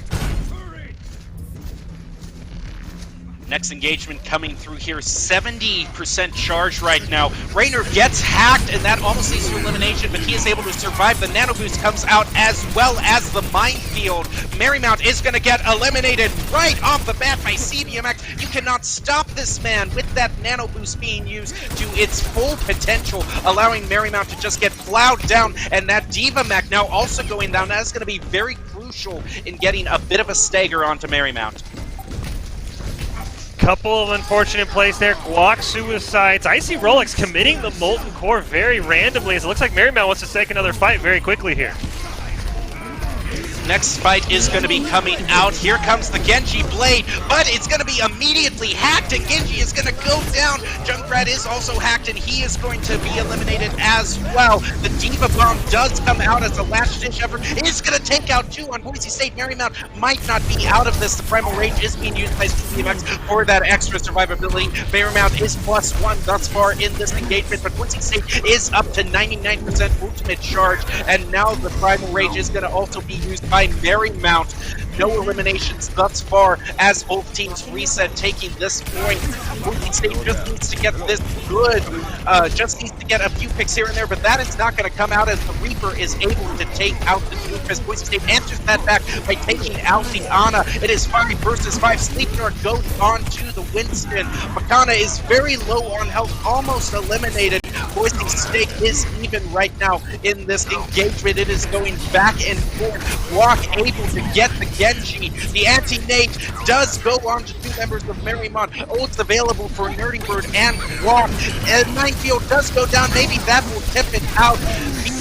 Next engagement coming through here, 70% charge right now. Raynor gets hacked, and that almost leads to elimination, but he is able to survive. The Nano Boost comes out as well as the Minefield. Marymount is going to get eliminated right off the bat by CBMX. You cannot stop this man with that Nano Boost being used to its full potential, allowing Marymount to just get plowed down, and that Diva Mech now also going down. That is going to be very crucial in getting a bit of a stagger onto Marymount. Couple of unfortunate plays there. Guac suicides. Icy Rolex committing the Molten Core very randomly, as it looks like Marymount wants to take another fight very quickly here. Next fight is going to be coming out. Here comes the Genji Blade, but it's going to be immediately hacked, and Genji is going to go down. Junkrat is also hacked, and he is going to be eliminated as well. The Diva Bomb does come out as a last-ditch effort. It is going to take out 2 on Boise State. Marymount might not be out of this. The Primal Rage is being used by CBMX for that extra survivability. Marymount is +1 thus far in this engagement, but Boise State is up to 99% ultimate charge, and now the Primal Rage is going to also be used by Marymount. No eliminations thus far as both teams reset, taking this point. Boise State just needs to get this good. Just needs to get a few picks here and there, but that is not going to come out as the Reaper is able to take out the Doofus. Boise State answers that back by taking out the Ana. It is 5 versus 5. Sleipnir goes on to the Winston. Makana is very low on health, almost eliminated. Boise State is even right now in this engagement. It is going back and forth. Walk able to get the Genji. The anti-nade does go on to 2 members of Marymount. Ult's available for Nerdy Bird and Walk. And Minefield does go down. Maybe that will tip it out.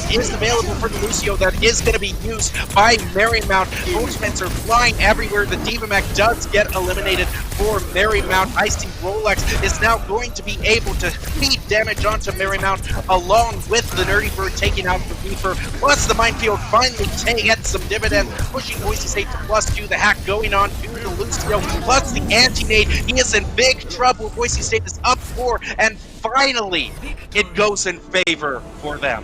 He is available for the Lucio that is going to be used by Marymount. Ultimates are flying everywhere. The Diva Mech does get eliminated for Marymount. Icy Rolex is now going to be able to feed damage onto Marymount along with the Nerdy Bird taking out the Reaper. Plus the Minefield finally gets some dividend, pushing Boise State to +2. The hack going on to the Lucio, plus the anti-nade. He is in big trouble. Boise State is up 4, and finally it goes in favor for them.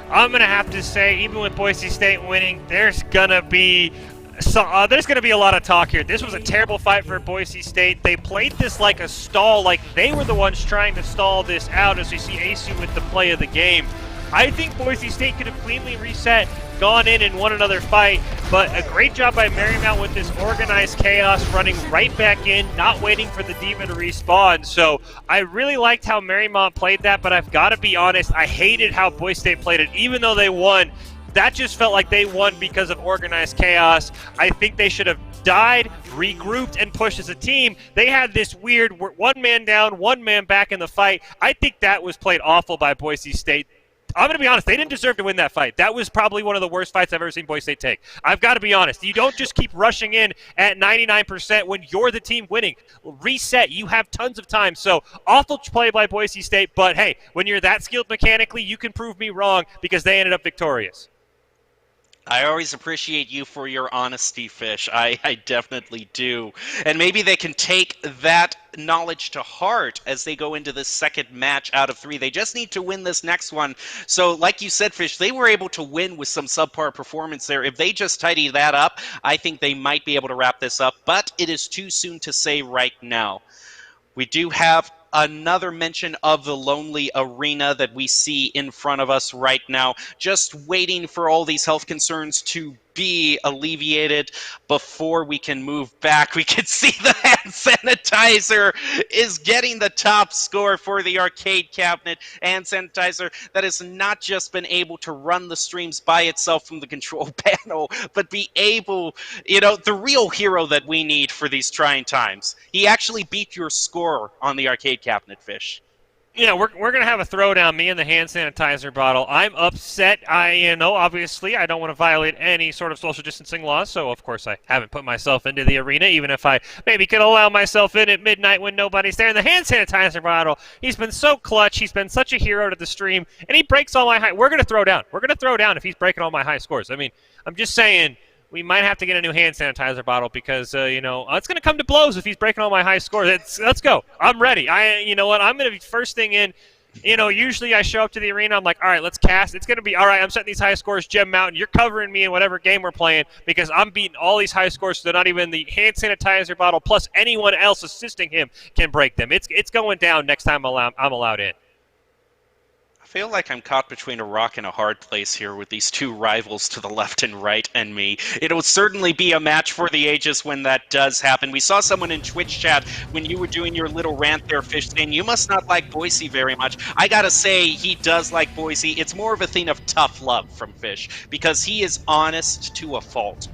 I'm going to have to say, even with Boise State winning, there's going to be a lot of talk here. This was a terrible fight for Boise State. They played this like a stall, like they were the ones trying to stall this out, as we see Asu with the play of the game. I think Boise State could have cleanly reset, gone in and won another fight, but a great job by Marymount with this organized chaos, running right back in, not waiting for the Diva to respawn. So I really liked how Marymount played that, but I've got to be honest, I hated how Boise State played it. Even though they won, that just felt like they won because of organized chaos. I think they should have died, regrouped, and pushed as a team. They had this weird 1 man down, 1 man back in the fight. I think that was played awful by Boise State. I'm going to be honest, they didn't deserve to win that fight. That was probably one of the worst fights I've ever seen Boise State take. I've got to be honest. You don't just keep rushing in at 99% when you're the team winning. Reset. You have tons of time. So, awful play by Boise State, but hey, when you're that skilled mechanically, you can prove me wrong because they ended up victorious. I always appreciate you for your honesty, Fish. I definitely do. And maybe they can take that knowledge to heart as they go into this second match out of 3. They just need to win this next one. So, like you said, Fish, they were able to win with some subpar performance there. If they just tidy that up, I think they might be able to wrap this up. But it is too soon to say right now. We do have another mention of the Lonely Arena that we see in front of us right now, just waiting for all these health concerns to be alleviated before we can move back. We can see the hand sanitizer is getting the top score for the arcade cabinet. Hand sanitizer that has not just been able to run the streams by itself from the control panel, but be able, the real hero that we need for these trying times. He actually beat your score on the arcade cabinet, Fish. Yeah, we're going to have a throwdown, me and the hand sanitizer bottle. I'm upset. Obviously, I don't want to violate any sort of social distancing laws, so of course I haven't put myself into the arena, even if I maybe could allow myself in at midnight when nobody's there. And the hand sanitizer bottle, he's been so clutch. He's been such a hero to the stream, and he breaks all my high. We're going to throw down. We're going to throw down if he's breaking all my high scores. I mean, I'm just saying, we might have to get a new hand sanitizer bottle because, it's going to come to blows if he's breaking all my high scores. Let's go. I'm ready. I'm going to be first thing in. Usually I show up to the arena. I'm like, all right, let's cast. It's going to be, all right, I'm setting these high scores, Gem Mountain. You're covering me in whatever game we're playing because I'm beating all these high scores so that not even the hand sanitizer bottle plus anyone else assisting him can break them. It's going down next time I'm allowed in. I feel like I'm caught between a rock and a hard place here with these two rivals to the left and right and me. It'll certainly be a match for the ages when that does happen. We saw someone in Twitch chat when you were doing your little rant there, Fish, saying you must not like Boise very much. I gotta say, he does like Boise. It's more of a thing of tough love from Fish because he is honest to a fault.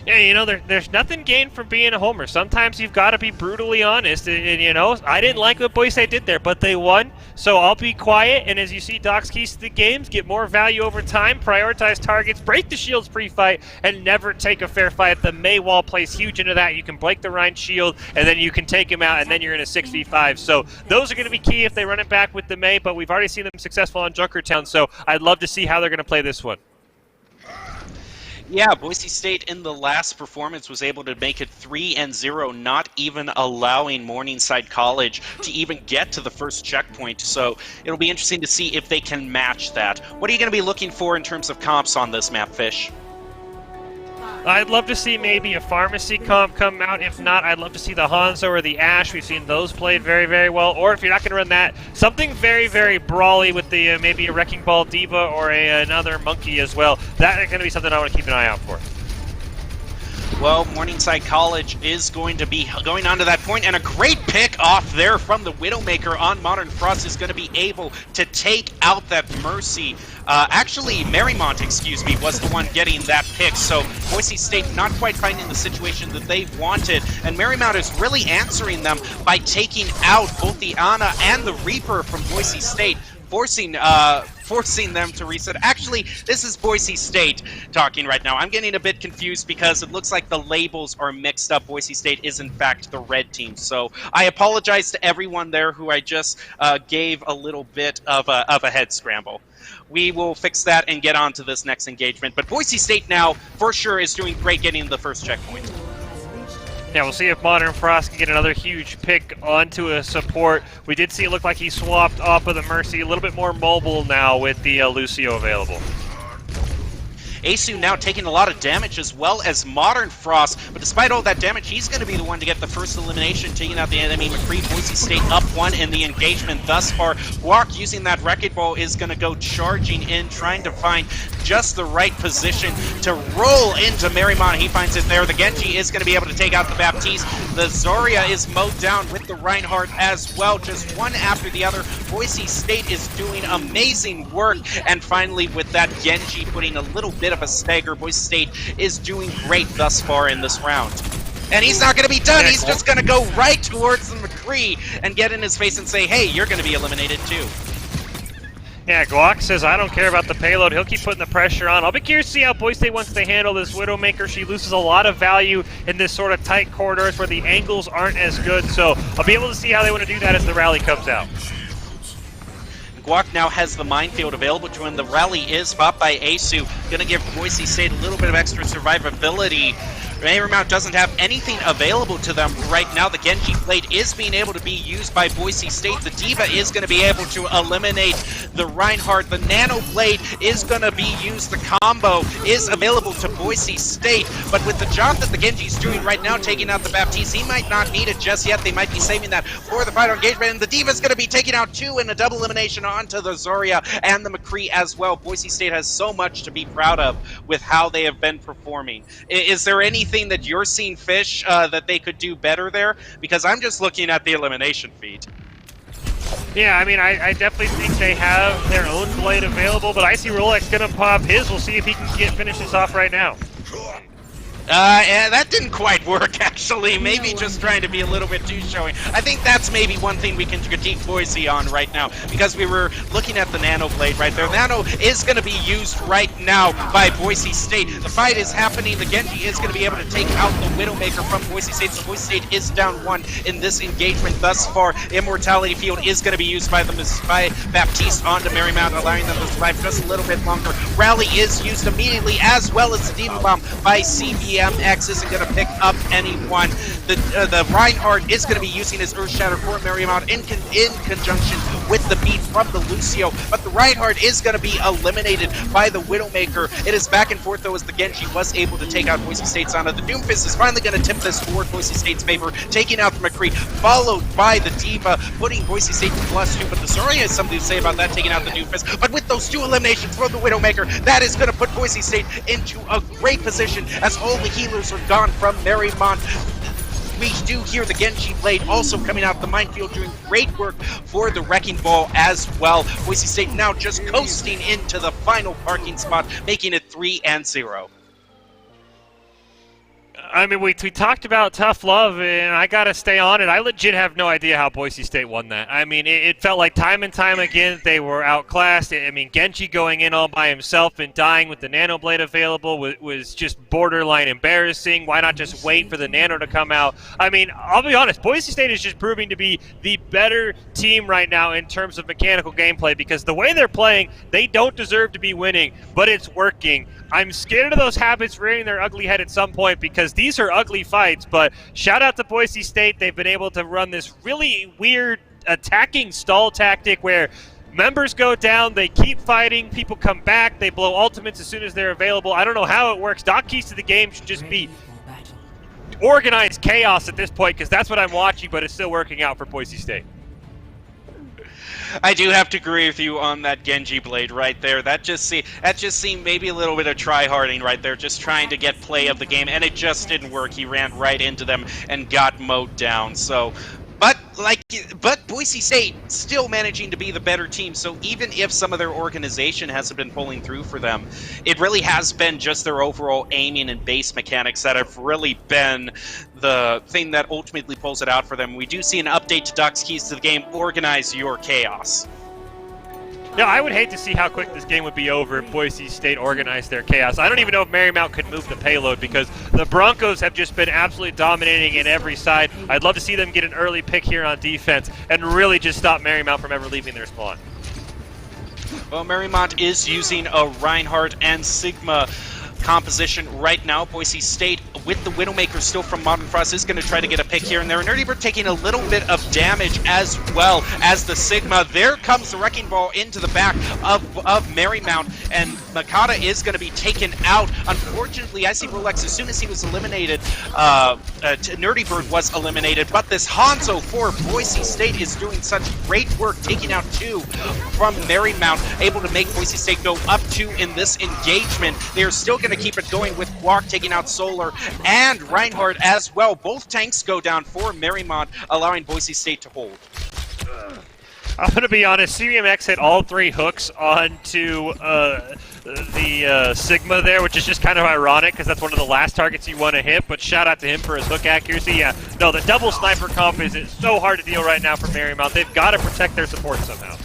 Yeah, there's nothing gained from being a homer. Sometimes you've got to be brutally honest. And, I didn't like what Boise did there, but they won. So I'll be quiet. And as you see, Doc's keys to the games, get more value over time, prioritize targets, break the shields pre-fight, and never take a fair fight. The May wall plays huge into that. You can break the Rhine shield, and then you can take him out, and then you're in a 6v5. So those are going to be key if they run it back with the May, but we've already seen them successful on Junkertown. So I'd love to see how they're going to play this one. Yeah, Boise State in the last performance was able to make it 3-0, not even allowing Morningside College to even get to the first checkpoint. So it'll be interesting to see if they can match that. What are you going to be looking for in terms of comps on this map, Fish? I'd love to see maybe a Pharmacy comp come out. If not, I'd love to see the Hanzo or the Ash. We've seen those played very, very well. Or if you're not going to run that, something very, very brawly with the maybe a Wrecking Ball Diva or another Monkey as well. That is going to be something I want to keep an eye out for. Well, Morningside College is going to be going on to that point, and a great pick off there from the Widowmaker on Modern Frost is going to be able to take out that Mercy. Actually, Marymount, was the one getting that pick, so Boise State not quite finding the situation that they wanted, and Marymount is really answering them by taking out both the Ana and the Reaper from Boise State, forcing them to reset. Actually, this is Boise State talking right now. I'm getting a bit confused because it looks like the labels are mixed up. Boise State is, in fact, the red team. So I apologize to everyone there who I just gave a little bit of a head scramble. We will fix that and get on to this next engagement. But Boise State now, for sure, is doing great getting the first checkpoint. Yeah, we'll see if Modern Frost can get another huge pick onto a support. We did see it look like he swapped off of the Mercy, a little bit more mobile now with the Lucio available. Asu now taking a lot of damage as well as Modern Frost, but despite all that damage, he's going to be the one to get the first elimination, taking out the enemy. McCree, Boise State up one in the engagement thus far. Guac using that Wrecking Ball is going to go charging in, trying to find just the right position to roll into Marymount. He finds it there. The Genji is going to be able to take out the Baptiste. The Zarya is mowed down with the Reinhardt as well, just one after the other. Boise State is doing amazing work, and finally with that Genji putting a little bit of a stagger, Boise State is doing great thus far in this round. And he's not going to be done. He's just going to go right towards the McCree and get in his face and say, hey, you're going to be eliminated too. Yeah, Guac says, I don't care about the payload. He'll keep putting the pressure on. I'll be curious to see how Boise State wants to handle this Widowmaker. She loses a lot of value in this sort of tight corridors where the angles aren't as good. So I'll be able to see how they want to do that as the rally comes out. Guac now has the minefield available to him. The rally is fought by Asu. Going to give Boise State a little bit of extra survivability. Marymount doesn't have anything available to them right now. The Genji Blade is being able to be used by Boise State. The Diva is going to be able to eliminate the Reinhardt. The Nano Blade is going to be used. The combo is available to Boise State. But with the job that the Genji is doing right now, taking out the Baptiste, he might not need it just yet. They might be saving that for the final engagement. And the Diva is going to be taking out two in a double elimination onto the Zarya and the McCree as well. Boise State has so much to be proud of with how they have been performing. Is there anything that you're seeing, Fish, that they could do better there? Because I'm just looking at the elimination feed. Yeah, I mean, I definitely think they have their own blade available, but I see Rolex going to pop his. We'll see if he can finish this off right now. Yeah, that didn't quite work, actually. Maybe just trying to be a little bit too showy. I think that's maybe one thing we can critique Boise on right now, because we were looking at the Nano Blade right there. Nano is going to be used right now by Boise State. The fight is happening. The Genji is going to be able to take out the Widowmaker from Boise State, so Boise State is down 1 in this engagement thus far. Immortality Field is going to be used by Baptiste onto Marymount, allowing them to survive just a little bit longer. Rally is used immediately, as well as the Demon Bomb by CBMX isn't going to pick up anyone. The Reinhardt is going to be using his Earth Shatter for Marymount in conjunction with the beat from the Lucio, but the Reinhardt is going to be eliminated by the Widowmaker. It is back and forth, though, as the Genji was able to take out Boise State's Ana. The Doomfist is finally going to tip this toward Boise State's favor, taking out the McCree, followed by the Diva, putting Boise State to +2, but the Soria has something to say about that, taking out the Doomfist. But with those 2 eliminations from the Widowmaker, that is going to put Boise State into a great position, as all the healers are gone from Marymount. We do hear the Genji Blade also coming out the minefield, doing great work for the Wrecking Ball as well. Boise State now just coasting into the final parking spot, making it 3-0. I mean, we talked about tough love, and I got to stay on it. I legit have no idea how Boise State won that. I mean, it felt like time and time again they were outclassed. I mean, Genji going in all by himself and dying with the Nano Blade available was just borderline embarrassing. Why not just wait for the Nano to come out? I mean, I'll be honest, Boise State is just proving to be the better team right now in terms of mechanical gameplay, because the way they're playing, they don't deserve to be winning, but it's working. I'm scared of those habits rearing their ugly head at some point, because these are ugly fights, but shout out to Boise State. They've been able to run this really weird attacking stall tactic where members go down, they keep fighting, people come back, they blow ultimates as soon as they're available. I don't know how it works. Doc Keys to the game should just be organized chaos at this point, because that's what I'm watching, but it's still working out for Boise State. I do have to agree with you on that Genji Blade right there. That just seemed maybe a little bit of try-harding right there, just trying to get play of the game, and it just didn't work. He ran right into them and got mowed down. So, but Boise State still managing to be the better team. So even if some of their organization hasn't been pulling through for them, it really has been just their overall aiming and base mechanics that have really been the thing that ultimately pulls it out for them. We do see an update to Doc's Keys to the game: organize your chaos. No, I would hate to see how quick this game would be over if Boise State organized their chaos. I don't even know if Marymount could move the payload, because the Broncos have just been absolutely dominating in every side. I'd love to see them get an early pick here on defense and really just stop Marymount from ever leaving their spawn. Well, Marymount is using a Reinhardt and Sigma composition right now. Boise State, with the Widowmaker still from Modern Frost, is going to try to get a pick here and there. And Nerdy Bird taking a little bit of damage as well as the Sigma. There comes the Wrecking Ball into the back of Marymount, and Makata is going to be taken out. Unfortunately, I see Rolex, as soon as he was eliminated, Nerdy Bird was eliminated, but this Hanzo for Boise State is doing such great work, taking out 2 from Marymount, able to make Boise State go up 2 in this engagement. They're still going to keep it going with Quark taking out Solar and Reinhardt as well. Both tanks go down for Marymount, allowing Boise State to hold. I'm going to be honest, CBMX hit all 3 hooks onto the Sigma there, which is just kind of ironic because that's one of the last targets you want to hit, but shout out to him for his hook accuracy. Yeah, no, the double sniper comp is so hard to deal right now for Marymount. They've got to protect their support somehow.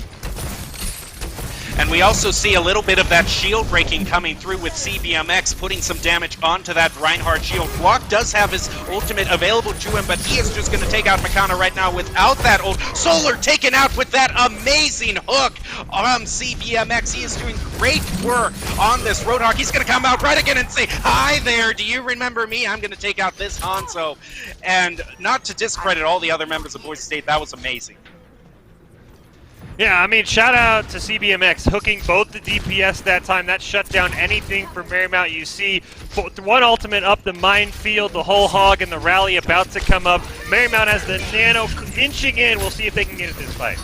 And we also see a little bit of that shield breaking coming through with CBMX, putting some damage onto that Reinhardt shield. Flock does have his ultimate available to him, but he is just going to take out Makana right now without that ult. Solar taken out with that amazing hook on CBMX. He is doing great work on this Roadhog. He's going to come out right again and say, "Hi there, do you remember me? I'm going to take out this Hanzo." And not to discredit all the other members of Boise State, that was amazing. Yeah, I mean, shout out to CBMX hooking both the DPS that time. That shut down anything for Marymount. You see one ultimate up the minefield, the whole hog, and the rally about to come up. Marymount has the Nano inching in. We'll see if they can get at this fight.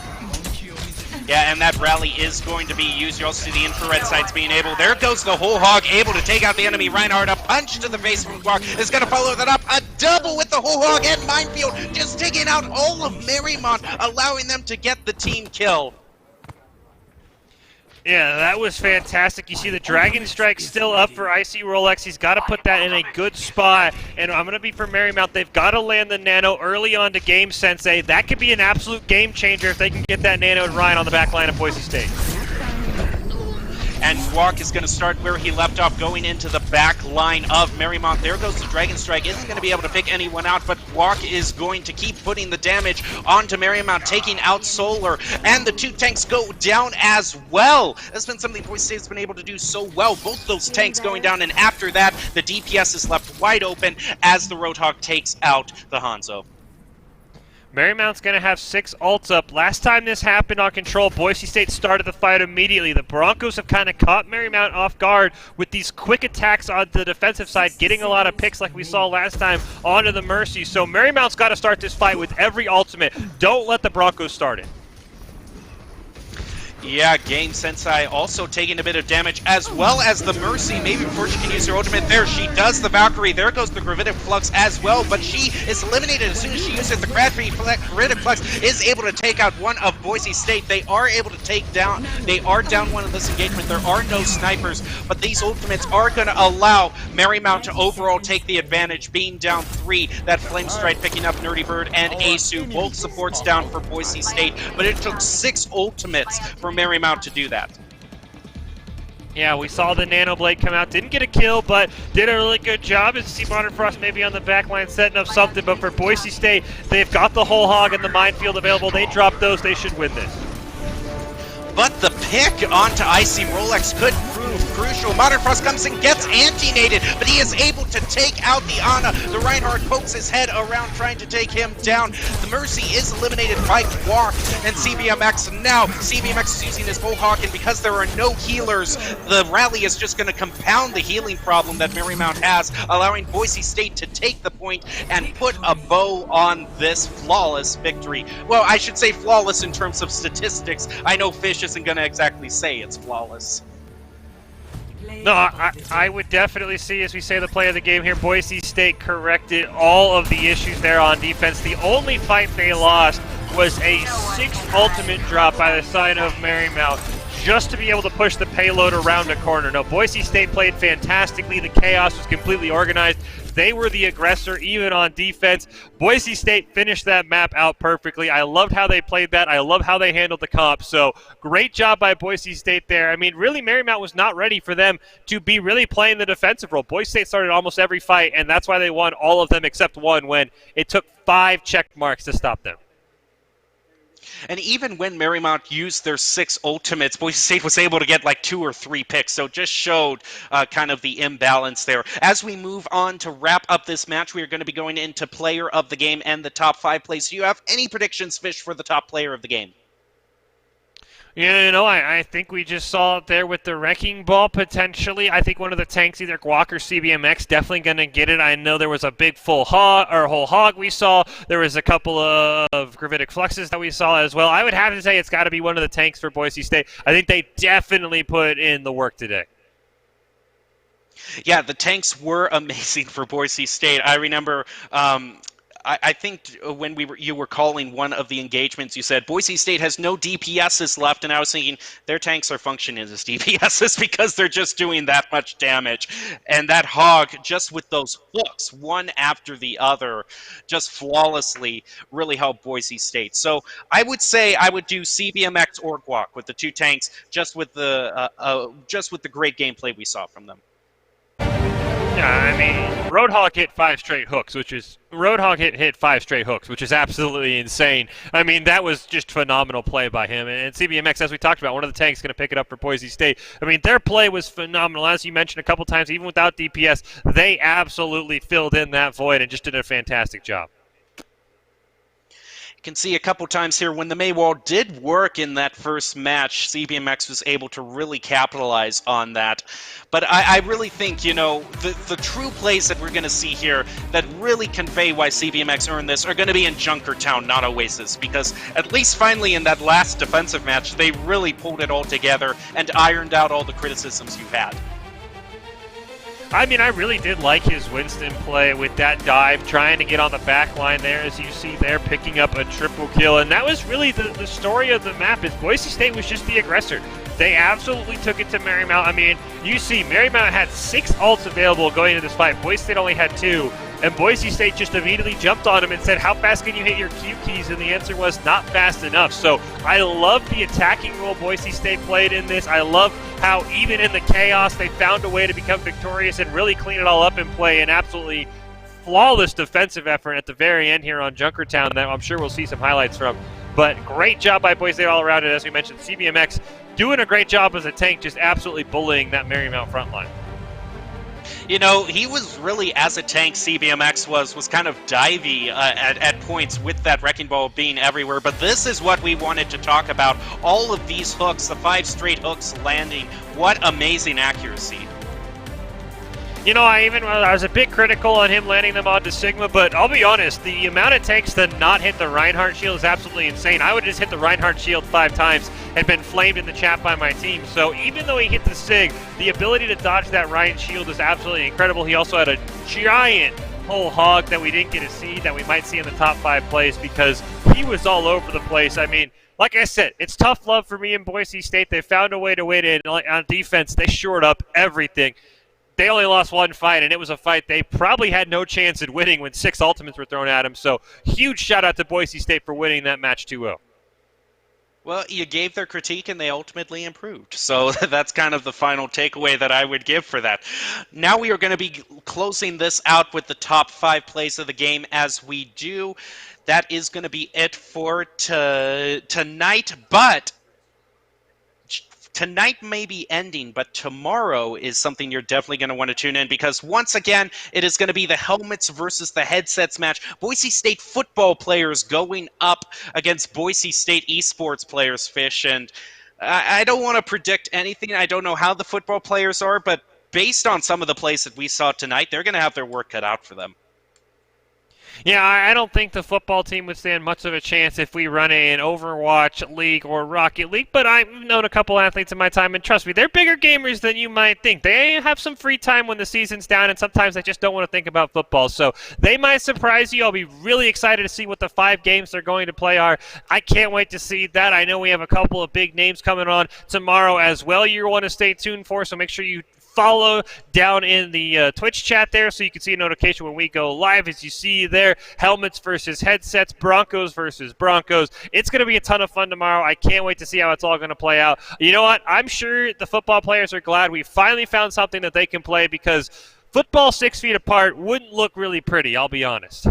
Yeah, and that rally is going to be used. You also see the infrared sights being able. There goes the whole hog, able to take out the enemy Reinhardt. A punch to the face from Quark is going to follow that up. A double with the whole hog and minefield, just taking out all of Marymount, allowing them to get the team kill. Yeah, that was fantastic. You see the Dragon Strike still up for Icy Rolex. He's got to put that in a good spot. And I'm going to be for Marymount. They've got to land the Nano early on to Game Sensei. That could be an absolute game changer if they can get that Nano and Ryan on the back line of Boise State. And Guac is going to start where he left off, going into the back line of Marymount. There goes the Dragon Strike. Isn't going to be able to pick anyone out, but Guac is going to keep putting the damage onto Marymount, taking out Solar. And the 2 tanks go down as well. That's been something Boise State's been able to do so well. Both those tanks going down, and after that, the DPS is left wide open as the Roadhog takes out the Hanzo. Marymount's going to have 6 ults up. Last time this happened on Control, Boise State started the fight immediately. The Broncos have kind of caught Marymount off guard with these quick attacks on the defensive side, getting a lot of picks like we saw last time onto the Mercy. So Marymount's got to start this fight with every ultimate. Don't let the Broncos start it. Yeah, Game Sensei also taking a bit of damage, as well as the Mercy. Maybe before she can use her ultimate there, she does the Valkyrie. There goes the Gravitic Flux as well, but she is eliminated as soon as she uses the Gravitic Flux, is able to take out one of Boise State. They are able to take down, they are down one of this engagement. There are no snipers, but these ultimates are going to allow Marymount to overall take the advantage, being down 3. That Flame Strike picking up Nerdy Bird and Asu, both supports down for Boise State, but it took 6 ultimates for Marymount to do that. Yeah, we saw the Nano Blade come out. Didn't get a kill, but did a really good job. As see Modern Frost maybe on the back line setting up something, but for Boise State, they've got the whole hog and the minefield available. They drop those, they should win this. But the pick onto Icy Rolex could prove crucial. Modern Frost comes and gets anti-nated, but he is able to take out the Ana. The Reinhardt pokes his head around trying to take him down. The Mercy is eliminated by Guac and CBMX. Now CBMX is using his Bullhawk, and because there are no healers, the rally is just going to compound the healing problem that Marymount has, allowing Boise State to take the point and put a bow on this flawless victory. Well, I should say flawless in terms of statistics. I know Fish isn't going to exactly say it's flawless. No, I would definitely see, as we say, the play of the game here. Boise State corrected all of the issues there on defense. The only fight they lost was a 6th ultimate drop by the side of Marymount, just to be able to push the payload around a corner. No, Boise State played fantastically. The chaos was completely organized. They were the aggressor, even on defense. Boise State finished that map out perfectly. I loved how they played that. I love how they handled the comp. So great job by Boise State there. I mean, really, Marymount was not ready for them to be really playing the defensive role. Boise State started almost every fight, and that's why they won all of them except one, when it took 5 check marks to stop them. And even when Marymount used their 6 ultimates, Boise State was able to get like 2 or 3 picks, so just showed kind of the imbalance there. As we move on to wrap up this match, we are going to be going into player of the game and the top 5 plays. Do you have any predictions, Fish, for the top player of the game? Yeah, you know, I think we just saw it there with the Wrecking Ball, potentially. I think one of the tanks, either Guac or CBMX, definitely going to get it. I know there was a big whole hog we saw. There was a couple of Gravitic Fluxes that we saw as well. I would have to say it's got to be one of the tanks for Boise State. I think they definitely put in the work today. Yeah, the tanks were amazing for Boise State. I remember... I think when you were calling one of the engagements, you said Boise State has no DPSs left, and I was thinking their tanks are functioning as DPSs because they're just doing that much damage. And that hog, just with those hooks, one after the other, just flawlessly really helped Boise State. So I would say I would do CBMX or Guac with the 2 tanks, just with the great gameplay we saw from them. Yeah, I mean, Roadhog hit 5 straight hooks, which is hit 5 straight hooks, which is absolutely insane. I mean, that was just phenomenal play by him. And CBMX, as we talked about, one of the tanks going to pick it up for Boise State. I mean, their play was phenomenal. As you mentioned a couple times, even without DPS, they absolutely filled in that void and just did a fantastic job. You can see a couple times here when the Maywall did work in that first match, CBMX was able to really capitalize on that. But I really think, you know, the true plays that we're going to see here that really convey why CBMX earned this are going to be in Junkertown, not Oasis, because at least finally in that last defensive match, they really pulled it all together and ironed out all the criticisms you had. I mean, I really did like his Winston play with that dive, trying to get on the back line there, as you see there, picking up a triple kill. And that was really the story of the map, is Boise State was just the aggressor. They absolutely took it to Marymount. I mean, you see Marymount had 6 ults available going into this fight. Boise State only had 2. And Boise State just immediately jumped on him and said, how fast can you hit your Q keys? And the answer was not fast enough. So I love the attacking role Boise State played in this. I love how even in the chaos, they found a way to become victorious and really clean it all up and play an absolutely flawless defensive effort at the very end here on Junkertown that I'm sure we'll see some highlights from. But great job by Boise State all around it. As we mentioned, CBMX doing a great job as a tank, just absolutely bullying that Marymount front line. You know, he was really, as a tank, CBMX was kind of divey at points with that Wrecking Ball being everywhere. But this is what we wanted to talk about. All of these hooks, the 5 straight hooks landing. What amazing accuracy. You know, I was a bit critical on him landing them onto Sigma, but I'll be honest, the amount it takes to not hit the Reinhardt shield is absolutely insane. I would have just hit the Reinhardt shield 5 times and been flamed in the chat by my team. So even though he hit the Sig, the ability to dodge that Reinhardt shield is absolutely incredible. He also had a giant whole hog that we didn't get to see, that we might see in the top 5 plays, because he was all over the place. I mean, like I said, it's tough love for me in Boise State. They found a way to win it. On defense, they shored up everything. They only lost 1 fight, and it was a fight they probably had no chance at winning when 6 ultimates were thrown at them. So huge shout-out to Boise State for winning that match 2-0. Well, you gave their critique, and they ultimately improved. So that's kind of the final takeaway that I would give for that. Now we are going to be closing this out with the top 5 plays of the game. As we do, that is going to be it for tonight. But tonight may be ending, but tomorrow is something you're definitely going to want to tune in, because once again, it is going to be the helmets versus the headsets match. Boise State football players going up against Boise State esports players, Fish. And I don't want to predict anything. I don't know how the football players are, but based on some of the plays that we saw tonight, they're going to have their work cut out for them. Yeah, I don't think the football team would stand much of a chance if we run an Overwatch League or Rocket League, but I've known a couple athletes in my time, and trust me, they're bigger gamers than you might think. They have some free time when the season's down, and sometimes they just don't want to think about football, so they might surprise you. I'll be really excited to see what the 5 games they're going to play are. I can't wait to see that. I know we have a couple of big names coming on tomorrow as well you want to stay tuned for, so make sure you follow down in the Twitch chat there so you can see a notification when we go live. As you see there, helmets versus headsets, Broncos versus Broncos. It's going to be a ton of fun tomorrow. I can't wait to see how it's all going to play out. You know what? I'm sure the football players are glad we finally found something that they can play, because football 6 feet apart wouldn't look really pretty, I'll be honest.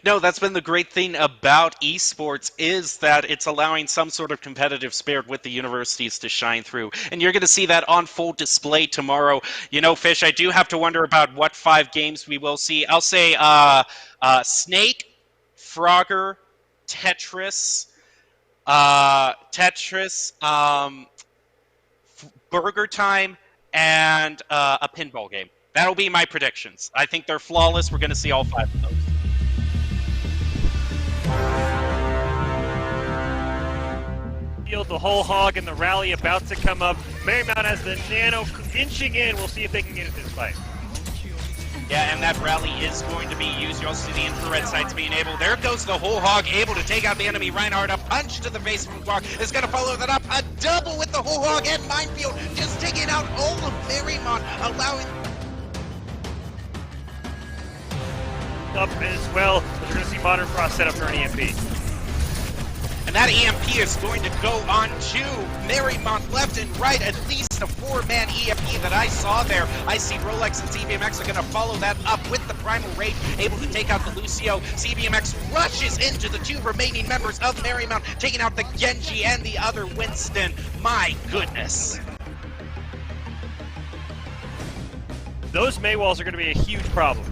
No, that's been the great thing about esports, is that it's allowing some sort of competitive spirit with the universities to shine through. And you're going to see that on full display tomorrow. You know, Fish, I do have to wonder about what 5 games we will see. I'll say Snake, Frogger, Tetris, Burger Time, and a pinball game. That'll be my predictions. I think they're flawless. We're going to see all 5 of those. The whole hog and the rally about to come up. Marymount has the Nano inching in. We'll see if they can get into this fight. Yeah, and that rally is going to be used. You also see the infrared sights being able. There goes the whole hog, able to take out the enemy. Reinhardt, a punch to the face from Quark is going to follow that up. A double with the whole hog and Minefield, just taking out all of Marymount, allowing up as well. We're going to see Modern Frost set up for an EMP. And that EMP is going to go on to Marymount left and right. At least a 4-man EMP that I saw there. I see Rolex and CBMX are going to follow that up with the Primal Rage, able to take out the Lucio. CBMX rushes into the 2 remaining members of Marymount, taking out the Genji and the other Winston. My goodness. Those Maywalls are going to be a huge problem.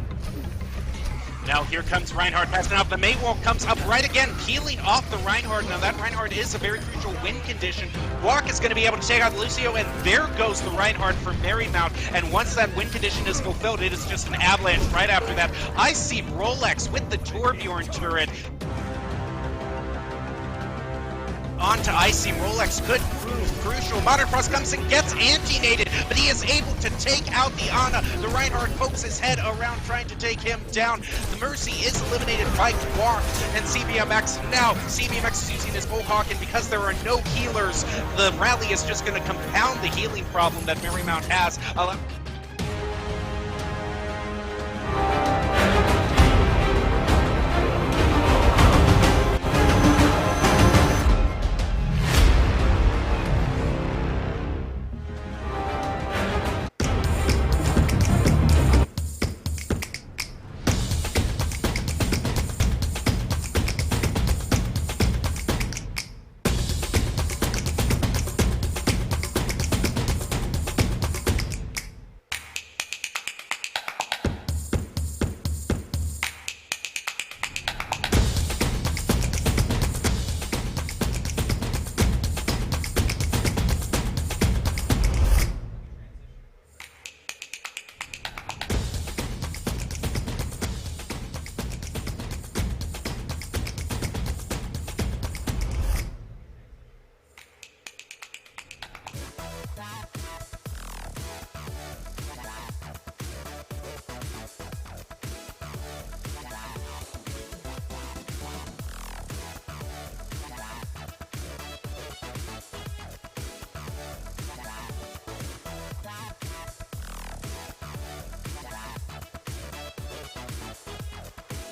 Now here comes Reinhardt passing out. The Maywall comes up right again, peeling off the Reinhardt. Now that Reinhardt is a very crucial win condition. Walk is going to be able to take out Lucio, and there goes the Reinhardt for Marymount. And once that win condition is fulfilled, it is just an avalanche right after that. I see Rolex with the Torbjorn turret. onto Icy. Rolex could prove crucial. Modern Frost comes and gets anti-nated, but he is able to take out the Ana. The Reinhardt pokes his head around trying to take him down. The Mercy is eliminated by Quark and CBMX. Now, CBMX is using his Bullhawk, and because there are no healers, the rally is just going to compound the healing problem that Marymount has.